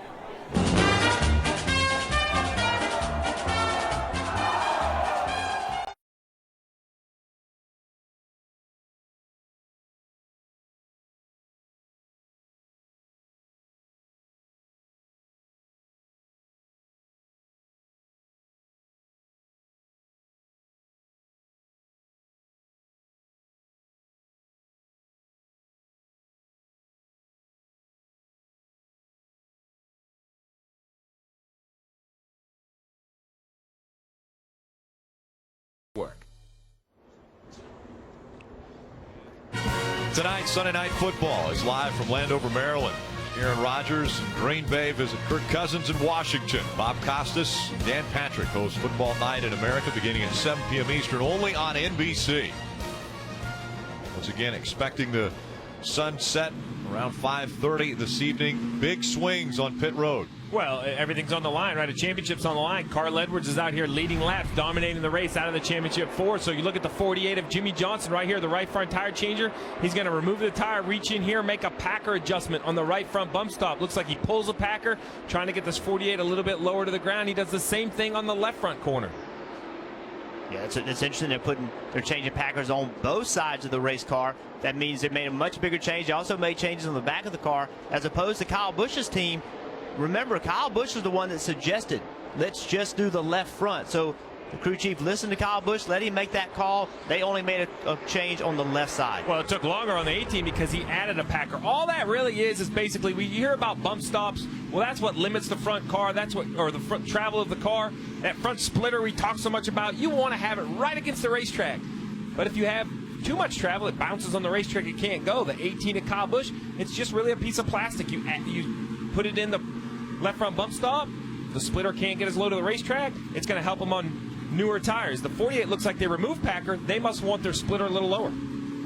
Work. Tonight, Sunday Night Football is live from Landover, Maryland. Aaron Rodgers and Green Bay visit Kirk Cousins in Washington. Bob Costas, Dan Patrick host Football Night in America beginning at 7 p.m. Eastern, only on NBC. Once again, expecting the sun set around 5:30 this evening. Big swings on pit road. Well, everything's on the line, right? A championship's on the line. Carl Edwards is out here leading laps, dominating the race out of the championship 4. So you look at the 48 of Jimmie Johnson right here, the right front tire changer. He's going to remove the tire, reach in here, make a Packer adjustment on the right front bump stop. Looks like he pulls a Packer, trying to get this 48 a little bit lower to the ground. He does the same thing on the left front corner. Yeah, it's interesting. They're changing Packers on both sides of the race car. That means they made a much bigger change. They also made changes on the back of the car, as opposed to Kyle Busch's team. Remember, Kyle Busch was the one that suggested, let's just do the left front. So the crew chief listened to Kyle Busch, let him make that call. They only made a change on the left side. Well, it took longer on the 18 because he added a Packer. All that really is basically, we hear about bump stops. Well, that's what limits the front car. That's what, or the front travel of the car. That front splitter we talk so much about, you want to have it right against the racetrack. But if you have too much travel, it bounces on the racetrack, it can't go. The 18 of Kyle Busch, it's just really a piece of plastic. You put it in the left front bump stop, the splitter can't get as low to the racetrack. It's going to help them on newer tires. The 48 looks like they removed Packer. They must want their splitter a little lower.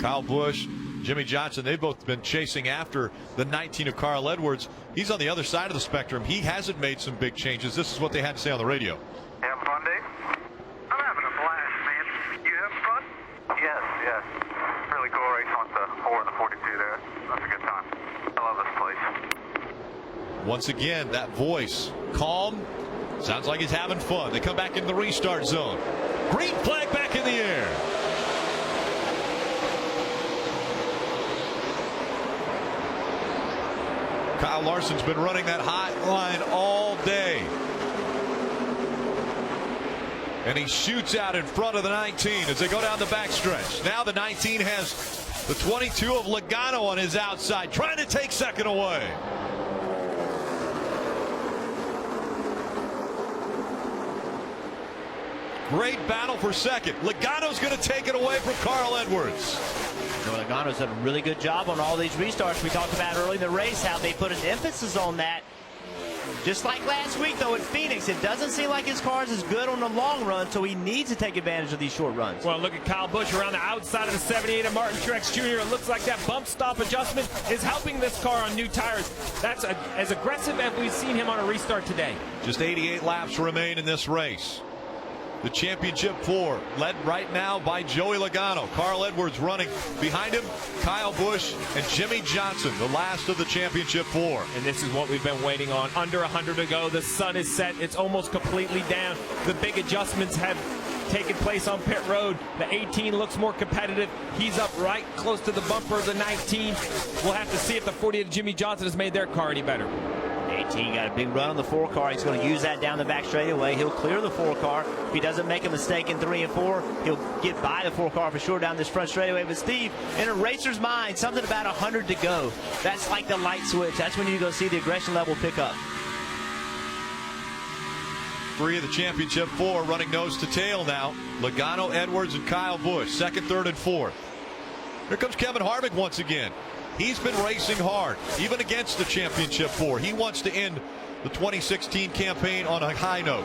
Kyle Busch, Jimmie Johnson, they've both been chasing after the 19 of Carl Edwards. He's on the other side of the spectrum. He hasn't made some big changes. This is what they had to say on the radio. Having fun, Dave? I'm having a blast, man. You having fun? Yes. Really cool race on the 4 and the 42 there. That's a good time. I love this place. Once again, that voice, calm, sounds like he's having fun. They come back in the restart zone. Green flag back in the air. Kyle Larson's been running that hot line all day. And he shoots out in front of the 19 as they go down the backstretch. Now the 19 has the 22 of Logano on his outside, trying to take second away. Great battle for second. Logano's going to take it away from Carl Edwards. Logano's done a really good job on all these restarts. We talked about early in the race how they put an emphasis on that. Just like last week, though, at Phoenix, it doesn't seem like his car is as good on the long run, so he needs to take advantage of these short runs. Well, look at Kyle Busch around the outside of the 78 of Martin Truex Jr. It looks like that bump stop adjustment is helping this car on new tires. That's as aggressive as we've seen him on a restart today. Just 88 laps remain in this race. The championship 4 led right now by Joey Logano. Carl Edwards running behind him. Kyle Busch and Jimmie Johnson, the last of the championship 4. And this is what we've been waiting on. Under 100 to go. The sun is set. It's almost completely down. The big adjustments have taken place on pit road. The 18 looks more competitive. He's up right close to the bumper of the 19. We'll have to see if the 48 of Jimmie Johnson has made their car any better. 18 got a big run on the 4 car. He's going to use that down the back straightaway. He'll clear the 4 car. If he doesn't make a mistake in 3 and 4, he'll get by the 4 car for sure down this front straightaway. But Steve, in a racer's mind, something about 100 to go. That's like the light switch. That's when you go see the aggression level pick up. 3 of the championship 4 running nose to tail now. Logano, Edwards, and Kyle Busch, 2nd, 3rd, and 4th. Here comes Kevin Harvick once again. He's been racing hard, even against the championship 4. He wants to end the 2016 campaign on a high note.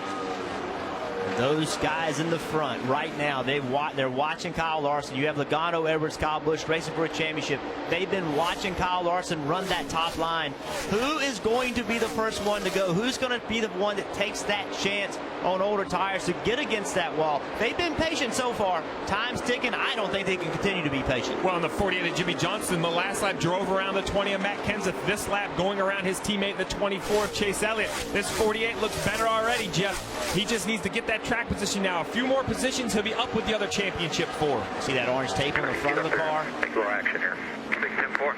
Those guys in the front right now, they're watching Kyle Larson. You have Logano, Edwards, Kyle Busch racing for a championship. They've been watching Kyle Larson run that top line. Who is going to be the first one to go? Who's going to be the one that takes that chance on older tires to get against that wall? They've been patient so far. Time's ticking. I don't think they can continue to be patient. Well, in the 48 of Jimmie Johnson, the last lap drove around the 20 of Matt Kenseth. This lap going around his teammate, the 24 of Chase Elliott. This 48 looks better already, Jeff. He just needs to get that track position now. A few more positions, he'll be up with the other championship 4. See that orange tape on the front of the car? Big low action here. Big 10-4.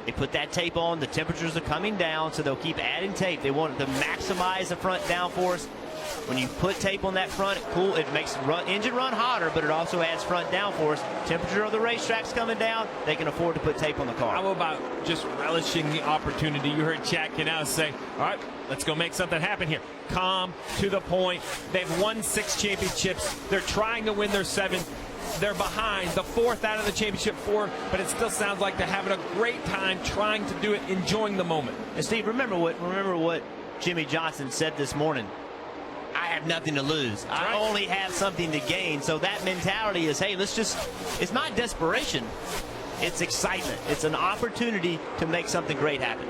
They put that tape on. The temperatures are coming down, so they'll keep adding tape. They want to maximize the front downforce. When you put tape on that front, it makes the engine run hotter, but it also adds front downforce. Temperature of the racetrack's coming down. They can afford to put tape on the car. How about just relishing the opportunity? You heard Chad Knaus say, all right, let's go make something happen here. Calm, to the point. They've won 6 championships. They're trying to win their 7th. They're behind the 4th out of the championship 4, but it still sounds like they're having a great time trying to do it, enjoying the moment. And Steve, remember what Jimmie Johnson said this morning. I have nothing to lose. I only have something to gain. So that mentality is, hey, it's not desperation. It's excitement. It's an opportunity to make something great happen.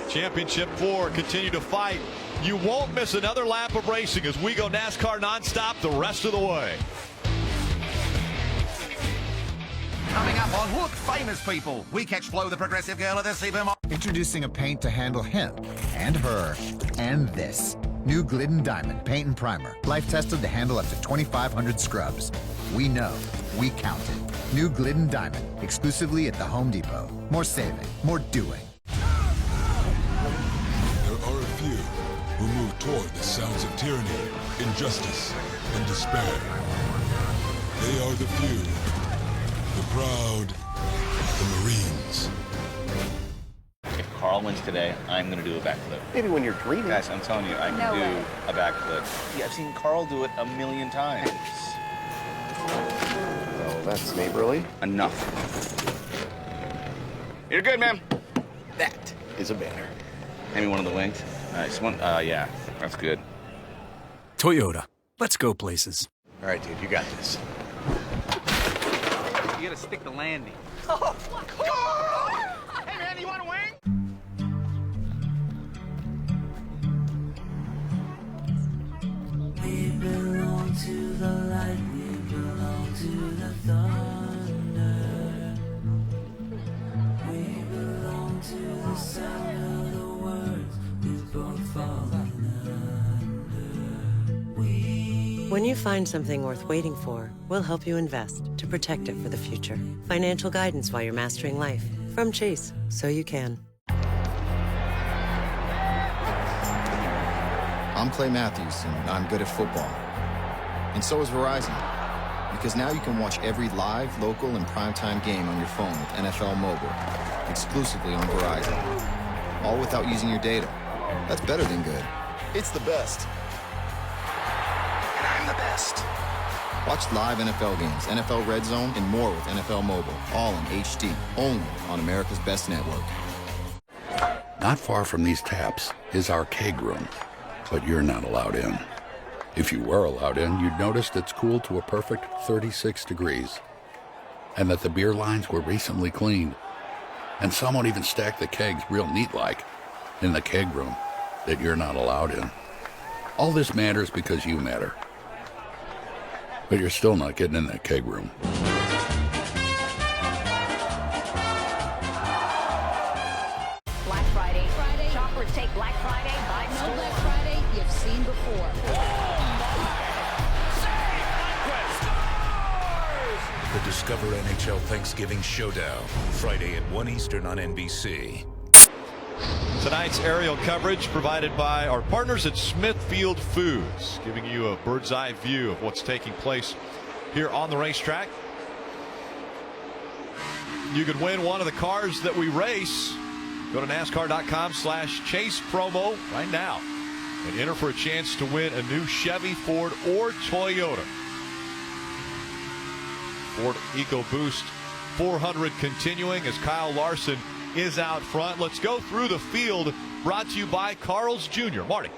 Championship 4 continue to fight. You won't miss another lap of racing as we go NASCAR nonstop the rest of the way. Coming up on Look Famous People, we catch Flo, the progressive girl of the supermarket. Introducing a paint to handle him and her and this. New Glidden Diamond Paint and Primer. Life tested to handle up to 2,500 scrubs. We know. We count it. New Glidden Diamond. Exclusively at the Home Depot. More saving. More doing. There are a few who move toward the sounds of tyranny, injustice, and despair. They are the few. The proud. The Marines. If Carl wins today, I'm going to do a backflip. Maybe when you're dreaming. Guys, I'm telling you, I can do a backflip. Yeah, I've seen Carl do it a million times. Oh, that's neighborly. Enough. You're good, man. That is a banner. Maybe one of the wings. Nice one. Yeah, that's good. Toyota. Let's go places. All right, dude, you got this. You gotta stick the landing. Hey, man, you want a wing? We belong to the light, we belong to the thunder. We belong to the sound of the words we've both fallen under. When you find something worth waiting for, we'll help you invest to protect it for the future. Financial guidance while you're mastering life. From Chase, so you can. I'm Clay Matthews, and I'm good at football. And so is Verizon. Because now you can watch every live, local, and primetime game on your phone with NFL Mobile. Exclusively on Verizon. All without using your data. That's better than good. It's the best. And I'm the best. Watch live NFL games, NFL Red Zone, and more with NFL Mobile. All in HD. Only on America's Best Network. Not far from these taps is our keg room, but you're not allowed in. If you were allowed in, you'd notice it's cooled to a perfect 36 degrees, and that the beer lines were recently cleaned. And someone even stacked the kegs real neat-like in the keg room that you're not allowed in. All this matters because you matter. But you're still not getting in that keg room. Black Friday. Shoppers take Black Friday by storm. No Black Friday you've seen before. The Discover NHL Thanksgiving Showdown, Friday at 1 Eastern on NBC. Tonight's aerial coverage provided by our partners at Smithfield Foods, giving you a bird's eye view of what's taking place here on the racetrack. You could win one of the cars that we race. Go to NASCAR.com/Chase promo right now and enter for a chance to win a new Chevy, Ford, or Toyota. Ford EcoBoost 400 continuing as Kyle Larson is out front. Let's go through the field, brought to you by Carl's Jr. Marty.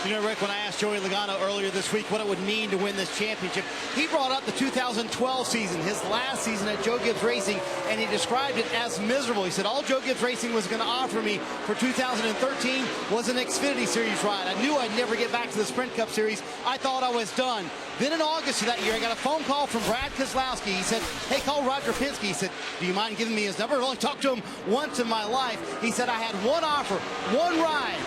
You know, Rick, when I asked Joey Logano earlier this week what it would mean to win this championship, he brought up the 2012 season, his last season at Joe Gibbs Racing, and he described it as miserable. He said all Joe Gibbs Racing was going to offer me for 2013 was an Xfinity Series ride. I knew I'd never get back to the Sprint Cup Series. I thought I was done. Then in August of that year, I got a phone call from Brad Keselowski. He said, hey, call Roger Penske. He said, do you mind giving me his number? I've only talked to him once in my life. He said, I had one offer, one ride.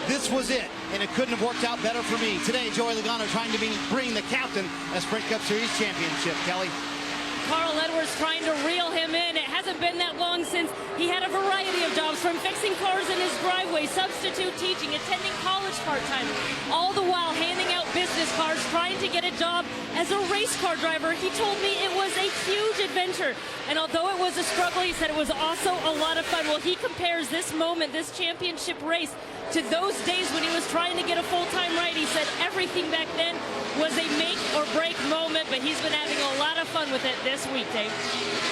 This was it, and it couldn't have worked out better for me. Today, Joey Logano trying to bring the captain a Sprint Cup Series championship. Kelly. Carl Edwards trying to reel him in. It hasn't been that long since he had a variety of jobs, from fixing cars in his driveway, substitute teaching, attending college part-time, all the while handing out business cards, trying to get a job as a race car driver. He told me it was a huge adventure, and although it was a struggle, he said it was also a lot of fun. Well, he compares this moment, this championship race, to those days when he was trying to get a full-time ride. He said everything back then was a make-or-break moment, but he's been having a lot of fun with it this week, Dave.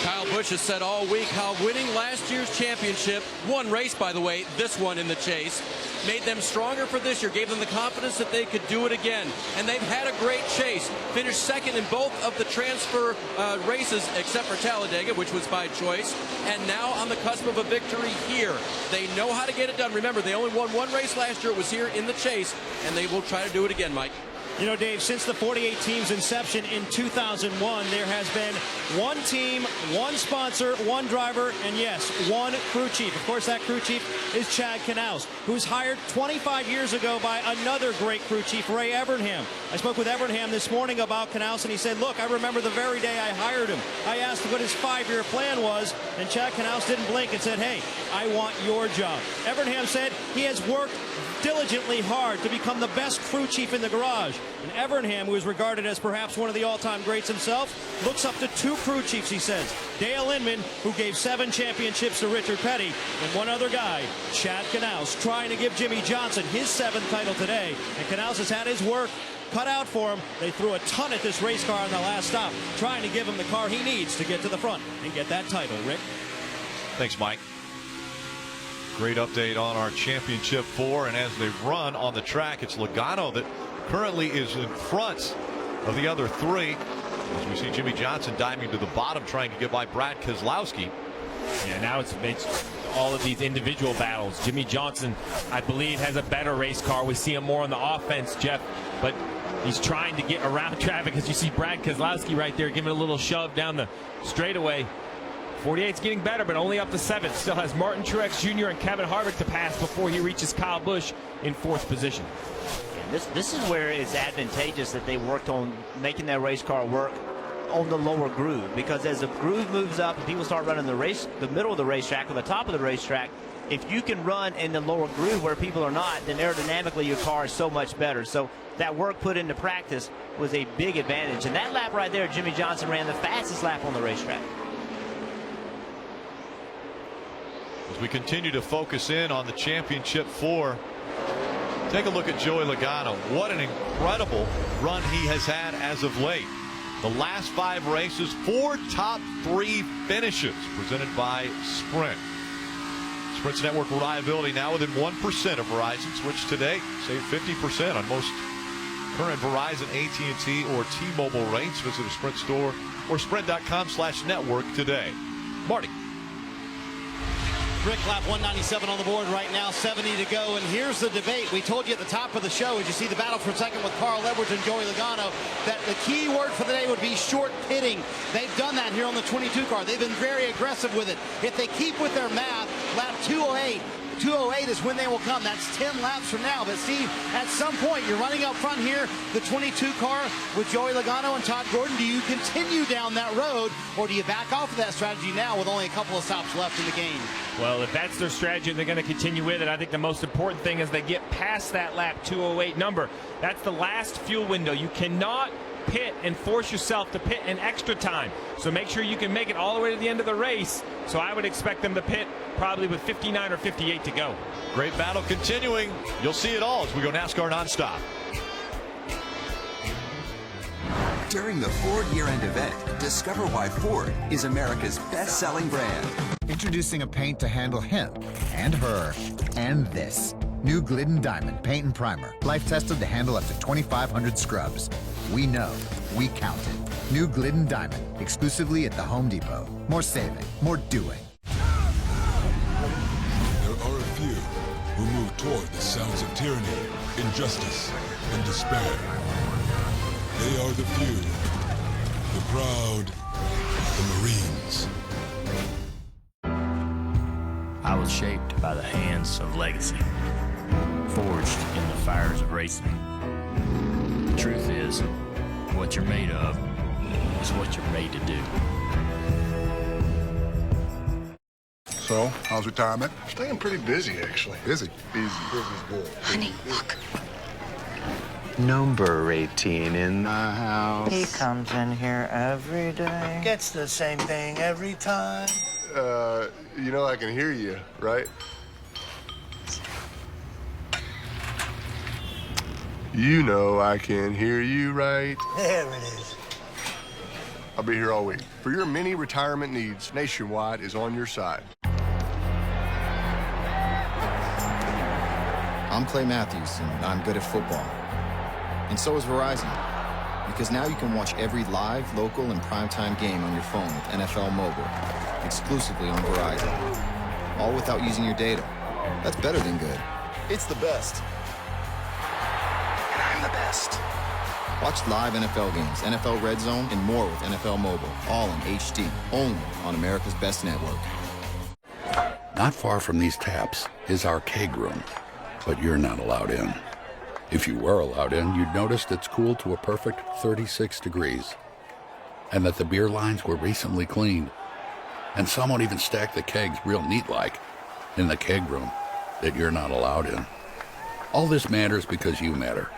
Kyle Busch has said all week how winning last year's championship, one race, by the way, this one in the Chase, made them stronger for this year, gave them the confidence that they could do it again. And they've had a great chase. Finished second in both of the transfer races, except for Talladega, which was by choice. And now on the cusp of a victory here. They know how to get it done. Remember, they only won one race last year. It was here in the Chase, and they will try to do it again, Mike. You know, Dave, since the 48 team's inception in 2001, there has been one team, one sponsor, one driver, and yes, one crew chief. Of course, that crew chief is Chad Knaus, who's hired 25 years ago by another great crew chief, Ray Evernham. I spoke with Evernham this morning about Knaus, and he said, look, I remember the very day I hired him. I asked what his 5-year plan was, and Chad Knaus didn't blink and said, hey, I want your job. Evernham said he has worked diligently hard to become the best crew chief in the garage. And Evernham, who is regarded as perhaps one of the all-time greats himself, looks up to two crew chiefs, he says. Dale Inman, who gave 7 championships to Richard Petty, and one other guy, Chad Knaus, trying to give Jimmie Johnson his 7th title today. And Knaus has had his work cut out for him. They threw a ton at this race car on the last stop, trying to give him the car he needs to get to the front and get that title. Rick? Thanks, Mike. Great update on our championship 4, and as they run on the track, it's Logano that currently is in front of the other 3, as we see Jimmie Johnson diving to the bottom, trying to get by Brad Keselowski. Yeah, now it's all of these individual battles. Jimmie Johnson, I believe, has a better race car. We see him more on the offense, Jeff, but he's trying to get around traffic, as you see Brad Keselowski right there giving a little shove down the straightaway. 48's getting better, but only up to 7th. Still has Martin Truex Jr. and Kevin Harvick to pass before he reaches Kyle Busch in 4th position. And this is where it's advantageous that they worked on making that race car work on the lower groove, because as the groove moves up and people start running the middle of the racetrack or the top of the racetrack, if you can run in the lower groove where people are not, then aerodynamically your car is so much better. So that work put into practice was a big advantage. And that lap right there, Jimmie Johnson ran the fastest lap on the racetrack. As we continue to focus in on the championship 4, take a look at Joey Logano. What an incredible run he has had as of late. The last 5 races, 4 top 3 finishes presented by Sprint. Sprint's network reliability now within 1% of Verizon. Switch today, save 50% on most current Verizon, AT&T, or T-Mobile rates. Visit a Sprint store or sprint.com/network today. Marty. Rick, lap 197 on the board right now, 70 to go, and here's the debate. We told you at the top of the show, as you see the battle for second with Carl Edwards and Joey Logano, that the key word for the day would be short pitting. They've done that here on the 22 car. They've been very aggressive with it. If they keep with their math, lap 208, 2:08 is when they will come. That's 10 laps from now. But Steve, at some point, you're running up front here, the 22 car with Joey Logano and Todd Gordon. Do you continue down that road, or do you back off of that strategy now with only a couple of stops left in the game? Well, if that's their strategy, they're going to continue with it. I think the most important thing is they get past that lap 2:08 number. That's the last fuel window. You cannot pit and force yourself to pit in extra time. So make sure you can make it all the way to the end of the race. So I would expect them to pit probably with 59 or 58 to go. Great battle continuing. You'll see it all as we go NASCAR nonstop. During the Ford year-end event, discover why Ford is America's best-selling brand. Introducing a paint to handle him and her and this. New Glidden Diamond Paint and Primer. Life tested to handle up to 2,500 scrubs. We know, we count it. New Glidden Diamond, exclusively at the Home Depot. More saving, more doing. There are a few who move toward the sounds of tyranny, injustice, and despair. They are the few, the proud, the Marines. I was shaped by the hands of legacy, forged in the fires of racing. The truth is, what you're made of is what you're made to do. So, how's retirement? Staying pretty busy, actually. Busy? Busy's good. Honey, look. Number 18 in the house. He comes in here every day. Gets the same thing every time. You know I can hear you, right? You know I can hear you, right? There it is. I'll be here all week. For your many retirement needs, Nationwide is on your side. I'm Clay Matthews, and I'm good at football. And so is Verizon. Because now you can watch every live, local, and primetime game on your phone with NFL Mobile. Exclusively on Verizon. All without using your data. That's better than good. It's the best. And I'm the best. Watch live NFL games, NFL Red Zone, and more with NFL Mobile. All in HD. Only on America's best network. Not far from these taps is our keg room, but you're not allowed in. If you were allowed in, you'd notice it's cooled to a perfect 36 degrees, and that the beer lines were recently cleaned. And someone even stacked the kegs real neat-like in the keg room that you're not allowed in. All this matters because you matter.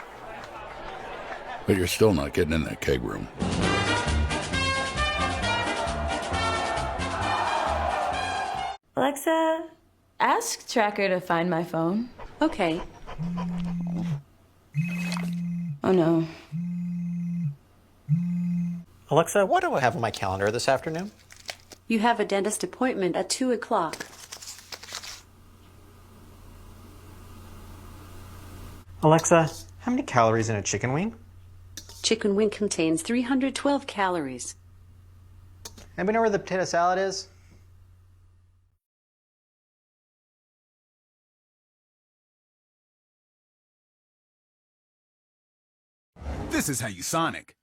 But you're still not getting in that keg room. Alexa, ask Tracker to find my phone. Okay. Oh no. Alexa, what do I have on my calendar this afternoon? You have a dentist appointment at 2 o'clock. Alexa, how many calories in a chicken wing? Chicken wing contains 312 calories. Anybody know where the potato salad is? This is how you Sonic.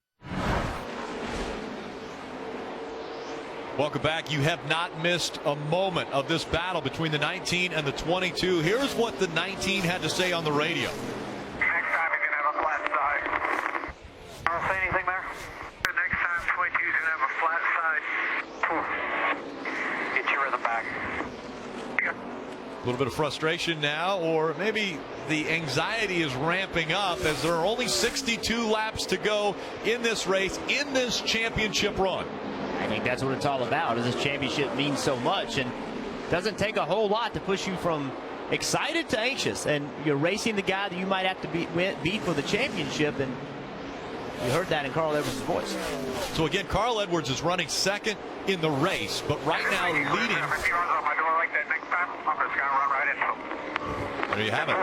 Welcome back. You have not missed a moment of this battle between the 19 and the 22. Here's what the 19 had to say on the radio. Next time he's going to have a flat side. I don't say anything there. The next time 22's going to have a flat side. Get your rhythm back. A little bit of frustration now, or maybe the anxiety is ramping up as there are only 62 laps to go in this race, in this championship run. I think that's what it's all about. This championship means so much, and doesn't take a whole lot to push you from excited to anxious. And you're racing the guy that you might have to beat for the championship, and you heard that in Carl Edwards' voice. So again, Carl Edwards is running second in the race, but right now leading. There you have it.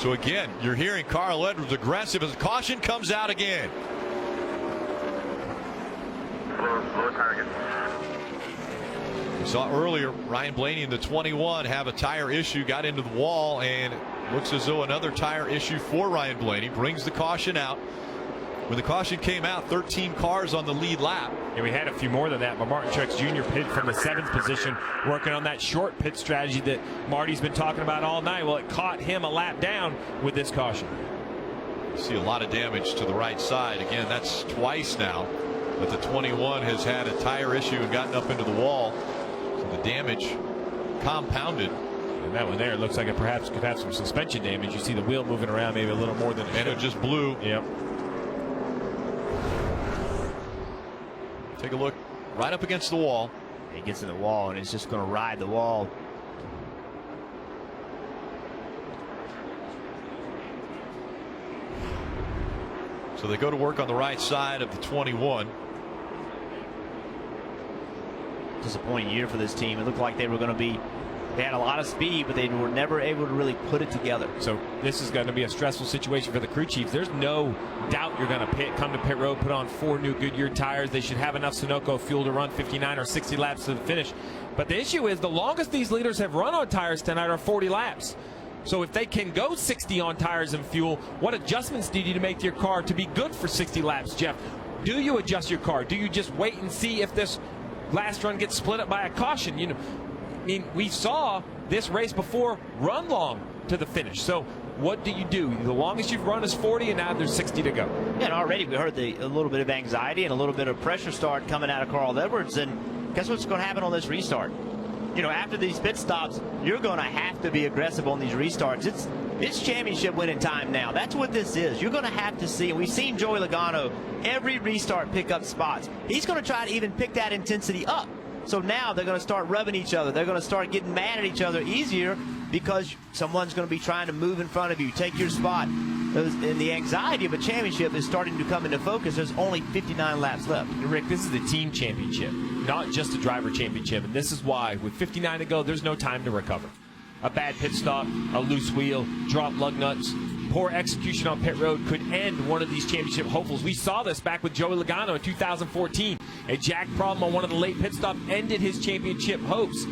So again, you're hearing Carl Edwards aggressive as the caution comes out again. Low target. We saw earlier Ryan Blaney in the 21 have a tire issue, got into the wall, and looks as though another tire issue for Ryan Blaney brings the caution out. When the caution came out, 13 cars on the lead lap. Yeah, we had a few more than that, but Martin Truex Jr. pit from the 7th position, working on that short pit strategy that Marty's been talking about all night. Well, it caught him a lap down with this caution. See a lot of damage to the right side. Again, that's twice now that the 21 has had a tire issue and gotten up into the wall. So the damage compounded. And that one there, it looks like it perhaps could have some suspension damage. You see the wheel moving around maybe a little more than it should. And it just blew. Yep. Take a look right up against the wall. He gets in the wall and it's just going to ride the wall. So they go to work on the right side of the 21. Disappointing year for this team. It looked like they were going to be, they had a lot of speed, but they were never able to really put it together. So this is going to be a stressful situation for the crew chiefs. There's no doubt you're going to come to pit road, put on 4 new Goodyear tires. They should have enough Sunoco fuel to run 59 or 60 laps to the finish. But the issue is the longest these leaders have run on tires tonight are 40 laps. So if they can go 60 on tires and fuel, what adjustments do you need to make to your car to be good for 60 laps, Jeff? Do you adjust your car? Do you just wait and see if this last run gets split up by a caution? You know, I mean, we saw this race before run long to the finish. So what do you do? The longest you've run is 40, and now there's 60 to go. Yeah, and already we heard a little bit of anxiety and a little bit of pressure start coming out of Carl Edwards. And guess what's going to happen on this restart? You know, after these pit stops, you're going to have to be aggressive on these restarts. It's championship winning time now. That's what this is. You're going to have to see, and we've seen Joey Logano every restart pick up spots. He's going to try to even pick that intensity up. So now they're going to start rubbing each other. They're going to start getting mad at each other easier because someone's going to be trying to move in front of you, take your spot. And the anxiety of a championship is starting to come into focus. There's only 59 laps left. Rick, this is a team championship, not just a driver championship. And this is why, with 59 to go, there's no time to recover. A bad pit stop, a loose wheel, dropped lug nuts, poor execution on pit road could end one of these championship hopefuls. We saw this back with Joey Logano in 2014. A jack problem on one of the late pit stops ended his championship hopes.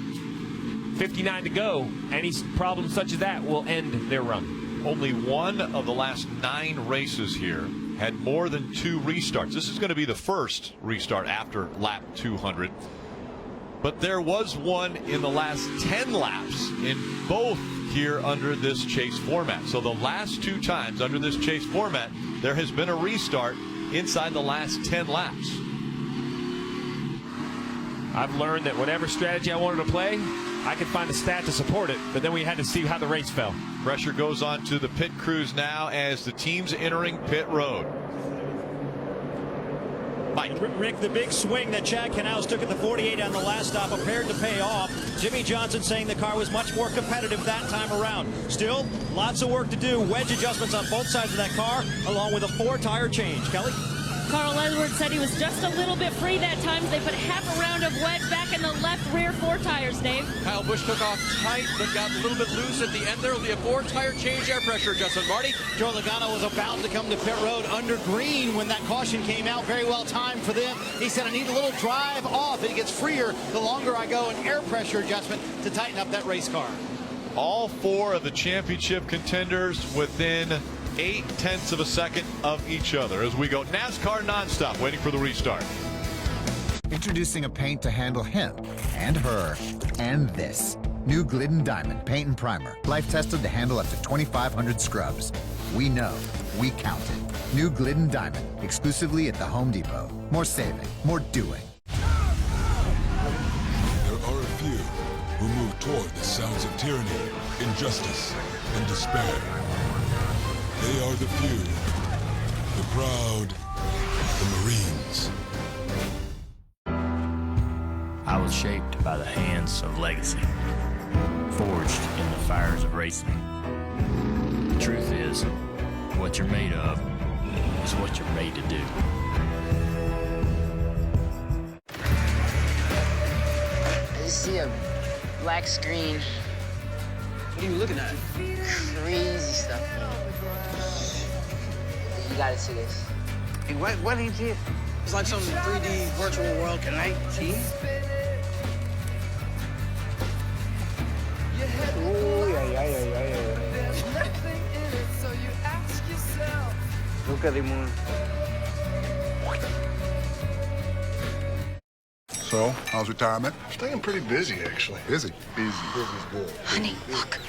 59 to go. Any problem such as that will end their run. Only one of the last 9 races here had more than 2 restarts. This is going to be the first restart after lap 200. But there was one in the last 10 laps in both here under this chase format. So the last 2 times under this chase format, there has been a restart inside the last 10 laps. I've learned that whatever strategy I wanted to play, I could find a stat to support it, but then we had to see how the race fell. Pressure goes on to the pit crews now as the team's entering pit road. Mike. Rick, the big swing that Chad Knaus took at the 48 on the last stop appeared to pay off. Jimmie Johnson saying the car was much more competitive that time around. Still, lots of work to do. Wedge adjustments on both sides of that car, along with a 4-tire change. Kelly? Carl Edwards said he was just a little bit free that time. They put half a round of wedge back in the left rear 4 tires, Dave. Kyle Busch took off tight, but got a little bit loose at the end. There will be a 4-tire change, air pressure adjustment. Marty? Joe Logano was about to come to pit road under green when that caution came out. Very well timed for them. He said, I need a little drive off. It gets freer the longer I go. An air pressure adjustment to tighten up that race car. All 4 of the championship contenders within 0.8 of a second of each other as we go NASCAR nonstop, waiting for the restart. Introducing a paint to handle him and her and this. New Glidden Diamond Paint and Primer. Life tested to handle up to 2,500 scrubs. We know, we count it. New Glidden Diamond, exclusively at the Home Depot. More saving, more doing. There are a few who move toward the sounds of tyranny, injustice, and despair. They are the few, the proud, the Marines. I was shaped by the hands of legacy, forged in the fires of racing. The truth is, what you're made of is what you're made to do. I just see a black screen. What are you looking at? Crazy stuff, man. You gotta see this. Hey, what is it? It's like some 3D virtual world. Can I see? Ooh, yeah. Look at the moon. So, how's retirement? Staying pretty busy, actually. Busy? Busy's good. Honey, look.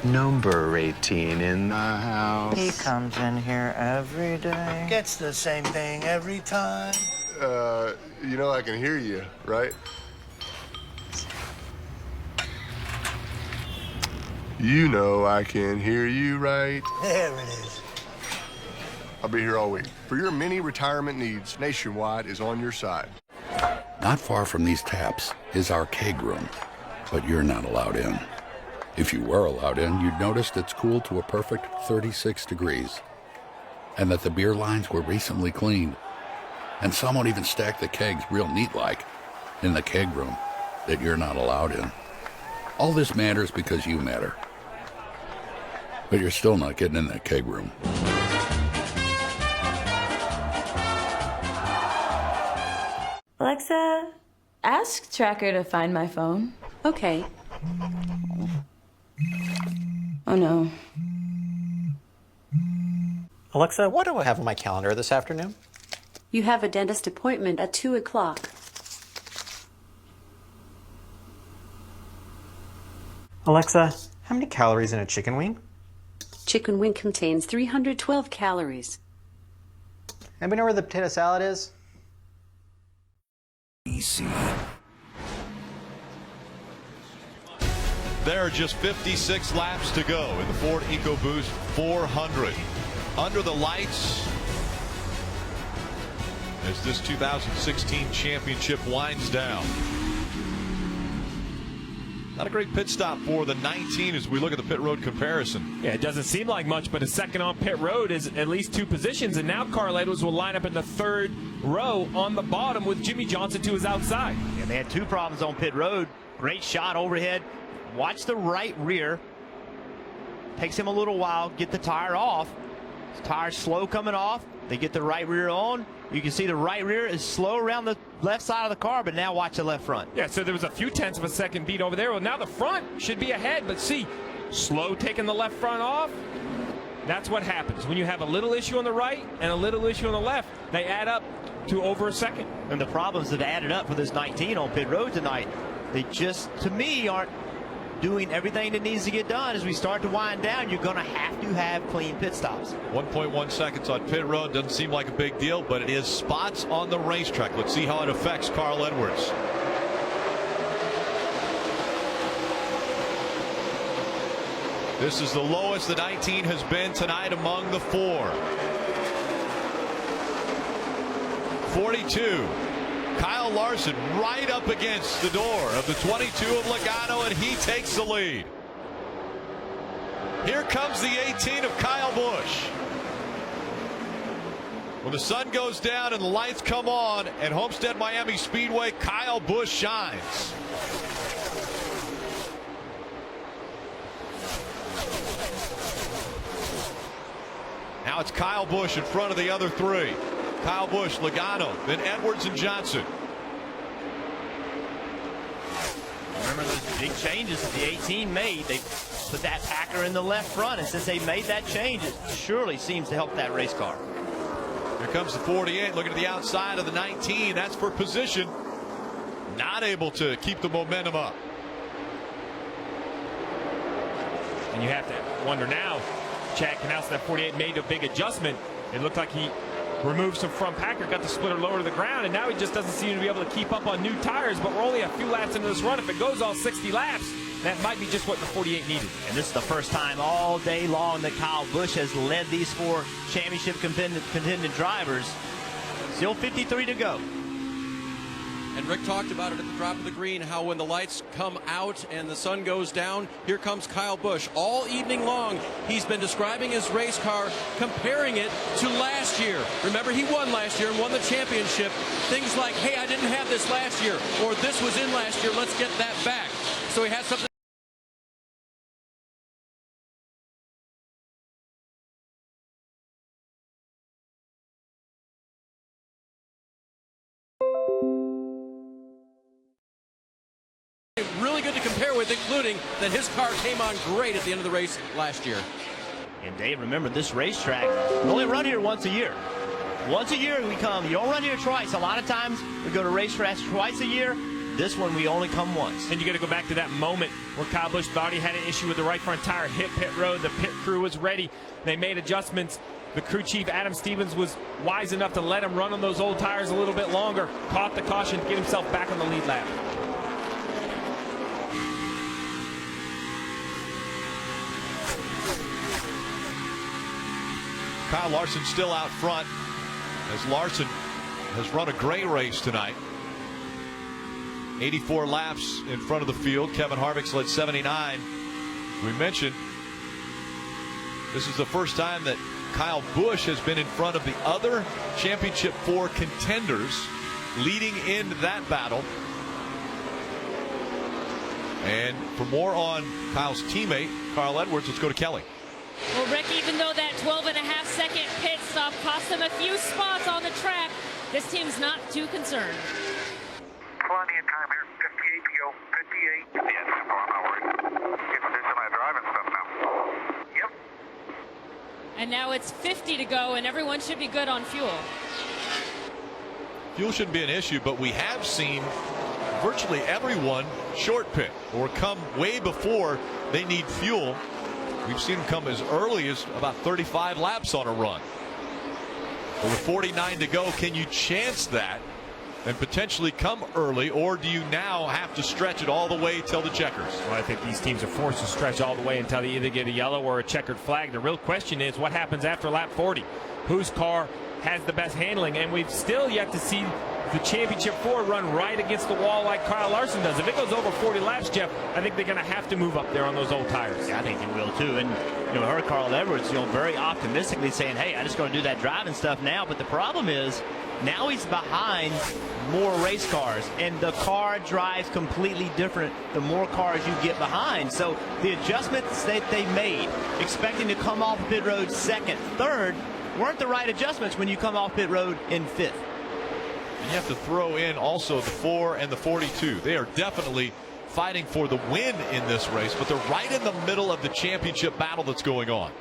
Number 18 in the house. He comes in here every day. Gets the same thing every time. You know I can hear you, right? You know I can hear you, right? There it is. I'll be here all week. For your many retirement needs, Nationwide is on your side. Not far from these taps is our keg room, but you're not allowed in. If you were allowed in, you'd notice it's cooled to a perfect 36 degrees, and that the beer lines were recently cleaned. And someone even stacked the kegs real neat-like in the keg room that you're not allowed in. All this matters because you matter. But you're still not getting in that keg room. Alexa, ask Tracker to find my phone. Okay. Oh no. Alexa, what do I have on my calendar this afternoon? You have a dentist appointment at 2 o'clock. Alexa, how many calories in a chicken wing? Chicken wing contains 312 calories. Anybody know where the potato salad is? Easy. There are just 56 laps to go in the Ford EcoBoost 400. Under the lights, as this 2016 championship winds down. Not a great pit stop for the 19 as we look at the pit road comparison. Yeah, it doesn't seem like much, but a second on pit road is at least 2 positions, and now Carl Edwards will line up in the 3rd row on the bottom with Jimmie Johnson to his outside. And they had 2 problems on pit road. Great shot overhead. Watch the right rear. Takes him a little while, get the tire off. His tire's slow coming off. They get the right rear on. You can see the right rear is slow around the left side of the car, but now watch the left front. Yeah, so there was a few tenths of a second beat over there. Well, now the front should be ahead, but see, slow taking the left front off. That's what happens when you have a little issue on the right and a little issue on the left. They add up to over a second. And the problems that added up for this 19 on pit road tonight, they just, to me, aren't doing everything that needs to get done. As we start to wind down, you're going to have clean pit stops. 1.1 seconds on pit road doesn't seem like a big deal, but it is spots on the racetrack. Let's see how it affects Carl Edwards. This is the lowest the 19 has been tonight among the 4. 42. Kyle Larson right up against the door of the 22 of Logano, and he takes the lead. Here comes the 18 of Kyle Busch. When the sun goes down and the lights come on at Homestead Miami Speedway, Kyle Busch shines. Now it's Kyle Busch in front of the other 3. Kyle Busch, Logano, then Edwards and Johnson. Remember those big changes that the 18 made. They put that Packer in the left front, and since they made that change, it surely seems to help that race car. Here comes the 48, looking at the outside of the 19. That's for position. Not able to keep the momentum up. And you have to wonder now, Chad Knaus, that 48 made a big adjustment. It looked like he removed some front packer, got the splitter lower to the ground, and now he just doesn't seem to be able to keep up on new tires. But we're only a few laps into this run. If it goes all 60 laps, that might be just what the 48 needed. And this is the first time all day long that Kyle Busch has led these 4 championship contending drivers. Still 53 to go. And Rick talked about it at the drop of the green, how when the lights come out and the sun goes down, here comes Kyle Busch. All evening long, he's been describing his race car, comparing it to last year. Remember, he won last year and won the championship. Things like, hey, I didn't have this last year, or this was in last year, let's get that back. So he had something. Really good to compare with, including that his car came on great at the end of the race last year. And Dave, remember this racetrack, we only run here once a year. Once a year we come. You don't run here twice. A lot of times we go to racetracks twice a year. This one we only come once. And you got to go back to that moment where Kyle Busch thought he had an issue with the right front tire, hit pit road. The pit crew was ready. They made adjustments. The crew chief, Adam Stevens, was wise enough to let him run on those old tires a little bit longer. Caught the caution to get himself back on the lead lap. Kyle Larson still out front, as Larson has run a great race tonight. 84 laps in front of the field. Kevin Harvick's led 79. We mentioned this is the first time that Kyle Busch has been in front of the other Championship 4 contenders leading into that battle. And for more on Kyle's teammate, Carl Edwards, let's go to Kelly. Well, Rick, even though that 12.5-second pit stop cost them a few spots on the track, this team's not too concerned. Plenty of time here. 58 to go. 58. Yeah, I'm not worried. Get to do some of that driving stuff now. Yep. And now it's 50 to go, and everyone should be good on fuel. Fuel shouldn't be an issue, but we have seen virtually everyone short pit or come way before they need fuel. We've seen them come as early as about 35 laps on a run. But with 49 to go, can you chance that and potentially come early, or do you now have to stretch it all the way till the checkers? Well, I think these teams are forced to stretch all the way until they either get a yellow or a checkered flag. The real question is what happens after lap 40? Whose car has the best handling? And we've still yet to see the Championship 4 run right against the wall like Kyle Larson does. If it goes over 40 laps, Jeff, I think they're going to have to move up there on those old tires. Yeah, I think they will too. And you know, heard Carl Edwards, very optimistically saying, "Hey, I just going to do that driving stuff now." But the problem is, now he's behind more race cars, and the car drives completely different the more cars you get behind. So the adjustments that they made, expecting to come off pit road second, third, weren't the right adjustments when you come off pit road in fifth. And you have to throw in also the 4 and the 42. They are definitely fighting for the win in this race, but they're right in the middle of the championship battle that's going on.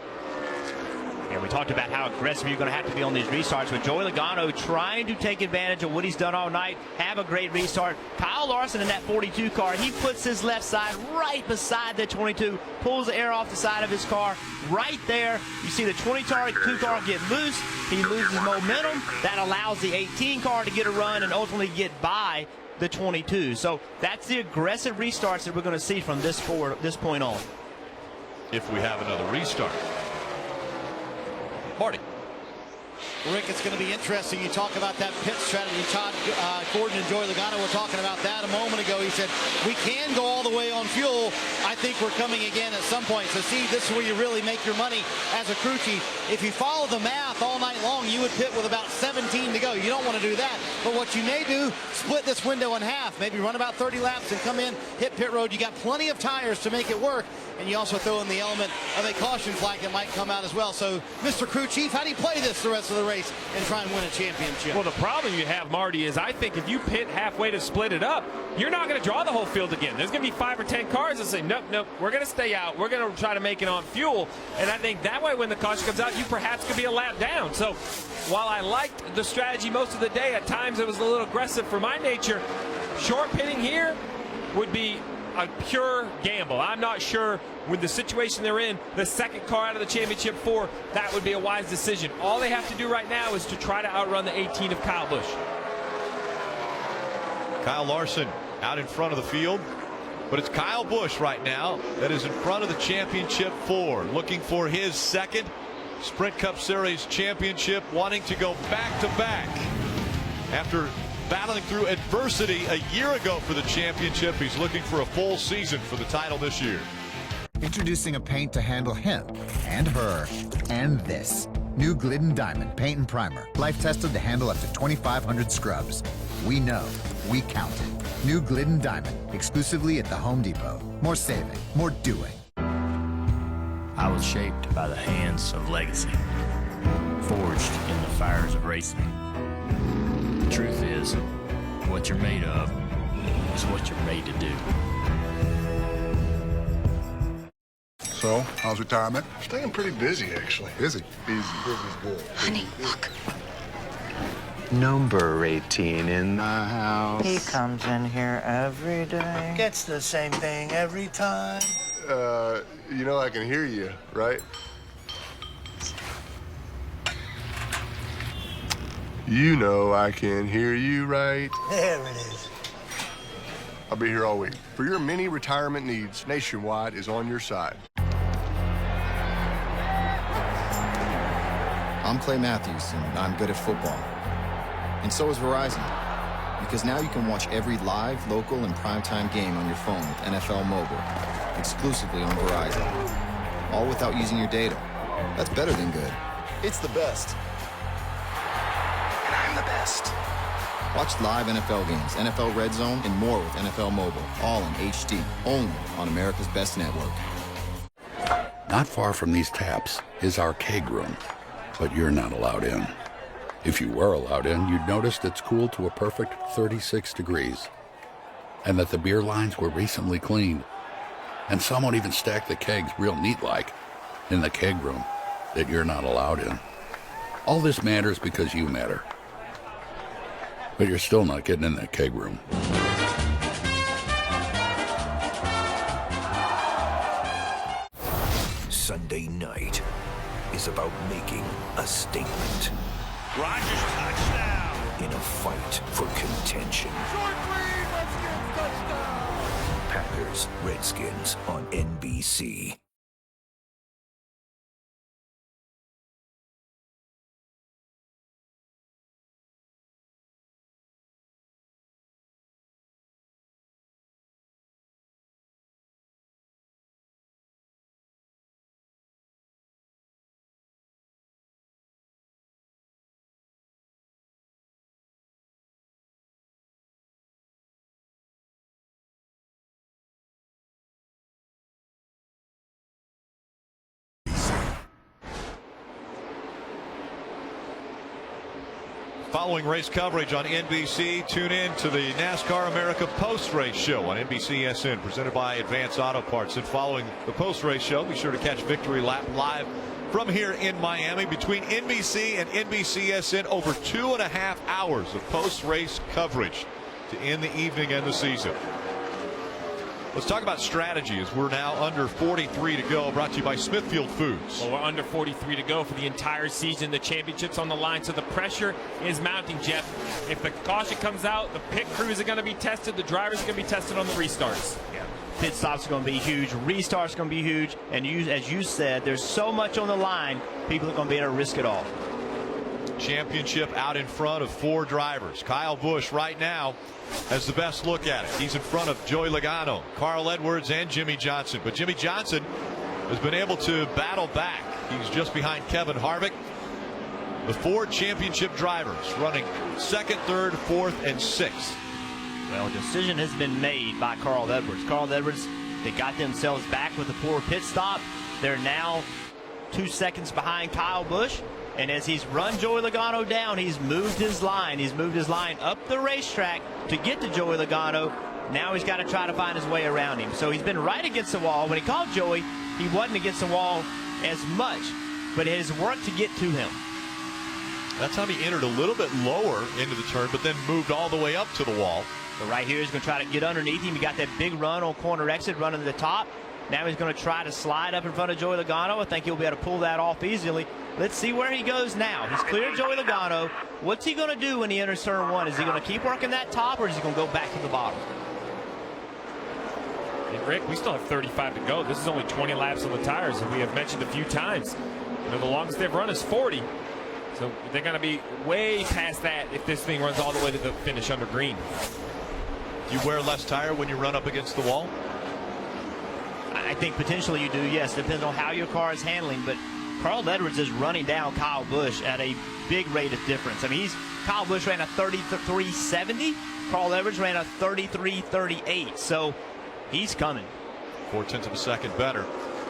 And we talked about how aggressive you're going to have to be on these restarts, with Joey Logano trying to take advantage of what he's done all night, have a great restart. Kyle Larson in that 42 car, he puts his left side right beside the 22, pulls the air off the side of his car right there. You see the 22 car get loose. He loses momentum. That allows the 18 car to get a run and ultimately get by the 22. So that's the aggressive restarts that we're going to see from this point on. If we have another restart. Marty. Rick, it's going to be interesting. You talk about that pit strategy. Todd Gordon and Joey Logano were talking about that a moment ago. He said, we can go all the way on fuel. I think we're coming again at some point. So, see, this is where you really make your money as a crew chief. If you follow the math all night long, you would pit with about 17 to go. You don't want to do that. But what you may do, split this window in half. Maybe run about 30 laps and come in, hit pit road. You got plenty of tires to make it work. And you also throw in the element of a caution flag that might come out as well. So, Mr. Crew Chief, how do you play this the rest of the race and try and win a championship? Well, the problem you have, Marty, is I think if you pit halfway to split it up, you're not going to draw the whole field again. There's going to be 5 or 10 cars that say, nope, we're going to stay out. We're going to try to make it on fuel. And I think that way when the caution comes out, you perhaps could be a lap down. So while I liked the strategy most of the day, at times it was a little aggressive for my nature. Short pitting here would be a pure gamble. I'm not sure with the situation they're in, the second car out of the Championship 4, that would be a wise decision. All they have to do right now is to try to outrun the 18 of Kyle Busch. Kyle Larson out in front of the field, but it's Kyle Busch right now that is in front of the Championship 4, looking for his second Sprint Cup Series championship, wanting to go back-to-back. After battling through adversity a year ago for the championship, he's looking for a full season for the title this year. Introducing a paint to handle him and her and this. New Glidden Diamond Paint and Primer. Life tested to handle up to 2,500 scrubs. We know. We count it. New Glidden Diamond. Exclusively at the Home Depot. More saving. More doing. I was shaped by the hands of legacy. Forged in the fires of racing. The truth is, what you're made of is what you're made to do. So, how's retirement? Staying pretty busy, actually. Busy? Busy's good. Honey, look. Number 18 in the house. He comes in here every day. Gets the same thing every time. You know I can hear you, right? You know I can hear you, right? There it is. I'll be here all week. For your many retirement needs, Nationwide is on your side. I'm Clay Matthews, and I'm good at football. And so is Verizon. Because now you can watch every live, local, and primetime game on your phone with NFL Mobile, exclusively on Verizon. All without using your data. That's better than good. It's the best. And I'm the best. Watch live NFL games, NFL Red Zone, and more with NFL Mobile, all in HD, only on America's Best Network. Not far from these taps is our keg room, but you're not allowed in. If you were allowed in, you'd notice it's cooled to a perfect 36 degrees, and that the beer lines were recently cleaned, and someone even stacked the kegs real neat-like in the keg room that you're not allowed in. All this matters because you matter. But you're still not getting in that keg room. Sunday night is about making a statement. Rodgers touchdown. In a fight for contention. Packers, Redskins on NBC. Following race coverage on NBC, tune in to the NASCAR America post-race show on NBCSN, presented by Advance Auto Parts. And following the post-race show, be sure to catch Victory Lap live from here in Miami. Between NBC and NBCSN, over 2.5 hours of post-race coverage to end the evening and the season. Let's talk about strategy as we're now under 43 to go, brought to you by Smithfield Foods. Well, we're under 43 to go for the entire season. The championship's on the line, so the pressure is mounting, Jeff. If the caution comes out, the pit crews are going to be tested. The drivers are going to be tested on the restarts. Yeah. Pit stops are going to be huge. Restarts are going to be huge. And as you said, there's so much on the line, people are going to be able to risk it all. Championship out in front of 4 drivers. Kyle Busch right now has the best look at it. He's in front of Joey Logano, Carl Edwards, and Jimmie Johnson. But Jimmie Johnson has been able to battle back. He's just behind Kevin Harvick. The 4 championship drivers running 2nd, 3rd, 4th, and 6th. Well, a decision has been made by Carl Edwards. Carl Edwards, they got themselves back with a poor pit stop. They're now 2 seconds behind Kyle Busch. And as he's run Joey Logano down, he's moved his line. He's moved his line up the racetrack to get to Joey Logano. Now he's got to try to find his way around him. So he's been right against the wall. When he called Joey, he wasn't against the wall as much, but it has worked to get to him. That time he entered a little bit lower into the turn, but then moved all the way up to the wall. So right here, he's going to try to get underneath him. He got that big run on corner exit, running to the top. Now he's going to try to slide up in front of Joey Logano. I think he'll be able to pull that off easily. Let's see where he goes now. He's cleared Joey Logano. What's he going to do when he enters turn 1? Is he going to keep working that top, or is he going to go back to the bottom? Hey, Rick, we still have 35 to go. This is only 20 laps on the tires, and we have mentioned a few times. You know, the longest they've run is 40. So they're going to be way past that if this thing runs all the way to the finish under green. Do you wear less tire when you run up against the wall? I think potentially you do, yes. Depends on how your car is handling, but Carl Edwards is running down Kyle Busch at a big rate of difference. I mean, Kyle Busch ran a 33.70. Carl Edwards ran a 33.38. So he's coming. 0.4 of a second better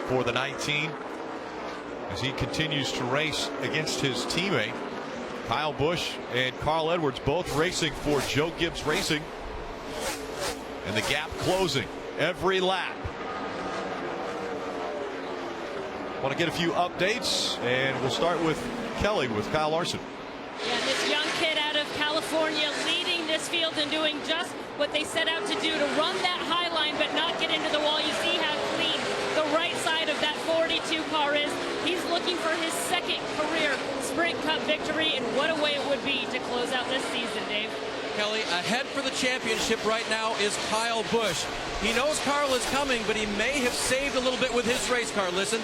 for the 19 as he continues to race against his teammate. Kyle Busch and Carl Edwards both racing for Joe Gibbs Racing. And the gap closing every lap. Want to get a few updates, and we'll start with Kelly with Kyle Larson. Yeah, this young kid out of California, leading this field and doing just what they set out to do, to run that high line but not get into the wall. You see how clean the right side of that 42 car is. He's looking for his second career Sprint Cup victory, and what a way it would be to close out this season, Dave. Kelly, ahead for the championship right now is Kyle Busch. He knows Carl is coming, but he may have saved a little bit with his race car. Listen.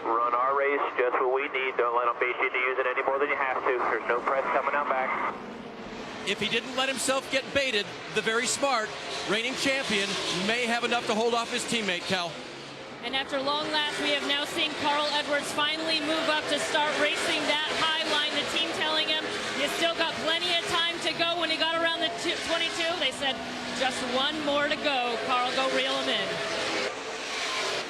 Run our race, just what we need. Don't let them bait you into using any more than you have to. There's no press coming out back. If he didn't let himself get baited, the very smart reigning champion may have enough to hold off his teammate, Cal. And after long last, we have now seen Carl Edwards finally move up to start racing that high line. The team telling him, you still got plenty of time to go. When he got around the 22, they said, just one more to go. Carl, go reel him in.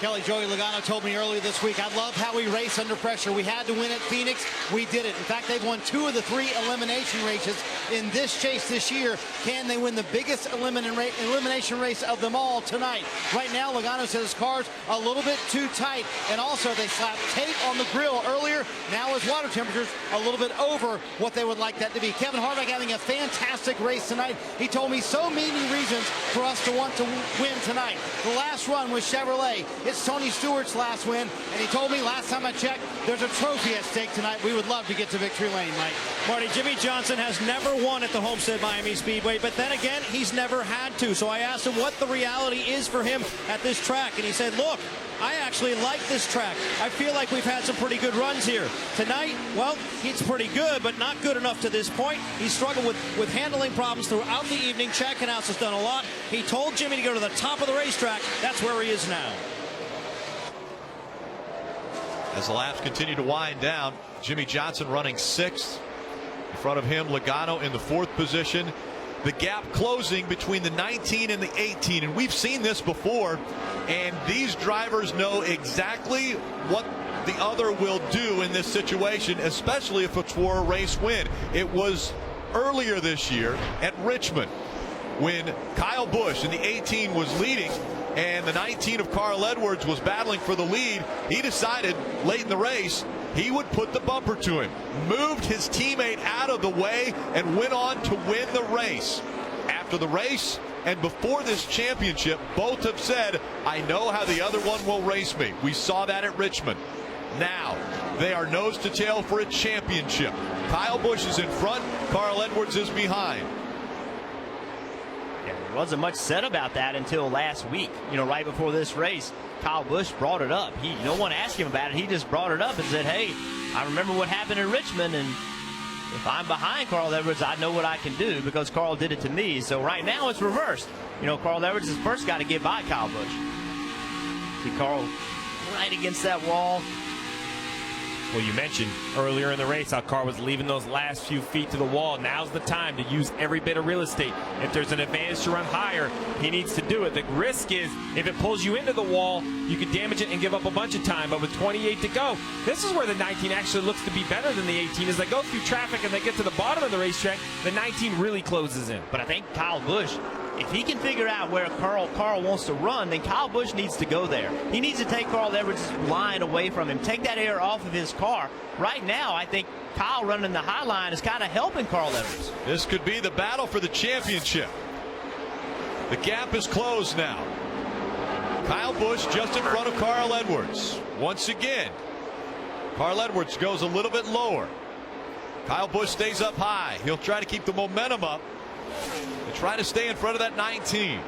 Kelly, Joey Logano told me earlier this week, I love how we race under pressure. We had to win at Phoenix. We did it. In fact, they've won 2 of the 3 elimination races in this chase this year. Can they win the biggest elimination race of them all tonight? Right now, Logano says his car's a little bit too tight. And also, they slapped tape on the grill earlier. Now his water temperature's a little bit over what they would like that to be. Kevin Harvick having a fantastic race tonight. He told me so many reasons for us to want to win tonight. The last run was Chevrolet. It's Tony Stewart's last win, and he told me last time I checked, there's a trophy at stake tonight. We would love to get to victory lane, Mike. Marty, Jimmie Johnson has never won at the Homestead Miami Speedway, but then again, he's never had to. So I asked him what the reality is for him at this track, and he said, look, I actually like this track. I feel like we've had some pretty good runs here. Tonight, well, it's pretty good, but not good enough to this point. He struggled with handling problems throughout the evening. Chad Knaus has done a lot. He told Jimmie to go to the top of the racetrack. That's where he is now. As the laps continue to wind down, Jimmie Johnson running 6th. In front of him, Logano in the 4th position. The gap closing between the 19 and the 18. And we've seen this before. And these drivers know exactly what the other will do in this situation, especially if it's for a race win. It was earlier this year at Richmond when Kyle Busch in the 18 was leading and the 19 of Carl Edwards was battling for the lead. He decided late in the race he would put the bumper to him, moved his teammate out of the way, and went on to win the race. After the race and before this championship, both have said, I know how the other one will race me. We saw that at Richmond. Now they are nose to tail for a championship. Kyle Busch is in front, Carl Edwards is behind. There wasn't much said about that until last week. You know, right before this race, Kyle Busch brought it up. No one asked him about it. He just brought it up and said, hey, I remember what happened in Richmond, and if I'm behind Carl Edwards, I know what I can do because Carl did it to me. So right now it's reversed. You know, Carl Edwards has first got to get by Kyle Busch. See Carl right against that wall. Well, you mentioned earlier in the race how Carl was leaving those last few feet to the wall. Now's the time to use every bit of real estate. If there's an advantage to run higher, he needs to do it. The risk is if it pulls you into the wall, you could damage it and give up a bunch of time. But with 28 to go, this is where the 19 actually looks to be better than the 18. As they go through traffic and they get to the bottom of the racetrack, the 19 really closes in. But I think Kyle Busch, if he can figure out where Carl wants to run, then Kyle Busch needs to go there. He needs to take Carl Edwards' line away from him, take that air off of his car. Right now, I think Kyle running the high line is kind of helping Carl Edwards. This could be the battle for the championship. The gap is closed now. Kyle Busch just in front of Carl Edwards. Once again, Carl Edwards goes a little bit lower. Kyle Busch stays up high. He'll try to keep the momentum up and try to stay in front of that 19.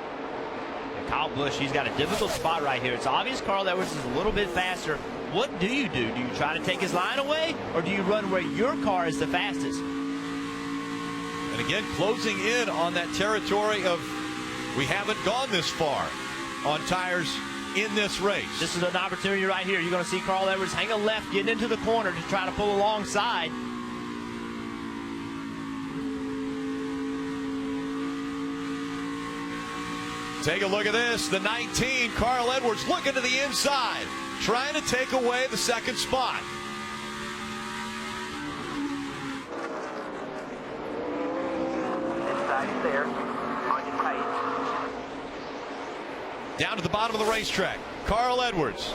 And Kyle Busch, he's got a difficult spot right here. It's obvious Carl Edwards is a little bit faster. What do? Do you try to take his line away, or do you run where your car is the fastest? And again, closing in on that territory of we haven't gone this far on tires in this race. This is an opportunity right here. You're going to see Carl Edwards hang a left, getting into the corner to try to pull alongside. Take a look at this. The 19, Carl Edwards, looking to the inside, trying to take away the second spot. Inside there. On your tight. Down to the bottom of the racetrack. Carl Edwards,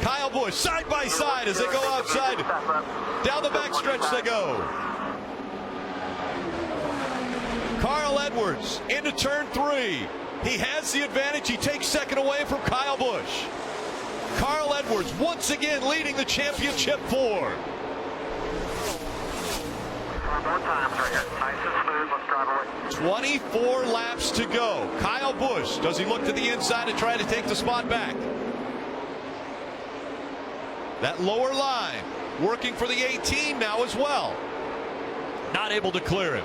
Kyle Busch, side by side as they go outside. Down the backstretch they go. Edwards into turn 3. He has the advantage. He takes second away from Kyle Busch. Carl Edwards once again leading the championship 4. 24 laps to go. Kyle Busch, does he look to the inside to try to take the spot back? That lower line working for the 18 now as well. Not able to clear him.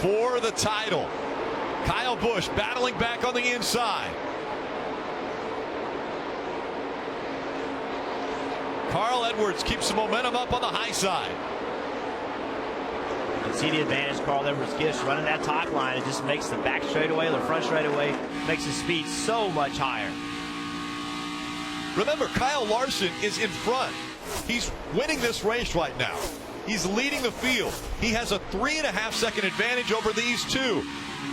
For the title, Kyle Busch battling back on the inside. Carl Edwards keeps the momentum up on the high side. You can see the advantage Carl Edwards gets running that top line. It just makes the back straightaway, the front straightaway, makes his speed so much higher. Remember, Kyle Larson is in front. He's winning this race right now. He's leading the field. He has a 3.5 second advantage over these two.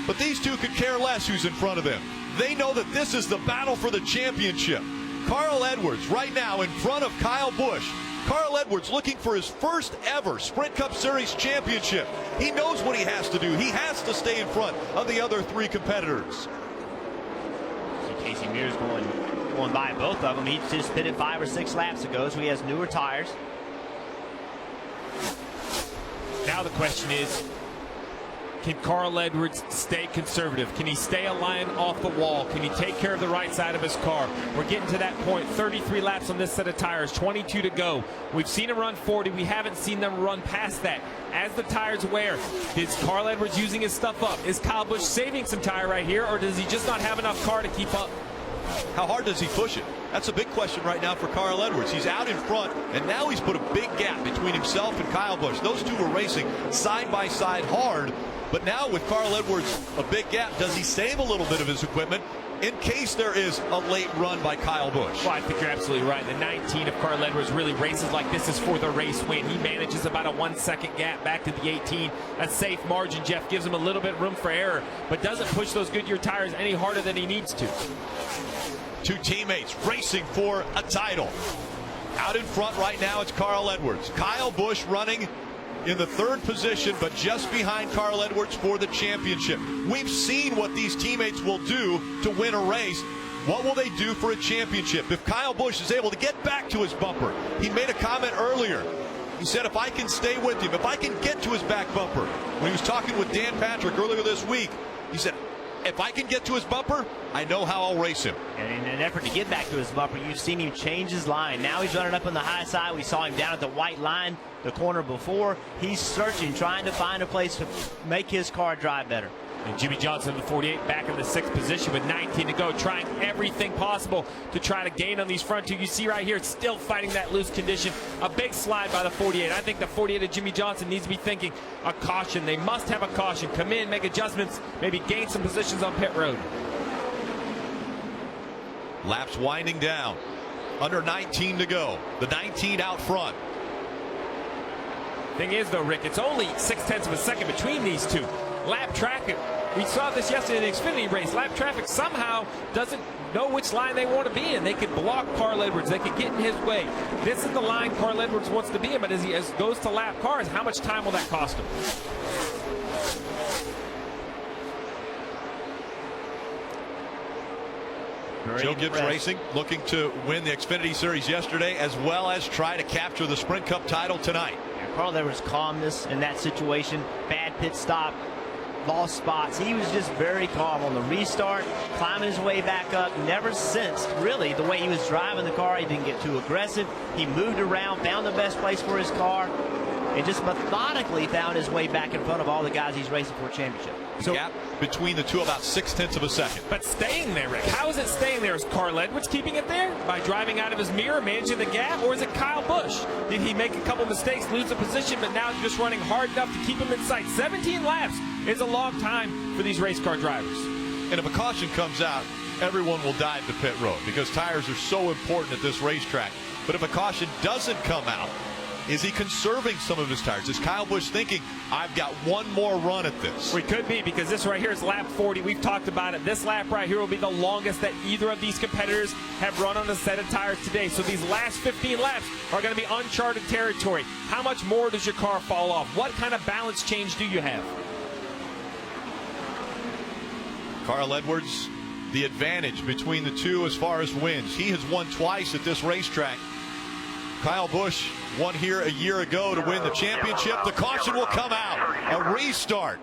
But these two could care less who's in front of them. They know that this is the battle for the championship. Carl Edwards right now in front of Kyle Busch. Carl Edwards looking for his first ever Sprint Cup Series championship. He knows what he has to do. He has to stay in front of the other 3 competitors. See Casey Mears going by both of them. He just pitted 5 or 6 laps ago, so he has newer tires. Now the question is, can Carl Edwards stay conservative? Can he stay a line off the wall? Can he take care of the right side of his car? We're getting to that point. 33 laps on this set of tires, 22 to go. We've seen him run 40. We haven't seen them run past that. As the tires wear, is Carl Edwards using his stuff up? Is Kyle Busch saving some tire right here, or does he just not have enough car to keep up? How hard does he push it? That's a big question right now for Carl Edwards. He's out in front, and now he's put a big gap between himself and Kyle Busch. Those two were racing side by side hard, but now with Carl Edwards a big gap, does he save a little bit of his equipment in case there is a late run by Kyle Busch? Well, I think you're absolutely right. The 19 of Carl Edwards really races like this is for the race win. He manages about a 1 second gap back to the 18. A safe margin. Jeff gives him a little bit room for error, but doesn't push those Goodyear tires any harder than he needs to. 2 teammates racing for a title. Out in front right now, it's Carl Edwards. Kyle Busch running in the 3rd position, but just behind Carl Edwards for the championship. We've seen what these teammates will do to win a race. What will they do for a championship? If Kyle Busch is able to get back to his bumper, he made a comment earlier. He said, if I can stay with him, if I can get to his back bumper. When he was talking with Dan Patrick earlier this week, he said, if I can get to his bumper, I know how I'll race him. And in an effort to get back to his bumper, you've seen him change his line. Now he's running up on the high side. We saw him down at the white line, the corner before. He's searching, trying to find a place to make his car drive better. And Jimmie Johnson, the 48, back in the 6th position with 19 to go, trying everything possible to try to gain on these front 2. You see right here, it's still fighting that loose condition. A big slide by the 48. I think the 48 of Jimmie Johnson needs to be thinking a caution. They must have a caution. Come in, make adjustments, maybe gain some positions on pit road. Laps winding down. Under 19 to go. The 19 out front. Thing is, though, Rick, it's only 0.6 of a second between these two. Lap traffic, we saw this yesterday in the Xfinity race. Lap traffic somehow doesn't know which line they want to be in. They could block Carl Edwards. They could get in his way. This is the line Carl Edwards wants to be in, but as he goes to lap cars, how much time will that cost him? Joe Gibbs Racing looking to win the Xfinity Series yesterday, as well as try to capture the Sprint Cup title tonight. Carl Edwards' calmness in that situation, bad pit stop, lost spots. He was just very calm on the restart, climbing his way back up. Never sensed, really, the way he was driving the car. He didn't get too aggressive. He moved around, found the best place for his car, and just methodically found his way back in front of all the guys he's racing for a championship. So gap between the two about 0.6 of a second. But staying there, Rick. How is it staying there? Is Carl Edwards keeping it there by driving out of his mirror, managing the gap, or is it Kyle Busch? Did he make a couple mistakes, lose a position, but now just running hard enough to keep him in sight? 17 laps is a long time for these race car drivers. And if a caution comes out, everyone will dive to pit road because tires are so important at this racetrack. But if a caution doesn't come out, Is he conserving some of his tires? Is Kyle Busch thinking, I've got one more run at this? We could be, because this right here is lap 40. We've talked about it. This lap right here will be the longest that either of these competitors have run on a set of tires today. So these last 15 laps are going to be uncharted territory. How much more does your car fall off? What kind of balance change do you have? Carl Edwards, the advantage between the two as far as wins. He has won twice at this racetrack. Kyle Busch won here a year ago to win the championship. The caution will come out. A restart.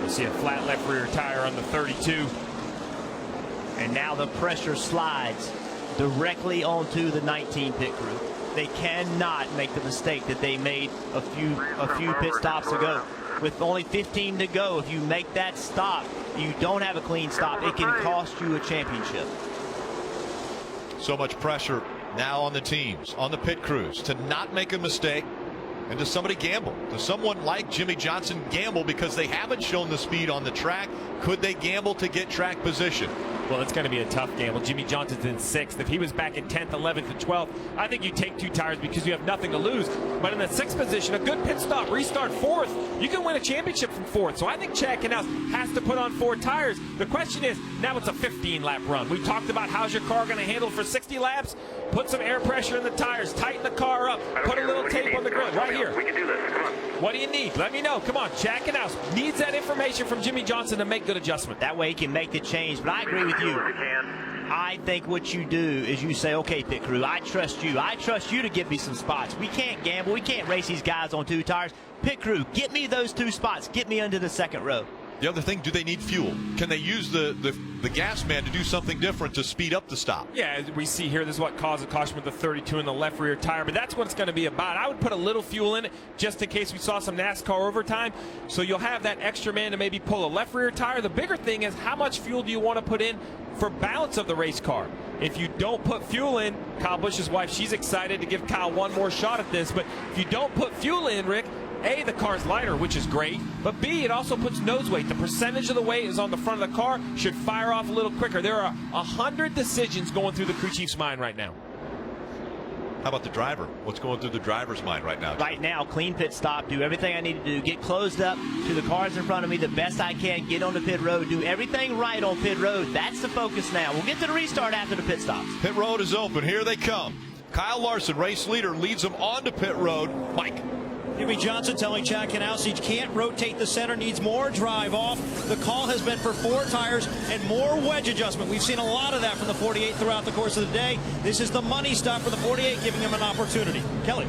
We'll see a flat left rear tire on the 32. And now the pressure slides directly onto the 19 pit crew. They cannot make the mistake that they made a few pit stops ago. With only 15 to go, if you make that stop, you don't have a clean stop, it can cost you a championship. So much pressure now on the teams, on the pit crews, to not make a mistake. And does somebody gamble? Does someone like Jimmie Johnson gamble because they haven't shown the speed on the track? Could they gamble to get track position? Well, it's going to be a tough gamble. Jimmie Johnson's in 6th. If he was back in 10th, 11th, and 12th, I think you take 2 tires because you have nothing to lose. But in the 6th position, a good pit stop, restart 4th, you can win a championship from 4th. So I think Chad Knaus has to put on 4 tires. The question is, now it's a 15-lap run. We talked about how's your car going to handle for 60 laps. Put some air pressure in the tires, tighten the car up, put a little tape on the grill right here. We can do this. Come on. What do you need? Let me know. Come on. Chad Knaus needs that information from Jimmie Johnson to make good adjustment. That way he can make the change. But I agree with you. I think what you do is you say, okay, pit crew, I trust you. I trust you to give me some spots. We can't gamble. We can't race these guys on 2 tires. Pit crew, get me those 2 spots. Get me under the 2nd row. The other thing, do they need fuel? Can they use the gas man to do something different to speed up the stop? Yeah, as we see here, this is what caused the caution with the 32 in the left rear tire, but that's what it's going to be about. I would put a little fuel in it just in case we saw some NASCAR overtime, so you'll have that extra man to maybe pull a left rear tire. The bigger thing is, how much fuel do you want to put in for balance of the race car? If you don't put fuel in, Kyle Busch's wife, she's excited to give Kyle one more shot at this, but if you don't put fuel in, Rick, A, the car's lighter, which is great, but B, it also puts nose weight. The percentage of the weight is on the front of the car, should fire off a little quicker. There are 100 decisions going through the crew chief's mind right now. How about the driver? What's going through the driver's mind right now, Jim? Right now, clean pit stop, do everything I need to do, get closed up to the cars in front of me the best I can, get on the pit road, do everything right on pit road. That's the focus now. We'll get to the restart after the pit stops. Pit road is open. Here they come. Kyle Larson, race leader, leads them onto pit road. Mike. Jimmie Johnson telling Chad Knaus he can't rotate the center, needs more drive off. The call has been for 4 tires and more wedge adjustment. We've seen a lot of that from the 48 throughout the course of the day. This is the money stop for the 48, giving him an opportunity. Kelly.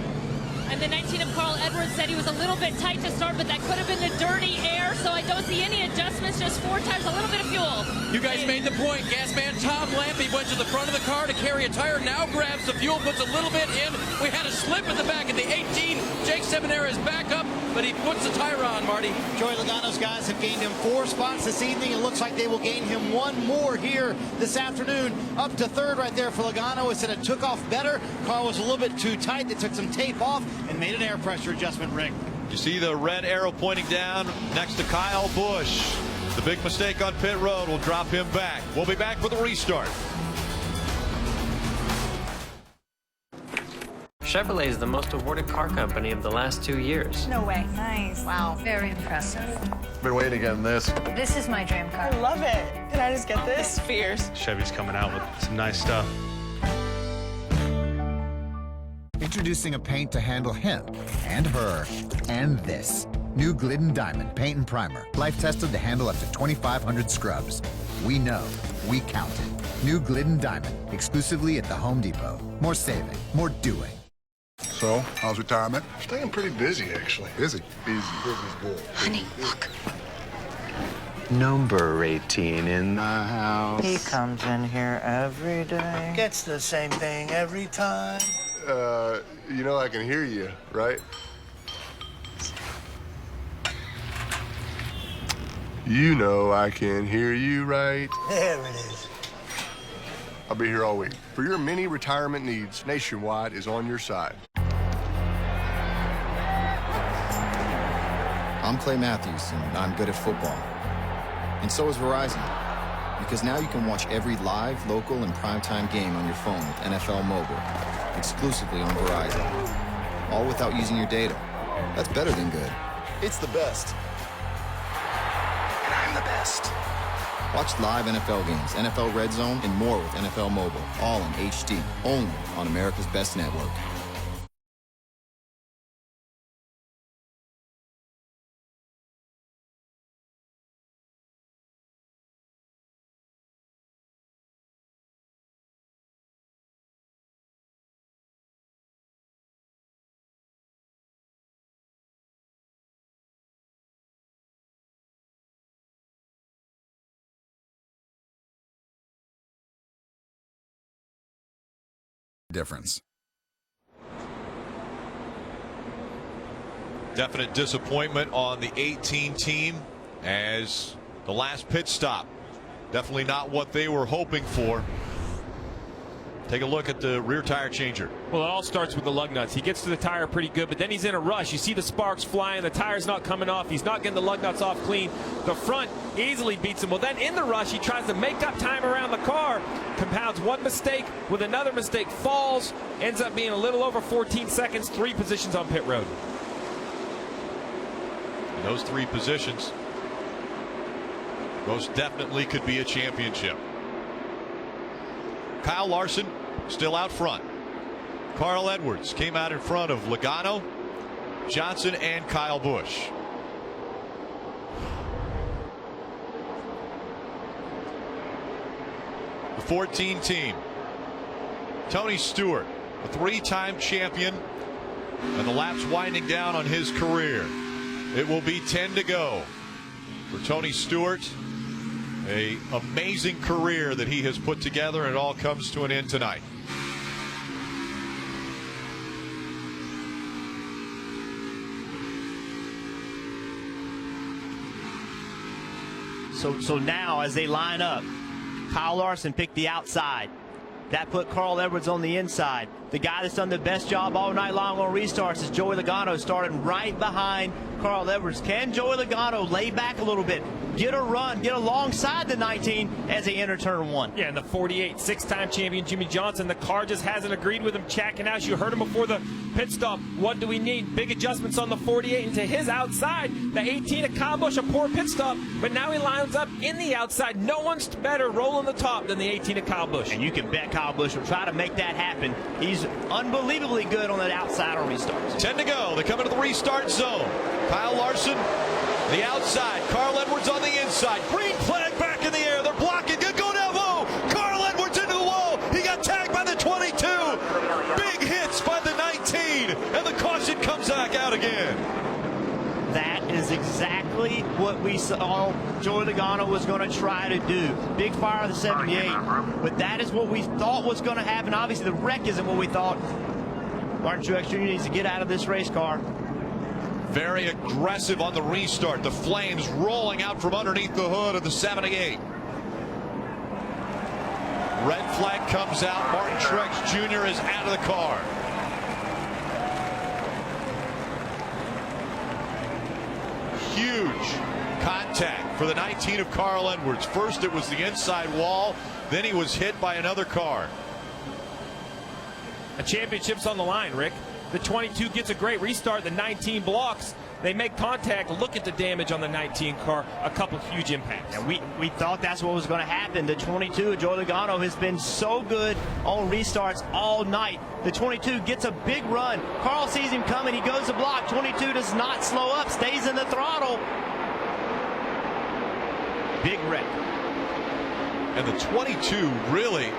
And the 19 of Carl Edwards said he was a little bit tight to start, but that could have been the dirty air, so I don't see any adjustments, just 4 tires, a little bit of fuel. You guys made the point. Gas man Tom Lampy went to the front of the car to carry a tire, now grabs the fuel, puts a little bit in. We had a slip at the back at the 18. Jake Seminara is back up, but he puts the tire on, Marty. Joey Logano's guys have gained him 4 spots this evening. It looks like they will gain him 1 more here this afternoon. Up to 3rd right there for Logano. It said it took off better. Car was a little bit too tight. They took some tape off and made an air pressure adjustment, Rick. You see the red arrow pointing down next to Kyle Busch. The big mistake on pit road will drop him back. We'll be back for the restart. Chevrolet is the most awarded car company of the last 2 years. No way. Nice. Wow. Very impressive. Been waiting to get in this. This is my dream car. I love it. Can I just get this? Fierce. Chevy's coming out with some nice stuff. Introducing a paint to handle him and her and this. New Glidden Diamond Paint and Primer. Life tested to handle up to 2,500 scrubs. We know. We count it. New Glidden Diamond. Exclusively at the Home Depot. More saving. More doing. So, how's retirement? Staying pretty busy, actually. Busy? Busy. Busy's good. Honey, look. Number 18 in the house. He comes in here every day. Gets the same thing every time. You know I can hear you, right? You know I can hear you, right? There it is. I'll be here all week. For your many retirement needs, Nationwide is on your side. I'm Clay Matthews, and I'm good at football. And so is Verizon. Because now you can watch every live, local, and primetime game on your phone with NFL Mobile. exclusively on Verizon. All without using your data. That's better than good. It's the best. And I'm the best. Watch live NFL games, NFL Red Zone, and more with NFL Mobile, all in HD, only on America's Best Network. Difference. Definite disappointment on the 18 team as the last pit stop. Definitely not what they were hoping for. Take a look at the rear tire changer. Well, it all starts with the lug nuts. He gets to the tire pretty good, but then he's in a rush. You see the sparks flying. The tire's not coming off. He's not getting the lug nuts off clean. The front easily beats him. Well, then in the rush, he tries to make up time around the car. Compounds one mistake with another mistake. Falls. Ends up being a little over 14 seconds. 3 positions on pit road. And those 3 positions most definitely could be a championship. Kyle Larson still out front. Carl Edwards came out in front of Logano, Johnson, and Kyle Busch. The 14 team. Tony Stewart, a 3-time champion, and the laps winding down on his career. It will be 10 to go for Tony Stewart. An amazing career that he has put together, and it all comes to an end tonight. So now as they line up, Kyle Larson picked the outside. That put Carl Edwards on the inside. The guy that's done the best job all night long on restarts is Joey Logano, starting right behind Carl Edwards. Can Joey Logano lay back a little bit, get a run, get alongside the 19 as they enter turn 1? Yeah, and the 48, 6-time champion Jimmie Johnson, the car just hasn't agreed with him. Checking out, you heard him before the pit stop. What do we need? Big adjustments on the 48 and to his outside. The 18 of Kyle Busch, a poor pit stop, but now he lines up in the outside. No one's better rolling the top than the 18 of Kyle Busch. And you can bet Kyle Busch will try to make that happen. He's unbelievably good on that outside on restarts. 10 to go. They come into the restart zone. Kyle Larson, the outside. Carl Edwards on the inside. Green flag back in the air. They're blocking. Good go down low. Carl Edwards into the wall. He got tagged by the 22. Big hits by the 19. And the caution comes back out again. That is exactly what we saw Joey Logano was going to try to do. Big fire of the 78. But that is what we thought was going to happen. Obviously, the wreck isn't what we thought. Martin Truex Jr. needs to get out of this race car. Very aggressive on the restart. The flames rolling out from underneath the hood of the 78. Red flag comes out. Martin Truex Jr. is out of the car. Huge contact for the 19 of Carl Edwards. First it was the inside wall, then he was hit by another car. A championship's on the line, Rick. The 22 gets a great restart. The 19 blocks. They make contact. Look at the damage on the 19 car. A couple huge impacts. And we thought that's what was going to happen. The 22, Joey Logano, has been so good on restarts all night. The 22 gets a big run. Carl sees him coming. He goes to block. 22 does not slow up. Stays in the throttle. Big wreck. And the 22 really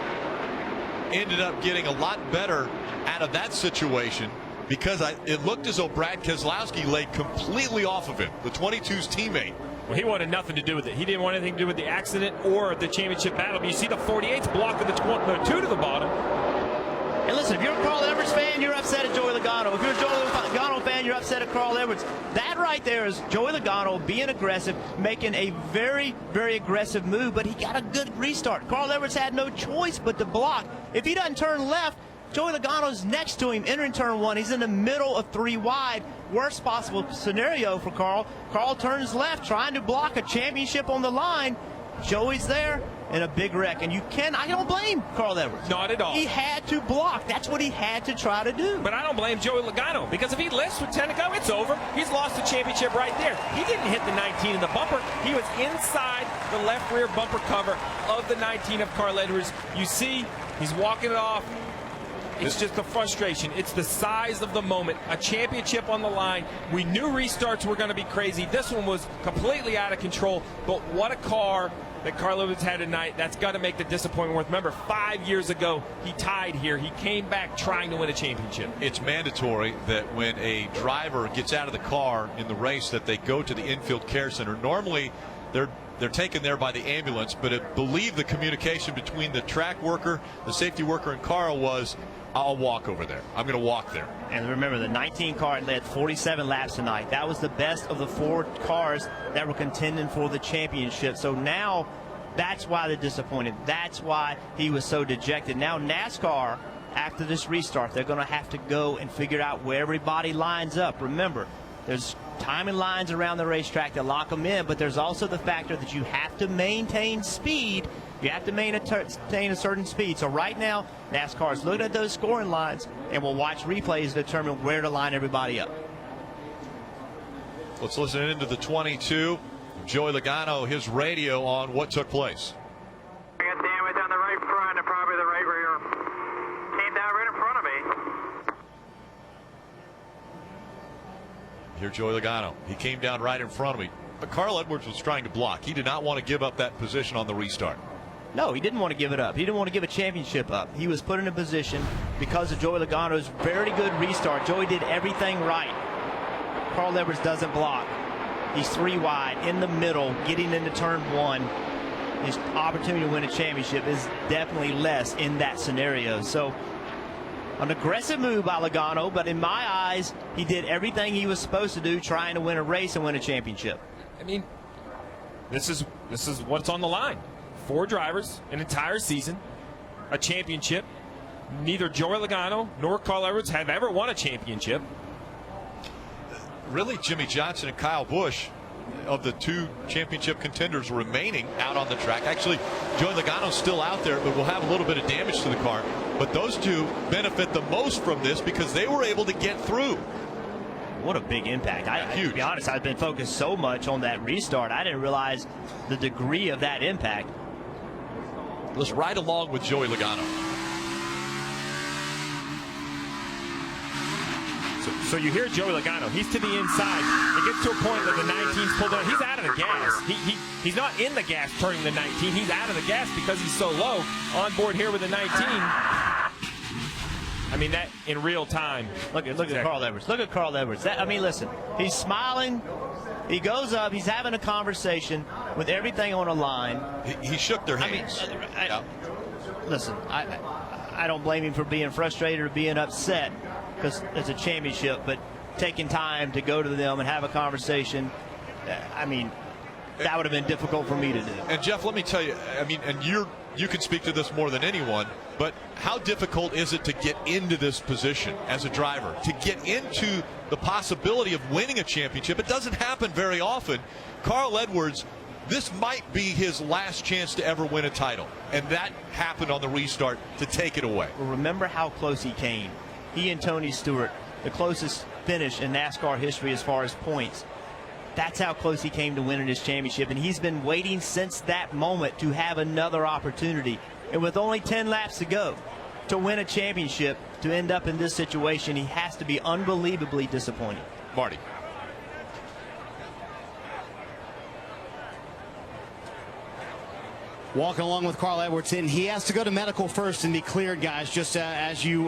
ended up getting a lot better out of that situation, because it looked as though Brad Keselowski laid completely off of him, the 22's teammate. Well, he wanted nothing to do with it. He didn't want anything to do with the accident or the championship battle. But you see the 48's blocking the 2 to the bottom. And listen, if you're a Carl Edwards fan, you're upset at Joey Logano. If you're a Joey Logano fan, you're upset at Carl Edwards. That right there is Joey Logano being aggressive, making a very, very aggressive move, but he got a good restart. Carl Edwards had no choice but to block. If he doesn't turn left, Joey Logano's next to him entering turn 1. He's in the middle of 3 wide. Worst possible scenario for Carl. Carl turns left, trying to block a championship on the line. Joey's there. in a big wreck. And I don't blame Carl Edwards. Not at all. He had to block. That's what he had to try to do. But I don't blame Joey Logano, because if he lifts with 10 to go, it's over. He's lost the championship right there. He didn't hit the 19 in the bumper. He was inside the left rear bumper cover of the 19 of Carl Edwards. You see, he's walking it off. It's just the frustration. It's the size of the moment. A championship on the line. We knew restarts were going to be crazy. This one was completely out of control. But what a car that Carl Edwards had tonight. That's got to make the disappointment worth. Remember, 5 years ago, he tied here. He came back trying to win a championship. It's mandatory that when a driver gets out of the car in the race that they go to the infield care center. Normally, they're taken there by the ambulance, but I believe the communication between the track worker, the safety worker, and Carl was, I'll walk over there. I'm going to walk there. And remember, the 19 car led 47 laps tonight. That was the best of the 4 cars that were contending for the championship. So now that's why they're disappointed. That's why he was so dejected. Now NASCAR, after this restart, they're going to have to go and figure out where everybody lines up. Remember, there's timing lines around the racetrack that lock them in, but there's also the factor that you have to maintain speed. You have to maintain a certain speed. So right now, NASCAR is looking at those scoring lines, and we'll watch replays to determine where to line everybody up. Let's listen into the 22. Joey Logano, his radio on what took place. We got damage on the right front and probably the right rear. Came down right in front of me. Here's Joey Logano. He came down right in front of me. But Carl Edwards was trying to block. He did not want to give up that position on the restart. No, he didn't want to give it up. He didn't want to give a championship up. He was put in a position because of Joey Logano's very good restart. Joey did everything right. Carl Edwards doesn't block. He's 3 wide, in the middle, getting into turn 1. His opportunity to win a championship is definitely less in that scenario. So, an aggressive move by Logano, but in my eyes, he did everything he was supposed to do, trying to win a race and win a championship. I mean, this is what's on the line. 4 drivers, an entire season, a championship. Neither Joey Logano nor Carl Edwards have ever won a championship. Really, Jimmie Johnson and Kyle Busch, of the 2 championship contenders remaining out on the track. Actually, Joey Logano's still out there, but will have a little bit of damage to the car. But those 2 benefit the most from this because they were able to get through. What a big impact. To be honest, I've been focused so much on that restart, I didn't realize the degree of that impact. Let's ride along with Joey Logano. So you hear Joey Logano. He's to the inside. It gets to a point that the 19's pulled down. He's out of the gas. He's not in the gas turning the 19. He's out of the gas because he's so low. On board here with the 19. I mean, that in real time. Look at Carl Edwards. Look at Carl Edwards. Listen, he's smiling. He goes up. He's having a conversation with everything on a line. He shook their hands. Listen, I don't blame him for being frustrated or being upset because it's a championship, but taking time to go to them and have a conversation, I mean, that would have been difficult for me to do. And Jeff, let me tell you, I mean, and you can speak to this more than anyone, but how difficult is it to get into this position as a driver, to get into the possibility of winning a championship? It doesn't happen very often. Carl Edwards, this might be his last chance to ever win a title, and that happened on the restart to take it away. Well, remember how close he came. He and Tony Stewart, the closest finish in NASCAR history as far as points. That's how close he came to winning his championship, and he's been waiting since that moment to have another opportunity. And with only 10 laps to go to win a championship, to end up in this situation, he has to be unbelievably disappointed. Marty. Walking along with Carl Edwards, and he has to go to medical first and be cleared, guys, just as you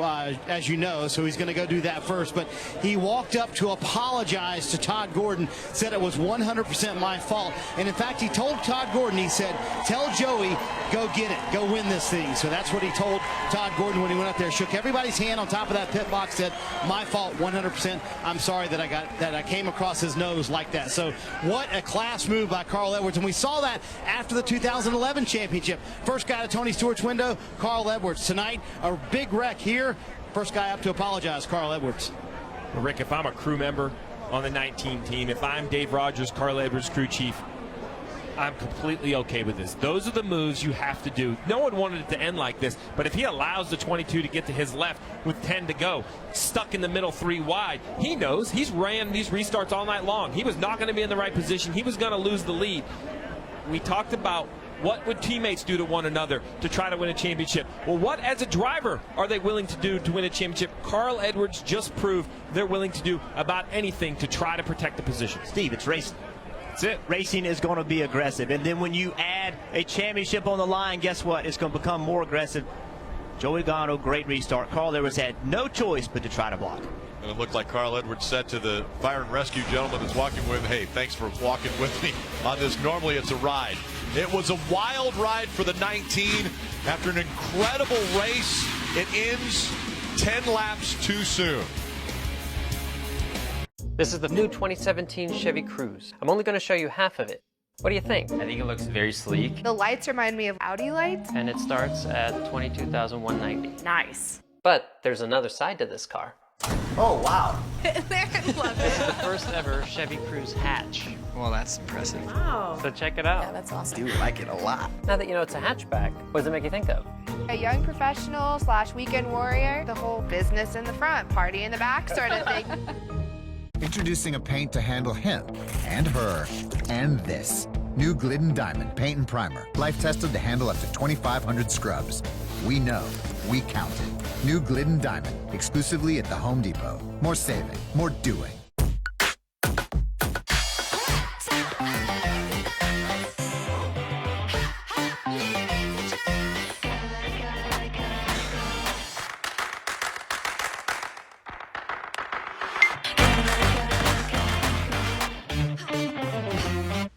know. So he's going to go do that first. But he walked up to apologize to Todd Gordon, said it was 100% my fault. And in fact, he told Todd Gordon, he said, tell Joey, go get it, go win this thing. So that's what he told Todd Gordon when he went up there, shook everybody's hand on top of that pit box, said, my fault, 100%. I'm sorry that I came across his nose like that. So what a class move by Carl Edwards. And we saw that after the 2011 championship. First guy to Tony Stewart's window, Carl Edwards. Tonight, a big wreck here. First guy up to apologize, Carl Edwards. Well, Rick, if I'm a crew member on the 19 team, if I'm Dave Rogers, Carl Edwards crew chief, I'm completely okay with this. Those are the moves you have to do. No one wanted it to end like this, but if he allows the 22 to get to his left with 10 to go, stuck in the middle 3 wide, he knows he's ran these restarts all night long. He was not going to be in the right position. He was going to lose the lead. We talked about what would teammates do to one another to try to win a championship. Well, what as a driver are they willing to do to win a championship? Carl Edwards just proved they're willing to do about anything to try to protect the position. Steve, it's racing. That's it. Racing is going to be aggressive. And then when you add a championship on the line, guess what? It's going to become more aggressive. Joey Logano, great restart. Carl Edwards had no choice but to try to block. And it looked like Carl Edwards said to the fire and rescue gentleman that's walking with him, hey, thanks for walking with me on this. Normally it's a ride. It was a wild ride for the 19. After an incredible race, it ends 10 laps too soon. This is the new 2017 Chevy Cruze. I'm only going to show you half of it. What do you think? I think it looks very sleek. The lights remind me of Audi lights. And it starts at $22,190. Nice. But there's another side to this car. Oh, wow. I love This is it. the first ever Chevy Cruze hatch. Well, that's impressive. Wow. So check it out. Yeah, that's awesome. I do like it a lot. Now that you know it's a hatchback, what does it make you think of? A young professional / weekend warrior. The whole business in the front, party in the back sort of thing. Introducing a paint to handle him and her and this. New Glidden Diamond Paint and Primer. Life tested to handle up to 2,500 scrubs. We know. We counted. New Glidden Diamond. Exclusively at the Home Depot. More saving. More doing.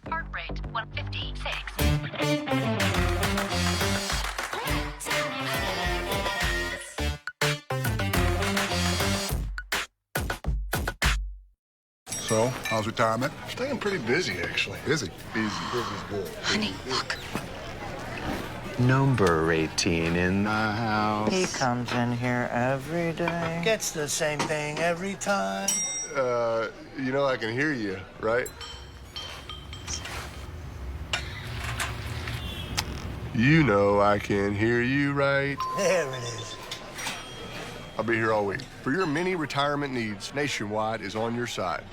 Heart rate 156. So, how's retirement? Staying pretty busy, actually. Busy? Busy. Busy's good. Honey, look. Number 18 in the house. He comes in here every day. Gets the same thing every time. You know I can hear you, right? You know I can hear you, right? There it is. I'll be here all week. For your many retirement needs, Nationwide is on your side.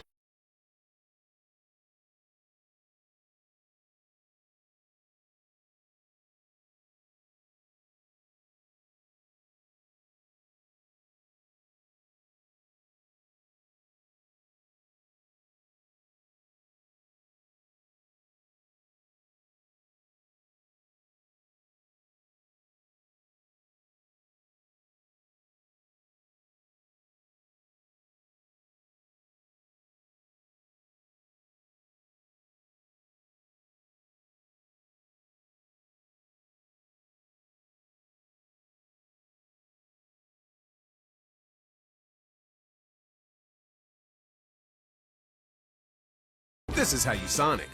This is how you Sonic.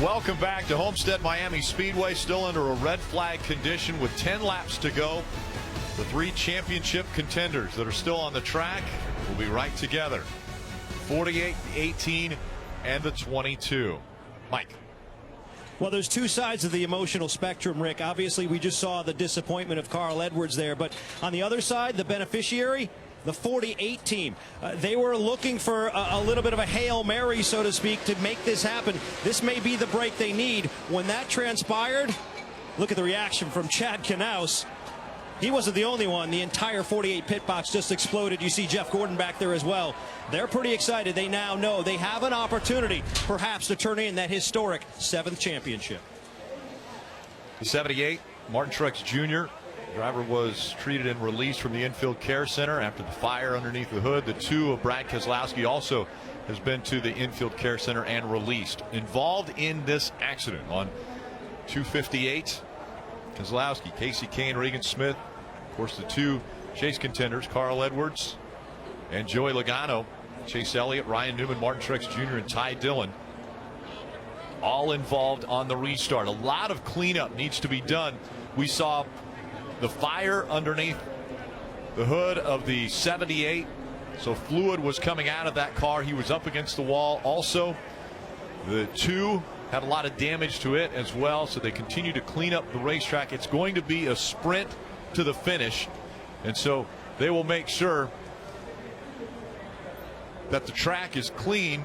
Welcome back to Homestead Miami Speedway, still under a red flag condition with 10 laps to go. The 3 championship contenders that are still on the track will be right together. 48, 18, and the 22. Mike. Well, there's two sides of the emotional spectrum, Rick. Obviously, we just saw the disappointment of Carl Edwards there, but on the other side, the beneficiary, the 48 team. They were looking for a little bit of a Hail Mary, so to speak, to make this happen. This may be the break they need. When that transpired, look at the reaction from Chad Knaus. He wasn't the only one. The entire 48 pit box just exploded. You see Jeff Gordon back there as well. They're pretty excited. They now know they have an opportunity, perhaps, to turn in that historic 7th championship. 78, Martin Truex Jr. Driver was treated and released from the infield care center after the fire underneath the hood. The 2 of Brad Keselowski also has been to the infield care center and released. Involved in this accident on 258, Keselowski, Casey Kane, Regan Smith, of course the 2 chase contenders, Carl Edwards and Joey Logano, Chase Elliott, Ryan Newman, Martin Truex Jr. and Ty Dillon, all involved on the restart. A lot of cleanup needs to be done. We saw the fire underneath the hood of the 78, so fluid was coming out of that car. He was up against the wall. Also, The 2 had a lot of damage to it as well, so they continue to clean up the racetrack. It's going to be a sprint to the finish, and so they will make sure that the track is clean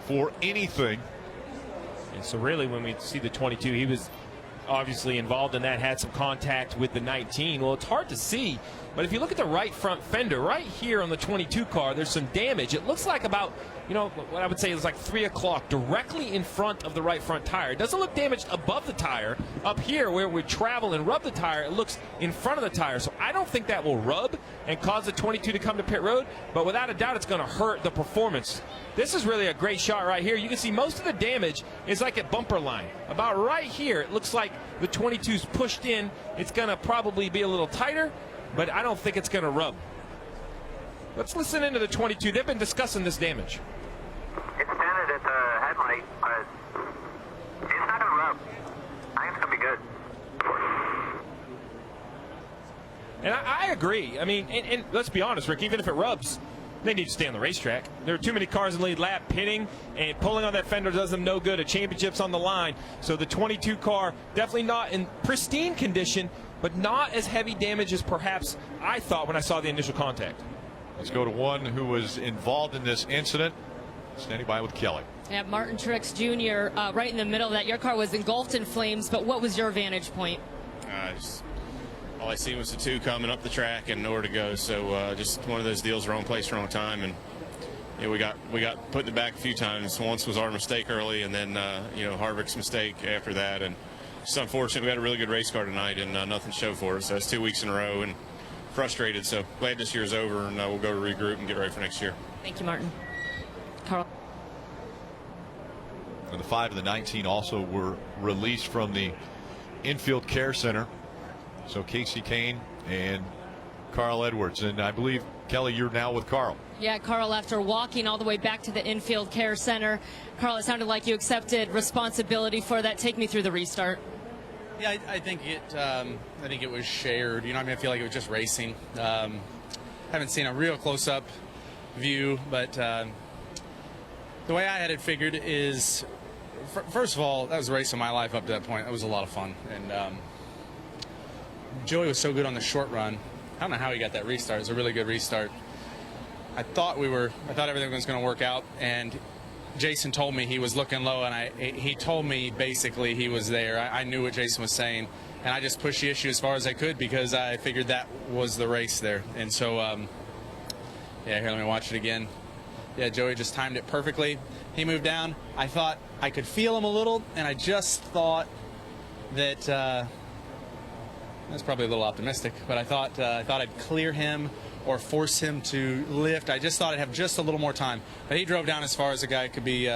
for anything. And so really when we see the 22, he was obviously involved in that, had some contact with the 19. Well, it's hard to see, but if you look at the right front fender right here on the 22 car, there's some damage. It looks like about, you know, what I would say is like 3 o'clock directly in front of the right front tire. It doesn't look damaged above the tire. Up here where we travel and rub the tire, it looks in front of the tire. So I don't think that will rub and cause the 22 to come to pit road, but without a doubt it's going to hurt the performance. This is really a great shot right here. You can see most of the damage is like at bumper line. About right here, it looks like the 22's pushed in. It's going to probably be a little tighter, but I don't think it's going to rub. Let's listen into the 22. They've been discussing this damage. It's dented at the headlight, but it's not going to rub. I think it's going to be good. And I agree. I mean, and let's be honest, Rick, even if it rubs, they need to stay on the racetrack. There are too many cars in the lead lap pitting, and pulling on that fender does them no good. A championship's on the line. So the 22 car, definitely not in pristine condition, but not as heavy damage as perhaps I thought when I saw the initial contact. Let's go to one who was involved in this incident. Standing by with Kelly. Yeah, Martin Truex Jr. Right in the middle of that. Your car was engulfed in flames, but what was your vantage point? All I seen was the 2 coming up the track and nowhere to go. So just one of those deals, wrong place, wrong time, and yeah, we got put in the back a few times. Once was our mistake early, and then Harvick's mistake after that. And it's unfortunate. We had a really good race car tonight, and nothing showed for us. So that's 2 weeks in a row, and frustrated. So glad this year's over, and we'll go to regroup and get ready for next year. Thank you, Martin. Carl. And the 5 and the 19 also were released from the infield care center. So Casey Kane and Carl Edwards. And I believe, Kelly, you're now with Carl. Yeah, Carl, after walking all the way back to the infield care center, Carl, it sounded like you accepted responsibility for that. Take me through the restart. Yeah, I think it was shared. You know, I feel like it was just racing. Haven't seen a real close-up view, but the way I had it figured is, first of all, that was a race of my life up to that point. That was a lot of fun, and Joey was so good on the short run. I don't know how he got that restart. It was a really good restart. I thought everything was going to work out, and Jason told me he was looking low, and he told me basically he was there. I knew what Jason was saying, and I just pushed the issue as far as I could because I figured that was the race there. And so, yeah, here, let me watch it again. Yeah, Joey just timed it perfectly. He moved down. I thought I could feel him a little, and I just thought that that's probably a little optimistic, but I thought I'd clear him or force him to lift. I just thought I'd have just a little more time. But he drove down as far as a guy could be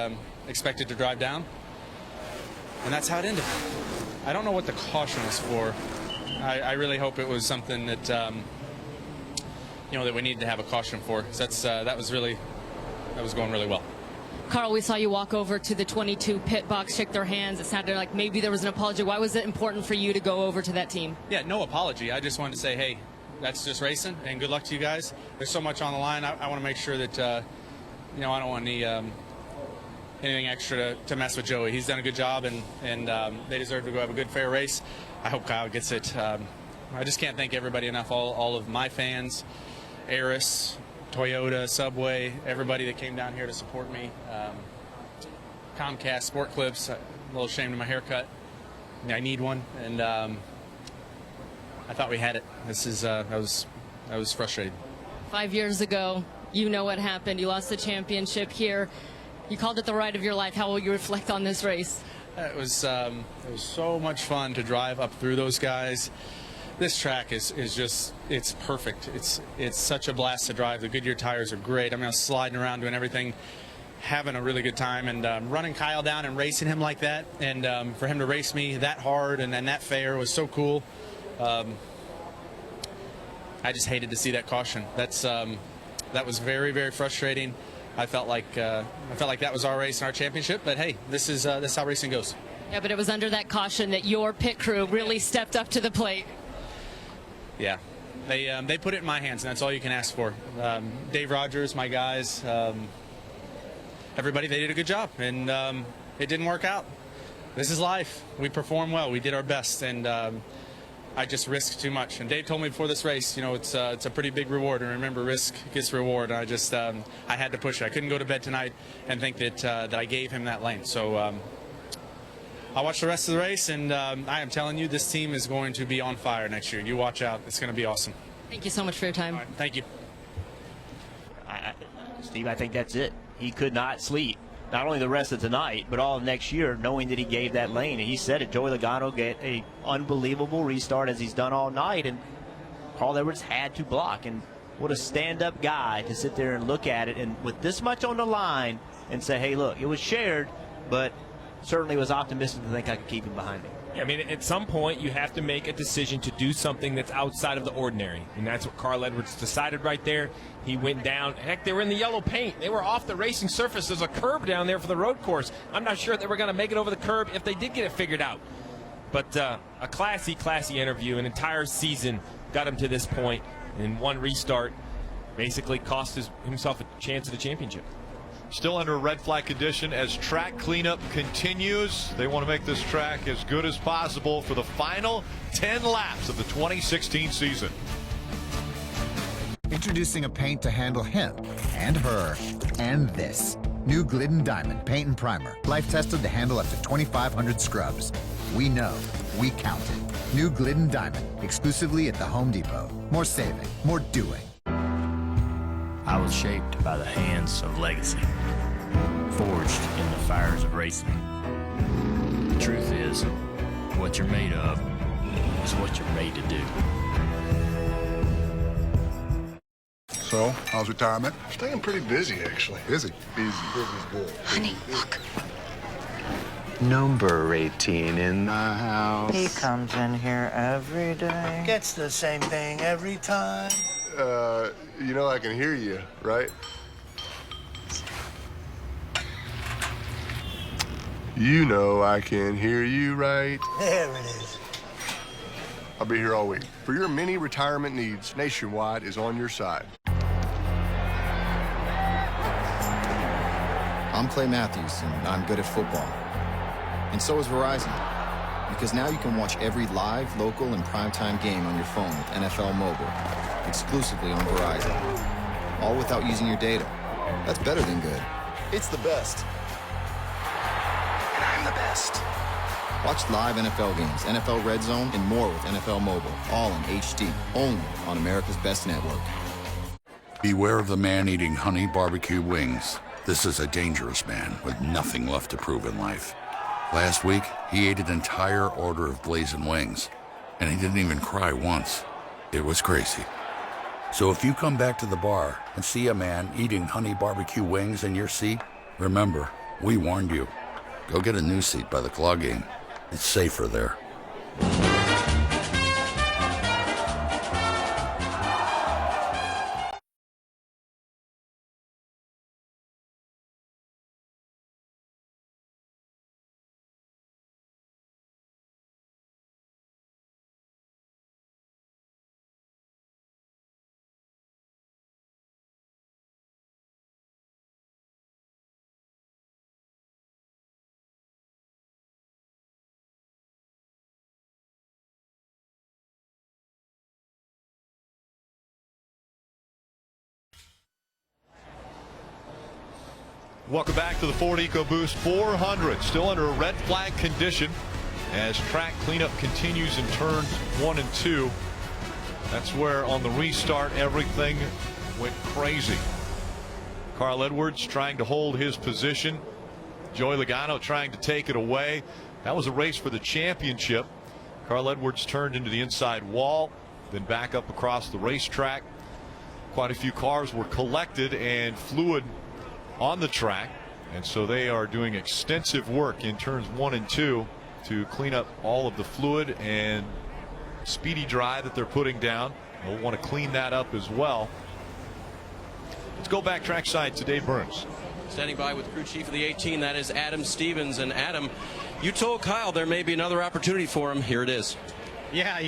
expected to drive down, and that's how it ended. I don't know what the caution was for. I really hope it was something that that we needed to have a caution for. That was going really well. Carl, we saw you walk over to the 22 pit box, shake their hands. It sounded like maybe there was an apology. Why was it important for you to go over to that team? Yeah, no apology. I just wanted to say, hey, that's just racing, and good luck to you guys. There's so much on the line. I want to make sure that, I don't want anything extra to mess with Joey. He's done a good job, and they deserve to go have a good, fair race. I hope Kyle gets it. I just can't thank everybody enough, all of my fans, Eris, Toyota, Subway, everybody that came down here to support me. Comcast, Sport Clips, a little ashamed of my haircut. I need one, and I thought we had it. I was frustrated. 5 years ago, you know what happened. You lost the championship here. You called it the ride of your life. How will you reflect on this race? It was so much fun to drive up through those guys. This track is just, it's perfect. It's such a blast to drive. The Goodyear tires are great. I'm sliding around doing everything, having a really good time, and running Kyle down and racing him like that, and for him to race me that hard and then that fair was so cool. I just hated to see that caution. That was very, very frustrating. I felt like that was our race and our championship, but hey, this is how racing goes. Yeah, but it was under that caution that your pit crew really stepped up to the plate. Yeah, they put it in my hands, and that's all you can ask for. Dave Rogers, my guys, everybody, they did a good job, and it didn't work out. This is life. We performed well. We did our best, and I just risked too much. And Dave told me before this race, you know, it's a pretty big reward. And remember, risk gets reward. And I just I had to push it. I couldn't go to bed tonight and think that I gave him that lane. So I watched the rest of the race, and I am telling you, this team is going to be on fire next year. You watch out. It's going to be awesome. Thank you so much for your time. All right, thank you. Steve, I think that's it. He could not sleep. Not only the rest of tonight, but all of next year, knowing that he gave that lane. And he said it, Joey Logano get an unbelievable restart as he's done all night, and Carl Edwards had to block. And what a stand-up guy to sit there and look at it, and with this much on the line, and say, hey, look, it was shared, but certainly was optimistic to think I could keep him behind me. Yeah, I mean, at some point, you have to make a decision to do something that's outside of the ordinary. And that's what Carl Edwards decided right there. He went down. Heck, they were in the yellow paint. They were off the racing surface. There's a curb down there for the road course. I'm not sure they were going to make it over the curb if they did get it figured out. But a classy, classy interview. An entire season got him to this point. And one restart basically cost himself a chance at the championship. Still under red flag condition as track cleanup continues. They want to make this track as good as possible for the final 10 laps of the 2016 season. Introducing a paint to handle him and her and this. New Glidden Diamond Paint and Primer. Life tested to handle up to 2,500 scrubs. We know, we counted. New Glidden Diamond, exclusively at the Home Depot. More saving, more doing. I was shaped by the hands of legacy, forged in the fires of racing. The truth is, what you're made of is what you're made to do. So, how's retirement? Staying pretty busy, actually. Busy? Busy's good. Honey, look. Number 18 in the house. He comes in here every day. Gets the same thing every time. You know I can hear you, right? You know I can hear you, right? There it is. I'll be here all week. For your many retirement needs, Nationwide is on your side. I'm Clay Matthews, and I'm good at football. And so is Verizon. Because now you can watch every live, local, and primetime game on your phone with NFL Mobile. Exclusively on Verizon. All without using your data. That's better than good. It's the best. And I'm the best. Watch live NFL games, NFL Red Zone, and more with NFL Mobile. All in HD. Only on America's Best Network. Beware of the man eating honey barbecue wings. This is a dangerous man with nothing left to prove in life. Last week, he ate an entire order of blazing wings, and he didn't even cry once. It was crazy. So if you come back to the bar and see a man eating honey barbecue wings in your seat, remember, we warned you. Go get a new seat by the claw game. It's safer there. Welcome back to the Ford EcoBoost 400. Still under a red flag condition as track cleanup continues in turns 1 and 2. That's where on the restart everything went crazy. Carl Edwards trying to hold his position. Joey Logano trying to take it away. That was a race for the championship. Carl Edwards turned into the inside wall, then back up across the racetrack. Quite a few cars were collected and fluid on the track, and so they are doing extensive work in turns 1 and 2 to clean up all of the fluid and speedy dry that they're putting down. They'll want to clean that up as well. Let's go back trackside to Dave Burns. Standing by with crew chief of the 18, that is Adam Stevens. And Adam, you told Kyle there may be another opportunity for him. Here it is. Yeah,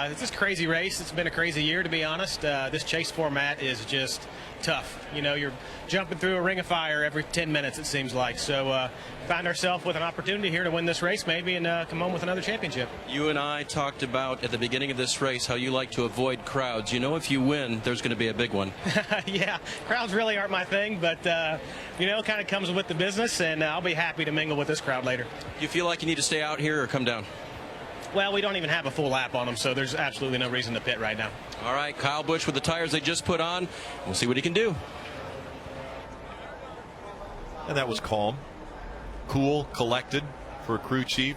it's just a crazy race. It's been a crazy year, to be honest. This chase format is just tough. You're jumping through a ring of fire every 10 minutes, it seems like. So find ourselves with an opportunity here to win this race maybe and come home with another championship. You and I talked about at the beginning of this race how you like to avoid crowds. If you win, there's going to be a big one. Yeah, crowds really aren't my thing, but, kind of comes with the business, and I'll be happy to mingle with this crowd later. Do you feel like you need to stay out here or come down? Well, we don't even have a full lap on them, so there's absolutely no reason to pit right now. All right, Kyle Busch with the tires they just put on. We'll see what he can do. And that was calm, cool, collected for a crew chief.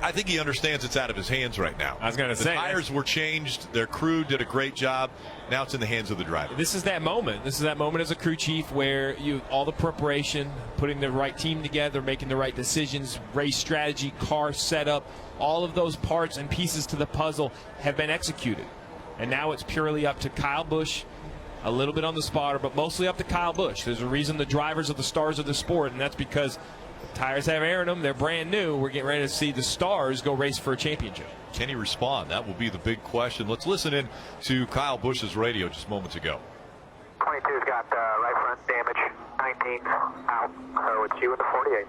I think he understands it's out of his hands right now. I was going to say. The tires were changed. Their crew did a great job. Now it's in the hands of the driver. This is that moment. This is that moment as a crew chief where all the preparation, putting the right team together, making the right decisions, race strategy, car setup, all of those parts and pieces to the puzzle have been executed. And now it's purely up to Kyle Busch, a little bit on the spotter, but mostly up to Kyle Busch. There's a reason the drivers are the stars of the sport, and that's because tires have air in them. They're brand new. We're getting ready to see the stars go race for a championship. Can he respond? That will be the big question. Let's listen in to Kyle Busch's radio just moments ago. 22's got right front damage. 19 out. So it's you in the 48.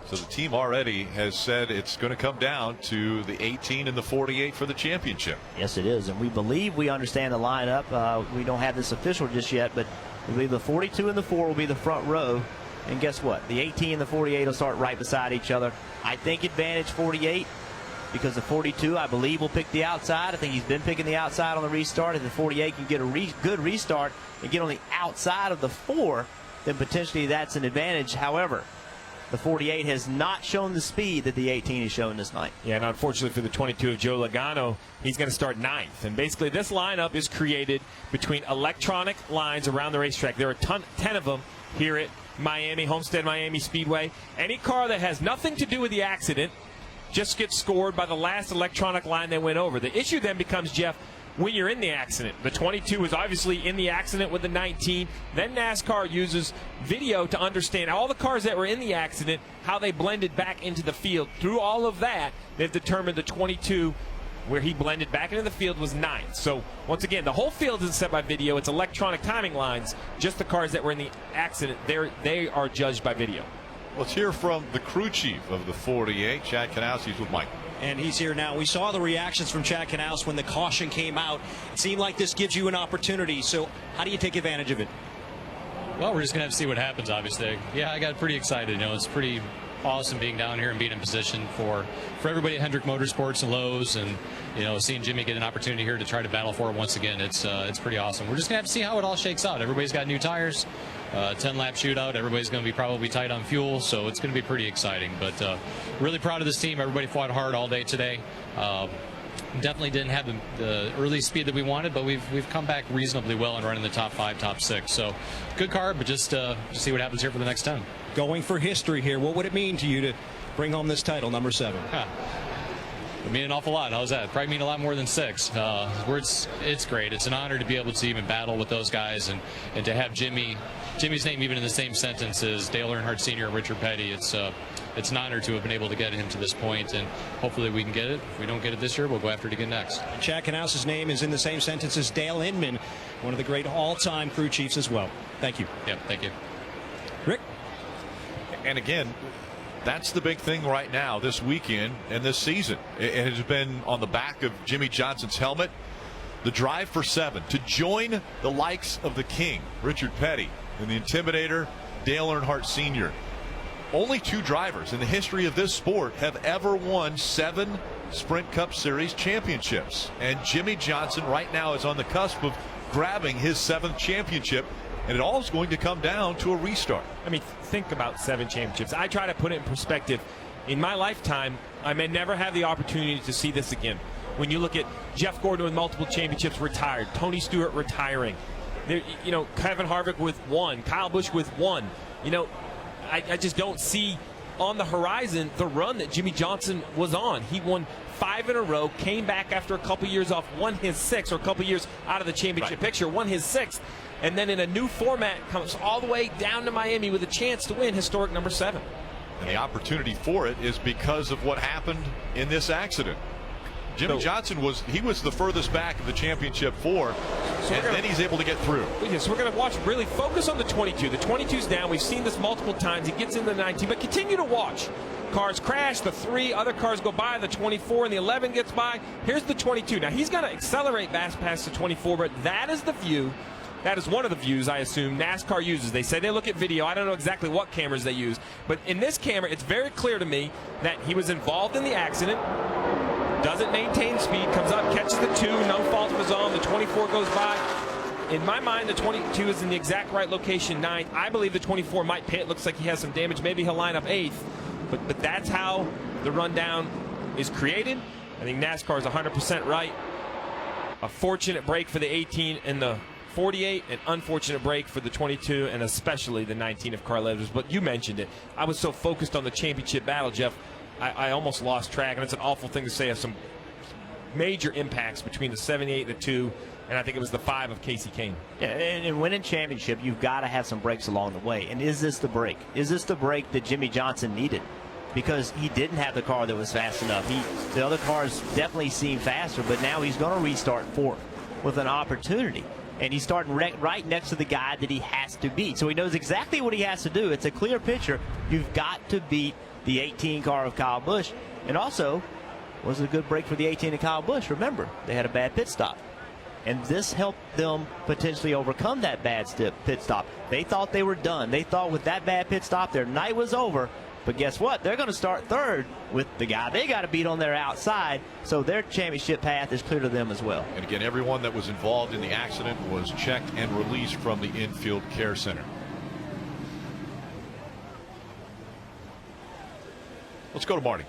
So the team already has said it's going to come down to the 18 and the 48 for the championship. Yes, it is. And we believe we understand the lineup. We don't have this official just yet, but we believe the 42 and the 4 will be the front row. And guess what? The 18 and the 48 will start right beside each other. I think advantage 48 because the 42, I believe, will pick the outside. I think he's been picking the outside on the restart. If the 48 can get a good restart and get on the outside of the 4, then potentially that's an advantage. However, the 48 has not shown the speed that the 18 has shown this night. Yeah, and unfortunately for the 22 of Joe Logano, he's going to start 9th. And basically this lineup is created between electronic lines around the racetrack. There are 10 of them here at Miami, Homestead Miami Speedway. Any car that has nothing to do with the accident just gets scored by the last electronic line they went over. The issue then becomes, Jeff, when you're in the accident. The 22 is obviously in the accident with the 19. Then NASCAR uses video to understand all the cars that were in the accident, how they blended back into the field. Through all of that, they've determined the 22, where he blended back into the field, was 9th. So once again, the whole field isn't set by video. It's electronic timing lines. Just the cars that were in the accident, they are judged by video. Let's hear from the crew chief of the 48, Chad Knaus. He's with Mike. And he's here now. We saw the reactions from Chad Knaus when the caution came out. It seemed like this gives you an opportunity. So how do you take advantage of it? Well, we're just going to have to see what happens, obviously. Yeah, I got pretty excited. It's pretty awesome being down here and being in position for everybody at Hendrick Motorsports and Lowe's, and seeing Jimmie get an opportunity here to try to battle for it once again. It's pretty awesome. We're just gonna have to see how it all shakes out. Everybody's got new tires, 10-lap shootout. Everybody's gonna be probably tight on fuel, so it's gonna be pretty exciting. But really proud of this team. Everybody fought hard all day today. Definitely didn't have the early speed that we wanted, but we've come back reasonably well and running the top 5, top 6. So good car, but just see what happens here for the next 10. Going for history here, what would it mean to you to bring home this title, number 7? It would mean an awful lot. How's that? Probably mean a lot more than 6. It's great. It's an honor to be able to even battle with those guys and to have Jimmie's name even in the same sentence as Dale Earnhardt Sr. and Richard Petty. It's an honor to have been able to get him to this point, and hopefully we can get it. If we don't get it this year, we'll go after it again next. Chad Knaus's name is in the same sentence as Dale Inman, one of the great all-time crew chiefs as well. Thank you. Yep, thank you. Rick? And again, that's the big thing right now, this weekend and this season. It has been on the back of Jimmie Johnson's helmet, the drive for 7, to join the likes of the King, Richard Petty, and the Intimidator, Dale Earnhardt Sr. Only 2 drivers in the history of this sport have ever won 7 Sprint Cup Series championships. And Jimmie Johnson right now is on the cusp of grabbing his 7th championship. And it all is going to come down to a restart. I mean, think about 7 championships. I try to put it in perspective. In my lifetime, I may never have the opportunity to see this again. When you look at Jeff Gordon with multiple championships retired, Tony Stewart retiring, Kevin Harvick with 1, Kyle Busch with 1. I just don't see on the horizon the run that Jimmie Johnson was on. He won 5 in a row, came back after a couple years off, won his 6th, or a couple years out of the championship picture, won his 6th. And then in a new format comes all the way down to Miami with a chance to win historic number 7. And the opportunity for it is because of what happened in this accident. Jimmie Johnson was the furthest back of the championship 4, and then he's able to get through. So we're going to watch, really focus on the 22. The 22's down. We've seen this multiple times. He gets into the 19, but continue to watch. Cars crash, the 3, other cars go by, the 24 and the 11 gets by. Here's the 22. Now he's going to accelerate past the 24, but that is the view. That is one of the views, I assume, NASCAR uses. They say they look at video. I don't know exactly what cameras they use. But in this camera, it's very clear to me that he was involved in the accident, doesn't maintain speed, comes up, catches the 2, no fault of his own. The 24 goes by. In my mind, the 22 is in the exact right location, 9th. I believe the 24 might pit. Looks like he has some damage. Maybe he'll line up 8th. But that's how the rundown is created. I think NASCAR is 100% right. A fortunate break for the 18 and the 48, an unfortunate break for the 22, and especially the 19 of Carl Edwards. But you mentioned it. I was so focused on the championship battle, Jeff, I almost lost track, and it's an awful thing to say, of some major impacts between the 78 and the 2, and I think it was the 5 of Casey Kane. Yeah, and winning championship, you've got to have some breaks along the way. And is this the break? Is this the break that Jimmie Johnson needed? Because he didn't have the car that was fast enough. The other cars definitely seem faster, but now he's going to restart 4th with an opportunity. And he's starting right next to the guy that he has to beat. So he knows exactly what he has to do. It's a clear picture. You've got to beat the 18 car of Kyle Busch. And also, was it a good break for the 18 of Kyle Busch? Remember, they had a bad pit stop. And this helped them potentially overcome that bad pit stop. They thought they were done. They thought with that bad pit stop, their night was over. But guess what? They're going to start 3rd with the guy they got to beat on their outside. So their championship path is clear to them as well. And again, everyone that was involved in the accident was checked and released from the infield care center. Let's go to Marty.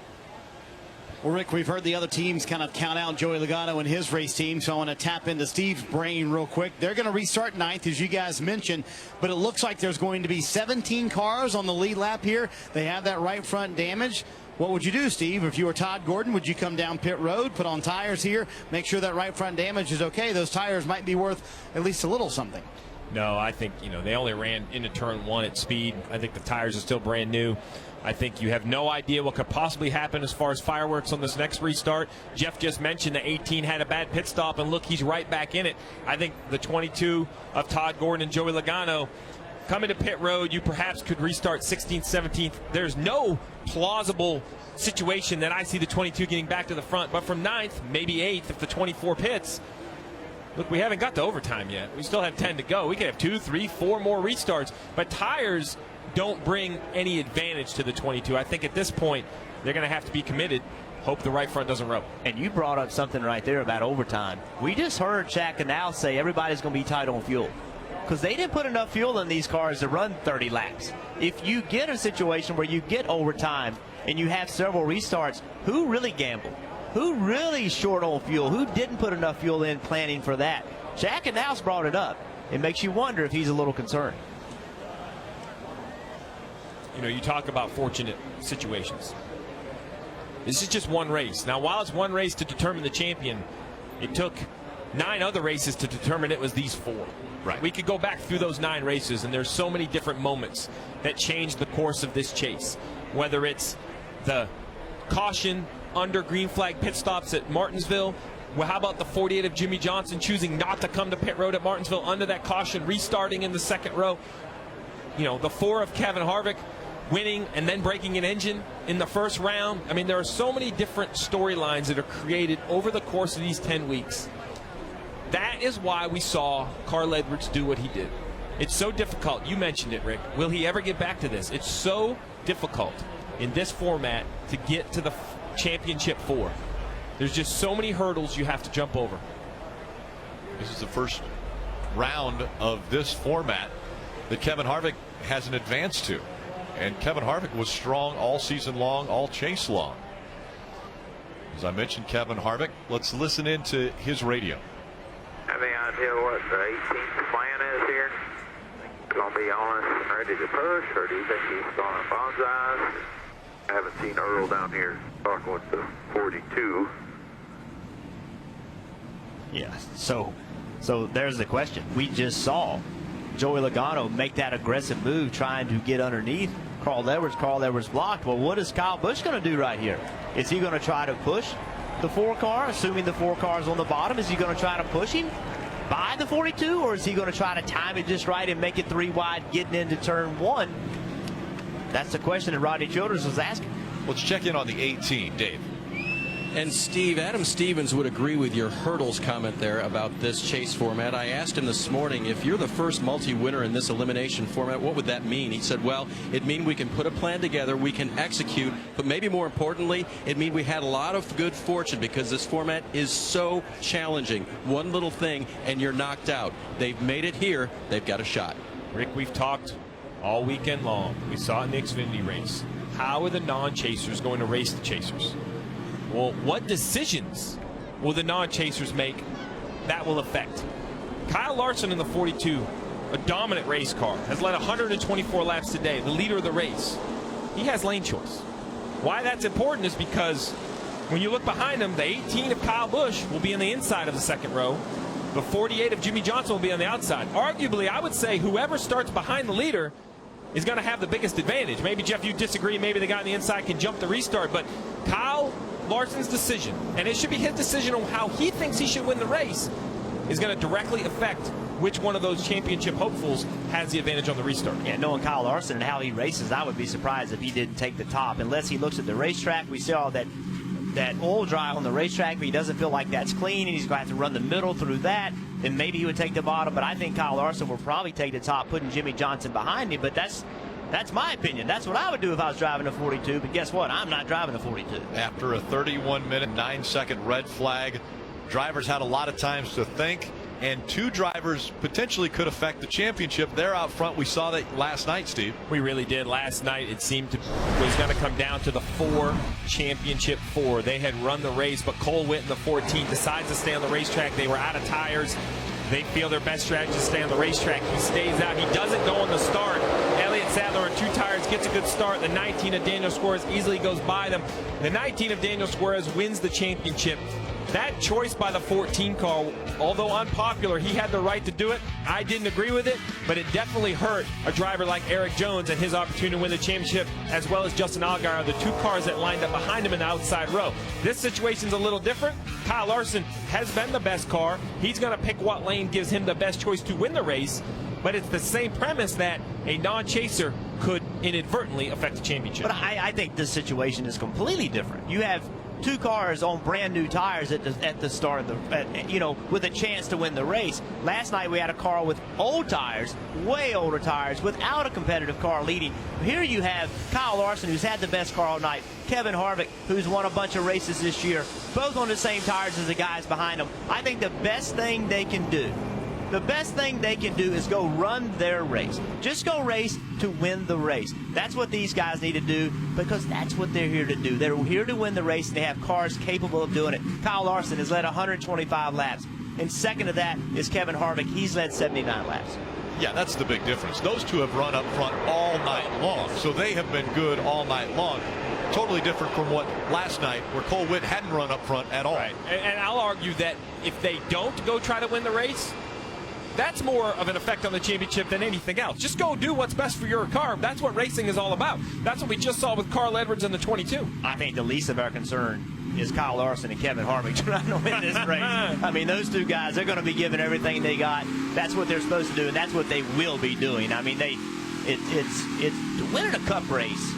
Well, Rick, we've heard the other teams kind of count out Joey Logano and his race team, so I want to tap into Steve's brain real quick. They're going to restart 9th, as you guys mentioned, but it looks like there's going to be 17 cars on the lead lap here. They have that right front damage. What would you do, Steve? If you were Todd Gordon, would you come down pit road, put on tires here, make sure that right front damage is okay? Those tires might be worth at least a little something. No, I think, they only ran into turn 1 at speed. I think the tires are still brand new. I think you have no idea what could possibly happen as far as fireworks on this next restart. Jeff just mentioned the 18 had a bad pit stop, and look, he's right back in it. I think the 22 of Todd Gordon and Joey Logano coming to pit road, you perhaps could restart 16th, 17th. There's no plausible situation that I see the 22 getting back to the front, but from 9th, maybe 8th if the 24 pits. Look, we haven't got to overtime yet. We still have 10 to go. We could have 2, 3, 4 more restarts, but tires don't bring any advantage to the 22. I think at this point, they're going to have to be committed. Hope the right front doesn't rope. And you brought up something right there about overtime. We just heard Shaq Canal say everybody's going to be tight on fuel, because they didn't put enough fuel in these cars to run 30 laps. If you get a situation where you get overtime and you have several restarts, who really gambled? Who really short on fuel? Who didn't put enough fuel in planning for that? Shaq Canal's brought it up. It makes you wonder if he's a little concerned. You talk about fortunate situations. This is just one race. Now, while it's one race to determine the champion, it took 9 other races to determine it was these 4. Right. We could go back through those 9 races, and there's so many different moments that changed the course of this chase. Whether it's the caution under green flag pit stops at Martinsville. Well, how about the 48 of Jimmie Johnson choosing not to come to pit road at Martinsville under that caution, restarting in the 2nd row? The 4 of Kevin Harvick winning and then breaking an engine in the 1st round. I mean, there are so many different storylines that are created over the course of these 10 weeks. That is why we saw Carl Edwards do what he did. It's so difficult. You mentioned it, Rick. Will he ever get back to this? It's so difficult in this format to get to the championship 4. There's just so many hurdles you have to jump over. This is the first round of this format that Kevin Harvick hasn't advanced to. And Kevin Harvick was strong all season long, all chase long. As I mentioned, Kevin Harvick, let's listen into his radio. Have any idea what the 18th plan is here? Going to be honest and ready to push, or do you think he's going to bonsai? I haven't seen Earl down here talking with the 42. Yeah, so there's the question. We just saw Joey Logano make that aggressive move trying to get underneath Carl Edwards. Carl Edwards blocked. Well, what is Kyle Busch going to do right here? Is he going to try to push the 4 car, assuming the 4 car is on the bottom? Is he going to try to push him by the 42, or is he going to try to time it just right and make it 3 wide getting into turn 1? That's the question that Rodney Childers was asking. Let's check in on the 18, Dave. And Steve, Adam Stevens would agree with your hurdles comment there about this chase format. I asked him this morning, if you're the first multi-winner in this elimination format, what would that mean? He said, well, it means we can put a plan together, we can execute, but maybe more importantly, it means we had a lot of good fortune because this format is so challenging. One little thing and you're knocked out. They've made it here. They've got a shot. Rick, we've talked all weekend long. We saw it in the Xfinity race. How are the non-chasers going to race the chasers? Well, what decisions will the non-chasers make that will affect? Kyle Larson in the 42, a dominant race car, has led 124 laps today, the leader of the race. He has lane choice. Why that's important is because when you look behind him, the 18 of Kyle Busch will be on the inside of the second row. The 48 of Jimmie Johnson will be on the outside. Arguably, I would say whoever starts behind the leader is going to have the biggest advantage. Maybe, Jeff, you disagree. Maybe the guy on the inside can jump the restart. But Kyle Larson's decision, and it should be his decision on how he thinks he should win the race, is going to directly affect which one of those championship hopefuls has the advantage on the restart. Yeah, knowing Kyle Larson and how he races, I would be surprised if he didn't take the top. Unless he looks at the racetrack, we saw that oil dry on the racetrack, but he doesn't feel like that's clean, and he's going to have to run the middle through that, then maybe he would take the bottom. But I think Kyle Larson will probably take the top, putting Jimmie Johnson behind him. But that's my opinion. That's what I would do if I was driving a 42. But guess what? I'm not driving a 42. After a 31-minute, 9-second red flag, drivers had a lot of times to think, and 2 drivers potentially could affect the championship. They're out front. We saw that last night, Steve. We really did. Last night it seemed was going to come down to the 4 championship 4. They had run the race, but Cole Witt in the 14 decides to stay on the racetrack. They were out of tires. They feel their best strategy is to stay on the racetrack. He stays out. He doesn't go on the start. Elliott Sadler on 2 tires gets a good start. The 19 of Daniel Suarez easily goes by them. The 19 of Daniel Suarez wins the championship. That choice by the 14 car, although unpopular, he had the right to do it. I didn't agree with it, but it definitely hurt a driver like Eric Jones and his opportunity to win the championship, as well as Justin Allgaier, the 2 cars that lined up behind him in the outside row. This situation's a little different. Kyle Larson has been the best car. He's going to pick what lane gives him the best choice to win the race, but it's the same premise that a non-chaser could inadvertently affect the championship. But I think this situation is completely different. You have 2 cars on brand new tires at the start of the, with a chance to win the race. Last night we had a car with old tires, way older tires, without a competitive car leading. Here you have Kyle Larson, who's had the best car all night, Kevin Harvick, who's won a bunch of races this year, both on the same tires as the guys behind them. I think the best thing they can do is go run their race. Just go race to win the race. That's what these guys need to do, because that's what they're here to do. They're here to win the race, and they have cars capable of doing it. Kyle Larson has led 125 laps. And second to that is Kevin Harvick. He's led 79 laps. Yeah, that's the big difference. Those 2 have run up front all night long, so they have been good all night long. Totally different from what last night, where Cole Witt hadn't run up front at all. Right. And I'll argue that if they don't go try to win the race, that's more of an effect on the championship than anything else. Just go do what's best for your car. That's what racing is all about. That's what we just saw with Carl Edwards in the 22. I think the least of our concern is Kyle Larson and Kevin Harvick trying to win this race. I mean, those 2 guys, they're going to be giving everything they got. That's what they're supposed to do, and that's what they will be doing. I mean, winning a cup race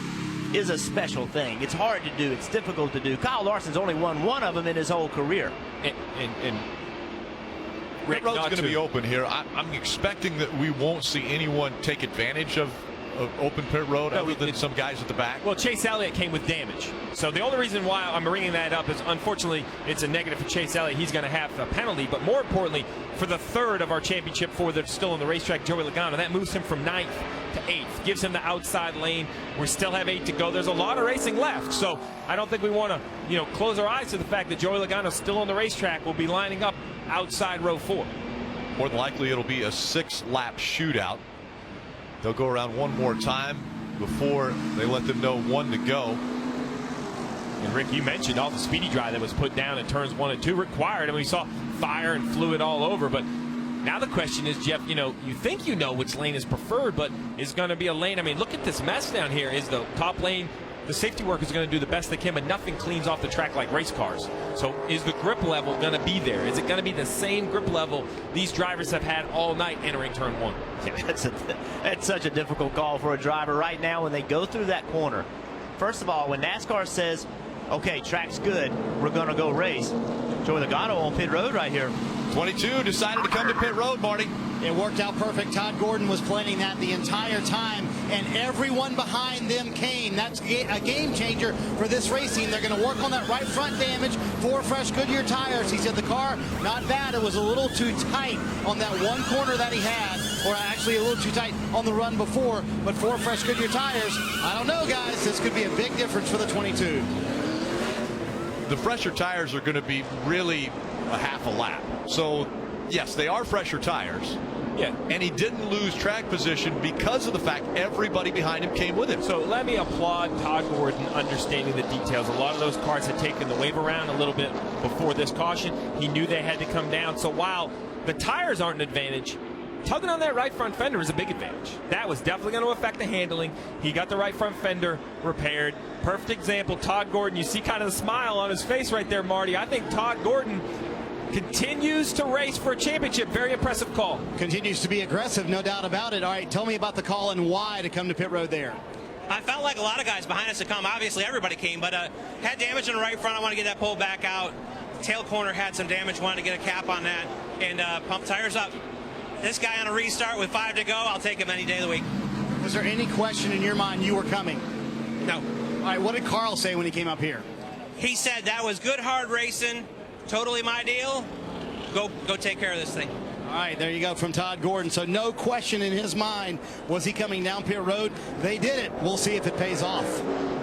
is a special thing. It's hard to do. It's difficult to do. Kyle Larson's only won 1 of them in his whole career. And Rick, road's going to be open here. I'm expecting that we won't see anyone take advantage of open pit road other than some guys at the back. Well, Chase Elliott came with damage. So the only reason why I'm bringing that up is, unfortunately, it's a negative for Chase Elliott. He's going to have a penalty. But more importantly, for the 3rd of our championship 4 that's still on the racetrack, Joey Logano, that moves him from 9th to 8th. Gives him the outside lane. We still have 8 to go. There's a lot of racing left. So I don't think we want to, close our eyes to the fact that Joey Logano still on the racetrack will be lining up outside row 4. More than likely it'll be a 6-lap shootout. They'll go around one more time before they let them know 1 to go. And Rick, you mentioned all the speedy dry that was put down in turns 1 and 2 required, and we saw fire and fluid all over, but Now the question is, Jeff, you think you know which lane is preferred, but is going to be a lane. I mean, look at this mess down here. Is the top lane, the safety work is going to do the best they can, but nothing cleans off the track like race cars. So is the grip level going to be there? Is it going to be the same grip level these drivers have had all night entering turn one? Yeah, that's such a difficult call for a driver right now when they go through that corner. First of all, when NASCAR says, okay, track's good, we're going to go race, Joey Logano on pit road right here. 22 decided to come to pit road, Marty. It worked out perfect. Todd Gordon was planning that the entire time, and everyone behind them came. That's a game changer for this racing. They're going to work on that right front damage. 4 fresh Goodyear tires. He said the car, not bad. It was a little too tight on that one corner that he had, or actually a little too tight on the run before, but 4 fresh Goodyear tires. I don't know, guys. This could be a big difference for the 22. The fresher tires are going to be really a half a lap. So, yes, they are fresher tires. Yeah. And he didn't lose track position because of the fact everybody behind him came with him. So let me applaud Todd Gordon understanding the details. A lot of those cars had taken the wave around a little bit before this caution. He knew they had to come down. So while the tires aren't an advantage, tugging on that right front fender is a big advantage. That was definitely going to affect the handling. He got the right front fender repaired. Perfect example, Todd Gordon. You see kind of the smile on his face right there, Marty. I think Todd Gordon continues to race for a championship. Very impressive call. Continues to be aggressive, no doubt about it. All right, tell me about the call and why to come to pit road there. I felt like a lot of guys behind us had come. Obviously, everybody came, but had damage on the right front. I want to get that pulled back out. Tail corner had some damage. Wanted to get a cap on that and pump tires up. This guy on a restart with 5 to go, I'll take him any day of the week. Was there any question in your mind you were coming? No. All right, what did Carl say when he came up here? He said that was good, hard racing. Totally my deal. Go take care of this thing. All right, there you go from Todd Gordon. So no question in his mind, was he coming down pit road? They did it. We'll see if it pays off.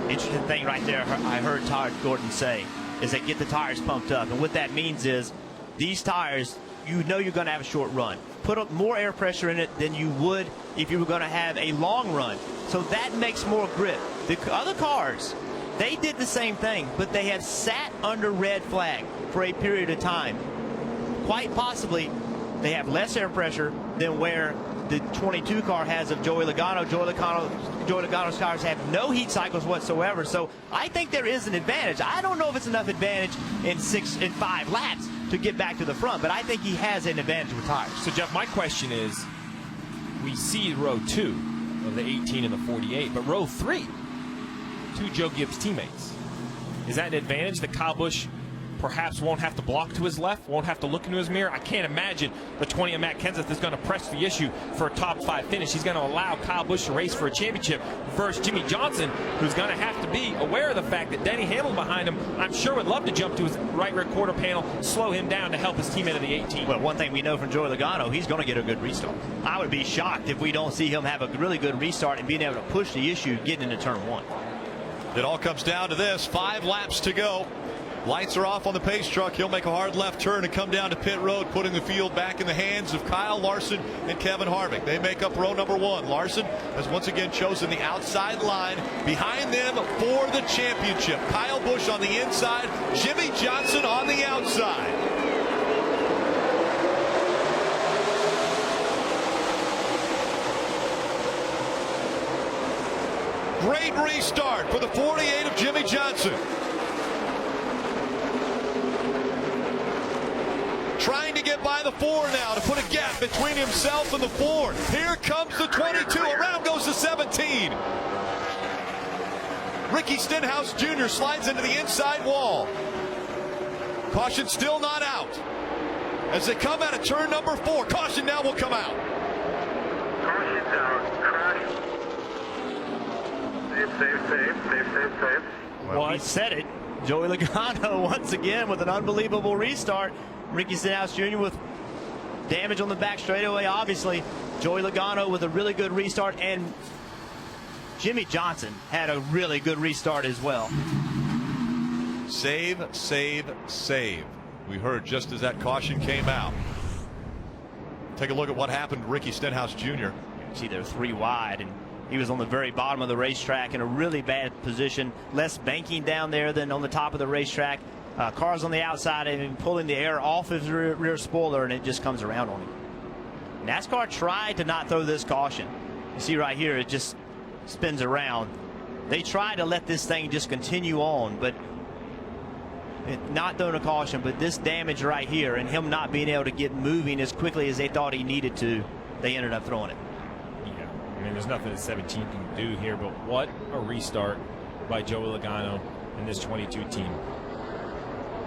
Interesting thing right there I heard Todd Gordon say is that get the tires pumped up. And what that means is these tires, you know you're going to have a short run. Put up more air pressure in it than you would if you were going to have a long run. So that makes more grip. The other cars, they did the same thing, but they have sat under red flag for a period of time. Quite possibly, they have less air pressure than where the 22 car has of Joey Logano. Joey Logano's tires have no heat cycles whatsoever. So I think there is an advantage. I don't know if it's enough advantage in 5 laps to get back to the front, but I think he has an advantage with tires. So, Jeff, my question is, we see row 2 of the 18 and the 48, but row 3, 2 Joe Gibbs teammates. Is that an advantage that Kyle Busch perhaps won't have to block to his left, won't have to look into his mirror? I can't imagine the 20 of Matt Kenseth is going to press the issue for a top 5 finish. He's going to allow Kyle Busch to race for a championship versus Jimmie Johnson, who's going to have to be aware of the fact that Denny Hamlin behind him, I'm sure would love to jump to his right rear quarter panel, slow him down to help his teammate of the 18. Well, one thing we know from Joey Logano, he's going to get a good restart. I would be shocked if we don't see him have a really good restart and being able to push the issue getting into turn 1. It all comes down to this. 5 laps to go. Lights are off on the pace truck. He'll make a hard left turn and come down to pit road, putting the field back in the hands of Kyle Larson and Kevin Harvick. They make up row number 1. Larson has once again chosen the outside line. Behind them for the championship, Kyle Busch on the inside, Jimmie Johnson on the outside. Great restart for the 48 of Jimmie Johnson. Trying to get by the 4 now to put a gap between himself and the 4. Here comes the 22. Around goes the 17. Ricky Stenhouse Jr. slides into the inside wall. Caution still not out. As they come out of turn number 4. Caution now will come out. Caution's out. Crash. Safe. Well, he said it. Joey Logano once again with an unbelievable restart. Ricky Stenhouse Jr. with damage on the back straightaway, obviously. Joey Logano with a really good restart, and Jimmie Johnson had a really good restart as well. Save, save, save. We heard just as that caution came out. Take a look at what happened to Ricky Stenhouse Jr. See, they're 3 wide, and he was on the very bottom of the racetrack in a really bad position. Less banking down there than on the top of the racetrack. Cars on the outside and pulling the air off his rear spoiler, and it just comes around on him. NASCAR tried to not throw this caution. You see right here, it just spins around. They tried to let this thing just continue on, but not throwing a caution, but this damage right here and him not being able to get moving as quickly as they thought he needed to, they ended up throwing it. Yeah, I mean, there's nothing that 17 can do here, but what a restart by Joey Logano and this 22 team.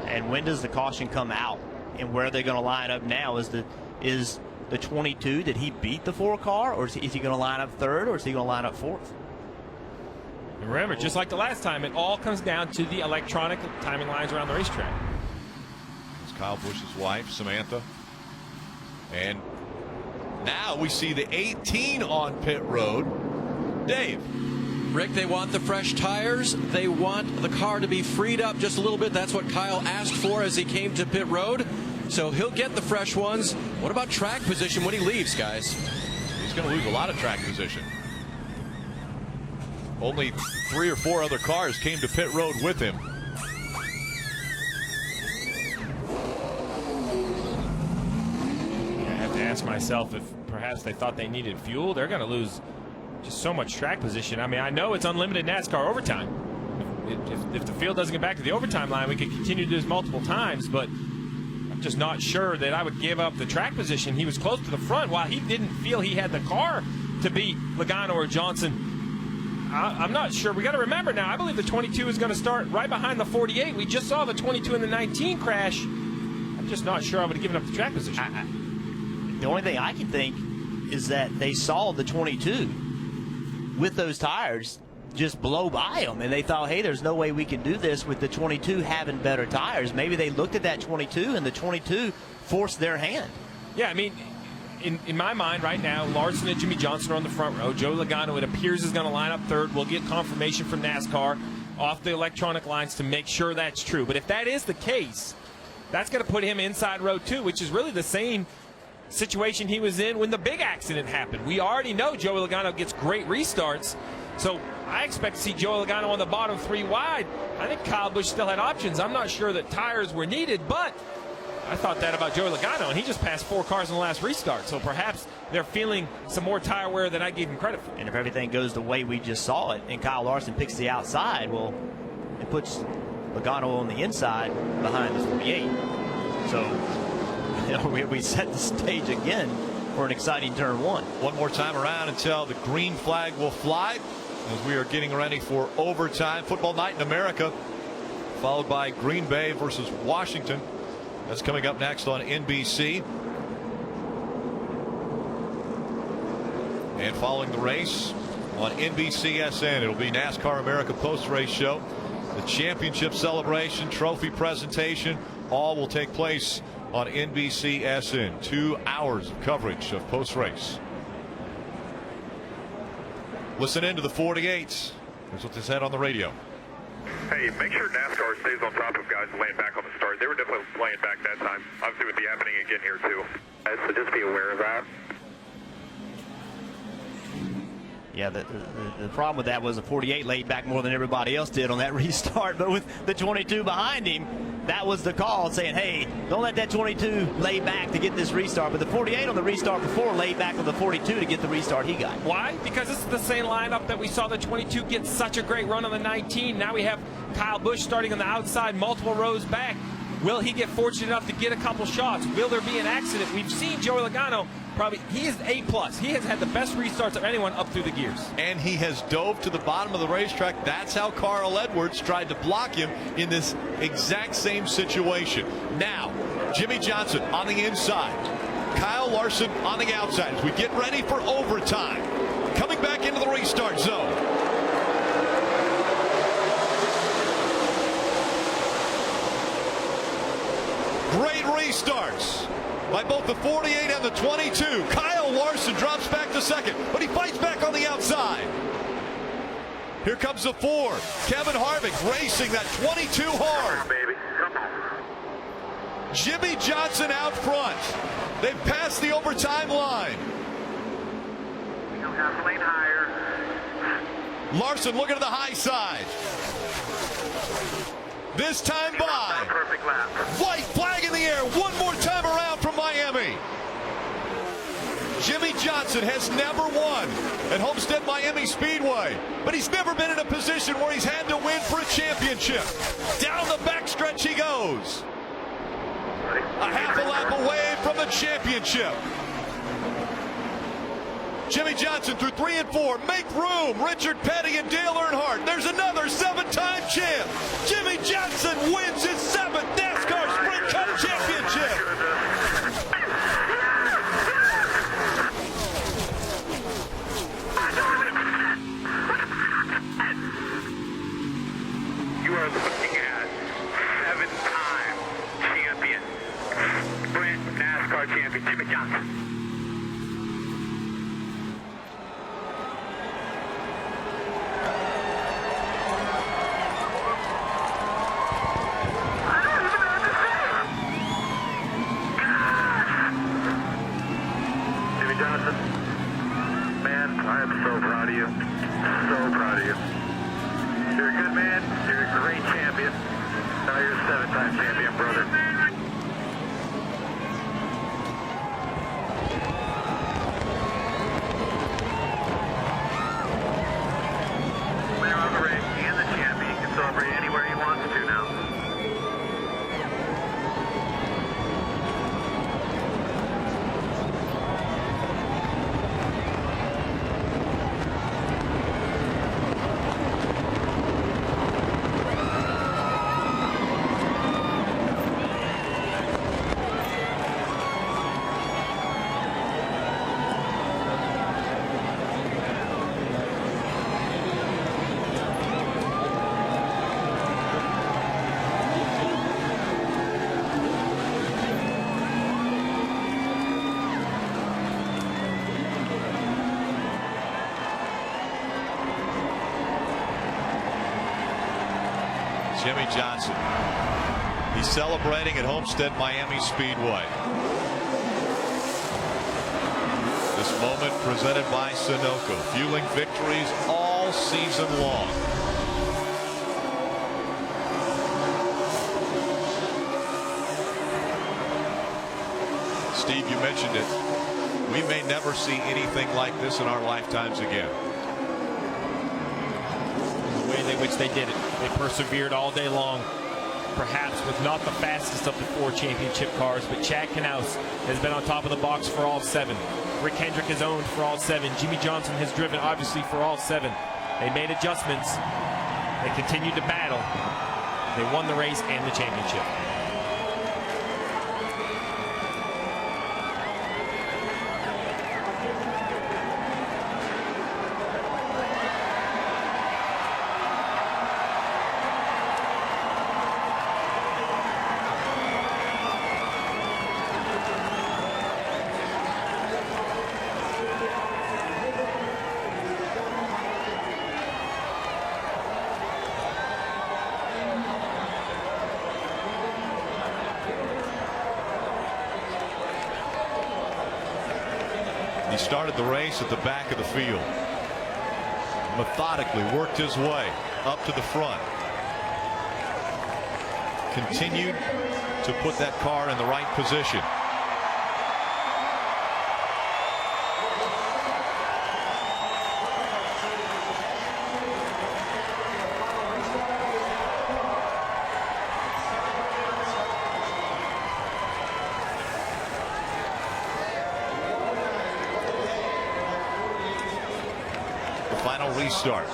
And when does the caution come out? And where are they going to line up now? Is the 22, did he beat the 4 car, or is he going to line up 3rd, or is he going to line up 4th? And remember, just like the last time, it all comes down to the electronic timing lines around the racetrack. It's Kyle Busch's wife, Samantha. And now we see the 18 on pit road. Dave. Rick, they want the fresh tires. They want the car to be freed up just a little bit. That's what Kyle asked for as he came to pit road. So he'll get the fresh ones. What about track position when he leaves, guys? He's going to lose a lot of track position. Only 3 or 4 other cars came to pit road with him. I have to ask myself if perhaps they thought they needed fuel. They're going to lose just so much track position. I mean, I know it's unlimited NASCAR overtime. If the field doesn't get back to the overtime line, we could continue to do this multiple times, but I'm just not sure that I would give up the track position. He was close to the front while he didn't feel he had the car to beat Logano or Johnson. I'm not sure. We got to remember now, I believe the 22 is going to start right behind the 48. We just saw the 22 and the 19 crash. I'm just not sure I would have given up the track position. The only thing I can think is that they saw the 22 with those tires just blow by them, and they thought, hey, there's no way we can do this with the 22 having better tires. Maybe they looked at that 22, and the 22 forced their hand. Yeah, I mean, in my mind right now, Larson and Jimmie Johnson are on the front row. Joe Logano, it appears, is going to line up 3rd. We'll get confirmation from NASCAR off the electronic lines to make sure that's true. But if that is the case, that's going to put him inside row 2, which is really the same situation he was in when the big accident happened. We already know Joey Logano gets great restarts, so I expect to see Joey Logano on the bottom 3 wide. I think Kyle Busch still had options. I'm not sure that tires were needed, but I thought that about Joey Logano, and he just passed 4 cars in the last restart, so perhaps they're feeling some more tire wear than I gave him credit for. And if everything goes the way we just saw it, and Kyle Larson picks the outside, well, it puts Logano on the inside behind the 48. So, you know, we set the stage again for an exciting turn 1. One more time around until the green flag will fly as we are getting ready for overtime. Football night in America, followed by Green Bay versus Washington. That's coming up next on NBC. And following the race on NBCSN, it'll be NASCAR America post-race show. The championship celebration, trophy presentation, all will take place on NBCSN. 2 hours of coverage of post-race. Listen in to the 48s. Here's what they said on the radio. Hey, make sure NASCAR stays on top of guys laying back on the start. They were definitely laying back that time. Obviously, it would be happening again here, too. So just be aware of that. Yeah, the problem with that was the 48 laid back more than everybody else did on that restart. But with the 22 behind him, that was the call saying, hey, don't let that 22 lay back to get this restart. But the 48 on the restart before laid back on the 42 to get the restart he got. Why? Because this is the same lineup that we saw the 22 get such a great run on the 19. Now we have Kyle Busch starting on the outside, multiple rows back. Will he get fortunate enough to get a couple shots? Will there be an accident? We've seen Joey Logano. Probably he is A+. He has had the best restarts of anyone up through the gears. And he has dove to the bottom of the racetrack. That's how Carl Edwards tried to block him in this exact same situation. Now, Jimmie Johnson on the inside. Kyle Larson on the outside as we get ready for overtime. Coming back into the restart zone. Great restarts by both the 48 and the 22. Kyle Larson drops back to second, but he fights back on the outside. Here comes the 4. Kevin Harvick racing that 22 hard. Come on, baby. Come on. Jimmie Johnson out front. They've passed the overtime line. Go half lane higher. Larson looking to the high side. This time by. Perfect lap. White flag in the air. One more time around from Miami. Jimmie Johnson has never won at Homestead Miami Speedway, but he's never been in a position where he's had to win for a championship. Down the backstretch he goes. A half a lap away from the championship. Jimmie Johnson through 3 and 4. Make room. Richard Petty and Dale Earnhardt. There's another 7-time champ. Jimmie Johnson wins his 7th NASCAR Sprint Cup championship. You are looking at 7-time champion, Sprint NASCAR champion, Jimmie Johnson. Jimmie Johnson, man, I am so proud of you. So proud of you. You're a good man. You're a great champion. Now you're a 7-time champion, brother. Winner of the race and the champion. You can celebrate anywhere he wants to now. Jimmie Johnson. He's celebrating at Homestead Miami Speedway. This moment presented by Sunoco, fueling victories all season long. Steve, you mentioned it. We may never see anything like this in our lifetimes again. The way in which they did it. They persevered all day long, perhaps with not the fastest of the 4 championship cars, but Chad Knaus has been on top of the box for all 7. Rick Hendrick has owned for all 7. Jimmie Johnson has driven, obviously, for all 7. They made adjustments. They continued to battle. They won the race and the championship. He started the race at the back of the field. Methodically worked his way up to the front. Continued to put that car in the right position. Final restart.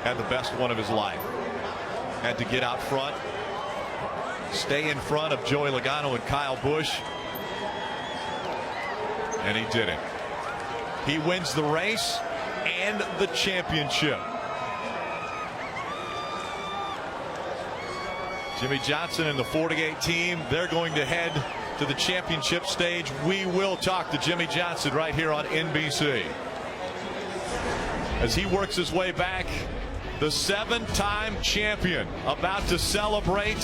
Had the best one of his life. Had to get out front. Stay in front of Joey Logano and Kyle Busch. And he did it. He wins the race and the championship. Jimmie Johnson and the 48 team, they're going to head to the championship stage. We will talk to Jimmie Johnson right here on NBC. As he works his way back, the 7-time champion about to celebrate.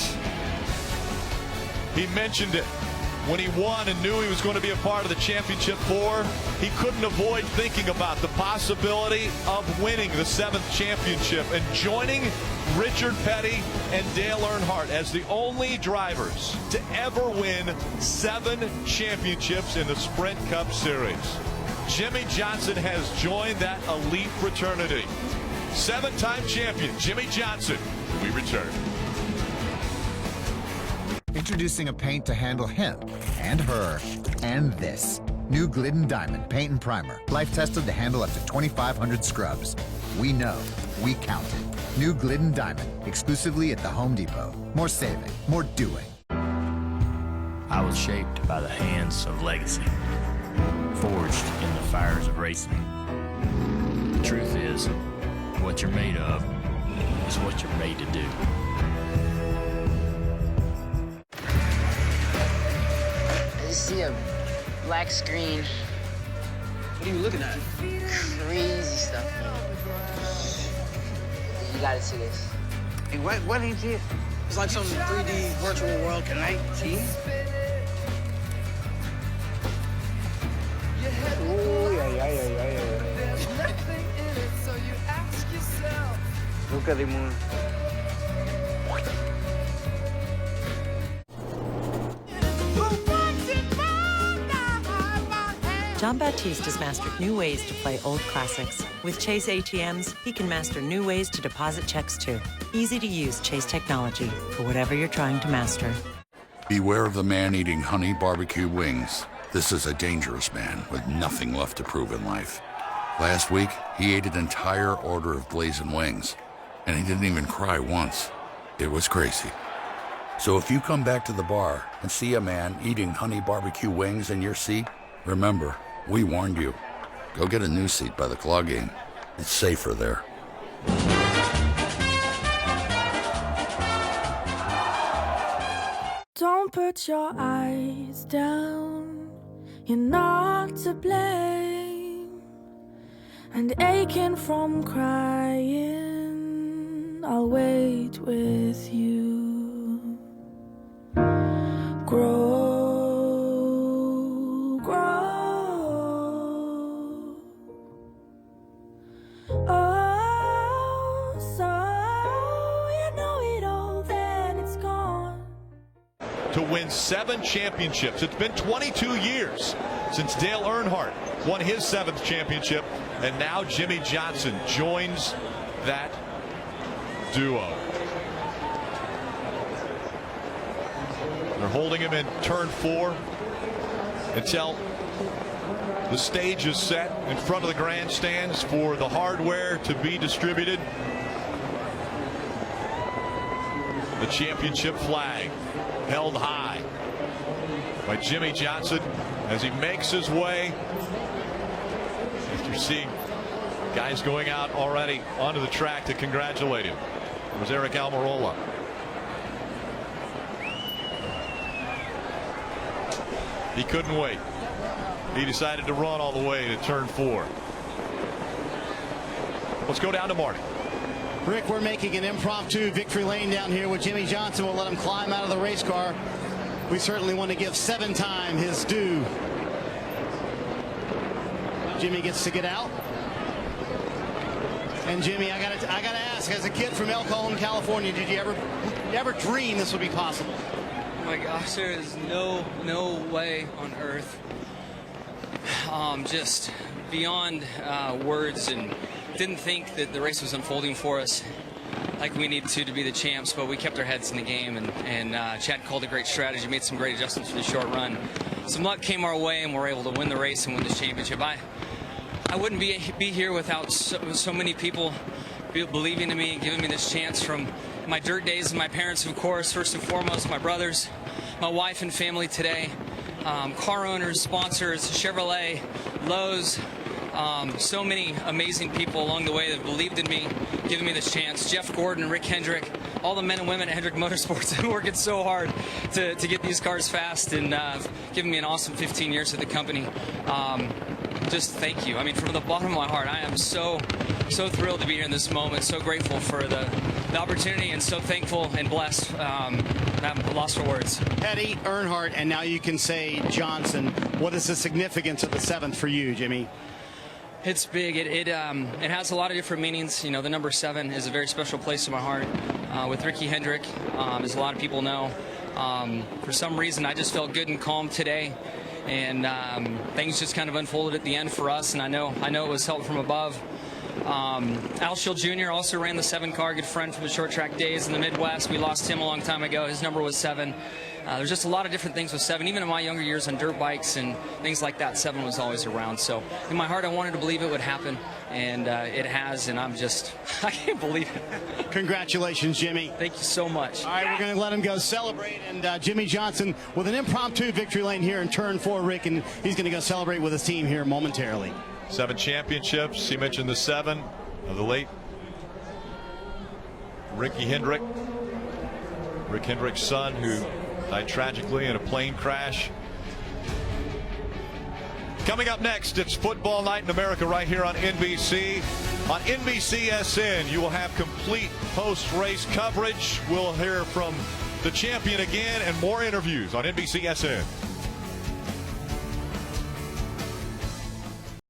He mentioned it. when he won and knew he was going to be a part of the championship four, he couldn't avoid thinking about the possibility of winning the 7th championship and joining Richard Petty and Dale Earnhardt as the only drivers to ever win 7 championships in the Sprint Cup Series. Jimmie Johnson has joined that elite fraternity. 7-time champion Jimmie Johnson. We return. Introducing a paint to handle him and her and this. New Glidden Diamond Paint and Primer. Life tested to handle up to 2,500 scrubs. We know, we counted. New Glidden Diamond, exclusively at the Home Depot. More saving, more doing. I was shaped by the hands of legacy, forged in the fires of racing. The truth is, what you're made of is what you're made to do. I just see a black screen. What are you looking at? Crazy stuff, man. You gotta see this. Hey, what is it? It's like some 3D virtual world. Can I see? Oh, yeah. Look at the moon. John Baptiste has mastered new ways to play old classics. With Chase ATMs, he can master new ways to deposit checks too. Easy to use Chase technology for whatever you're trying to master. Beware of the man eating honey barbecue wings. This is a dangerous man with nothing left to prove in life. Last week, he ate an entire order of blazing wings, and he didn't even cry once. It was crazy. So if you come back to the bar and see a man eating honey barbecue wings in your seat, remember, we warned you. Go get a new seat by the claw game. It's safer there. Don't put your eyes down, you're not to blame. And aching from crying, I'll wait with you. Grow, grow. Oh, so you know it all, then it's gone. To win 7 championships. It's been 22 years since Dale Earnhardt won his 7th championship, and now Jimmie Johnson joins that duo. They're holding him in turn 4 until the stage is set in front of the grandstands for the hardware to be distributed. The championship flag held high by Jimmie Johnson as he makes his way. After seeing guys going out already onto the track to congratulate him. It was Eric Almirola. He couldn't wait. He decided to run all the way to turn 4. Let's go down to Marty. Rick, we're making an impromptu victory lane down here with Jimmie Johnson. We'll let him climb out of the race car. We certainly want to give 7-time his due. Jimmie gets to get out. And Jimmie, I gotta ask, as a kid from El Cajon, California, did you ever dream this would be possible? Oh my gosh, there is no way on earth. Just beyond words, and didn't think that the race was unfolding for us like we needed to be the champs, but we kept our heads in the game, and Chad called a great strategy, made some great adjustments for the short run. Some luck came our way, and we're able to win the race and win this championship. I wouldn't be here without so many people believing in me and giving me this chance, from my dirt days and my parents, of course, first and foremost, my brothers, my wife and family today, car owners, sponsors, Chevrolet, Lowe's, so many amazing people along the way that believed in me, giving me this chance. Jeff Gordon, Rick Hendrick, all the men and women at Hendrick Motorsports have been working so hard to get these cars fast, and giving me an awesome 15 years at the company. Just thank you. I mean, from the bottom of my heart, I am so thrilled to be here in this moment, so grateful for the opportunity, and so thankful and blessed. I I'm lost for words. Petty, Earnhardt, and now you can say Johnson. What is the significance of the 7th for you, Jimmy? It's big. It has a lot of different meanings. You know, the number 7 is a very special place in my heart. With Ricky Hendrick, as a lot of people know, for some reason I just felt good and calm today, and things just kind of unfolded at the end for us. And I know it was help from above. Al Schill Jr. also ran the 7 car, good friend from the short track days in the Midwest. We lost him a long time ago. His number was 7. There's just a lot of different things with 7. Even in my younger years on dirt bikes and things like that, 7 was always around. So in my heart, I wanted to believe it would happen, and it has, and I can't believe it. Congratulations, Jimmy. Thank you so much. All right, we're going to let him go celebrate, and Jimmie Johnson with an impromptu victory lane here in turn 4, Rick, and he's going to go celebrate with his team here momentarily. 7 championships. He mentioned the 7 of the late Ricky Hendrick. Rick Hendrick's son, who died tragically in a plane crash. Coming up next, it's Football Night in America right here on NBC. On NBCSN, you will have complete post-race coverage. We'll hear from the champion again and more interviews on NBCSN.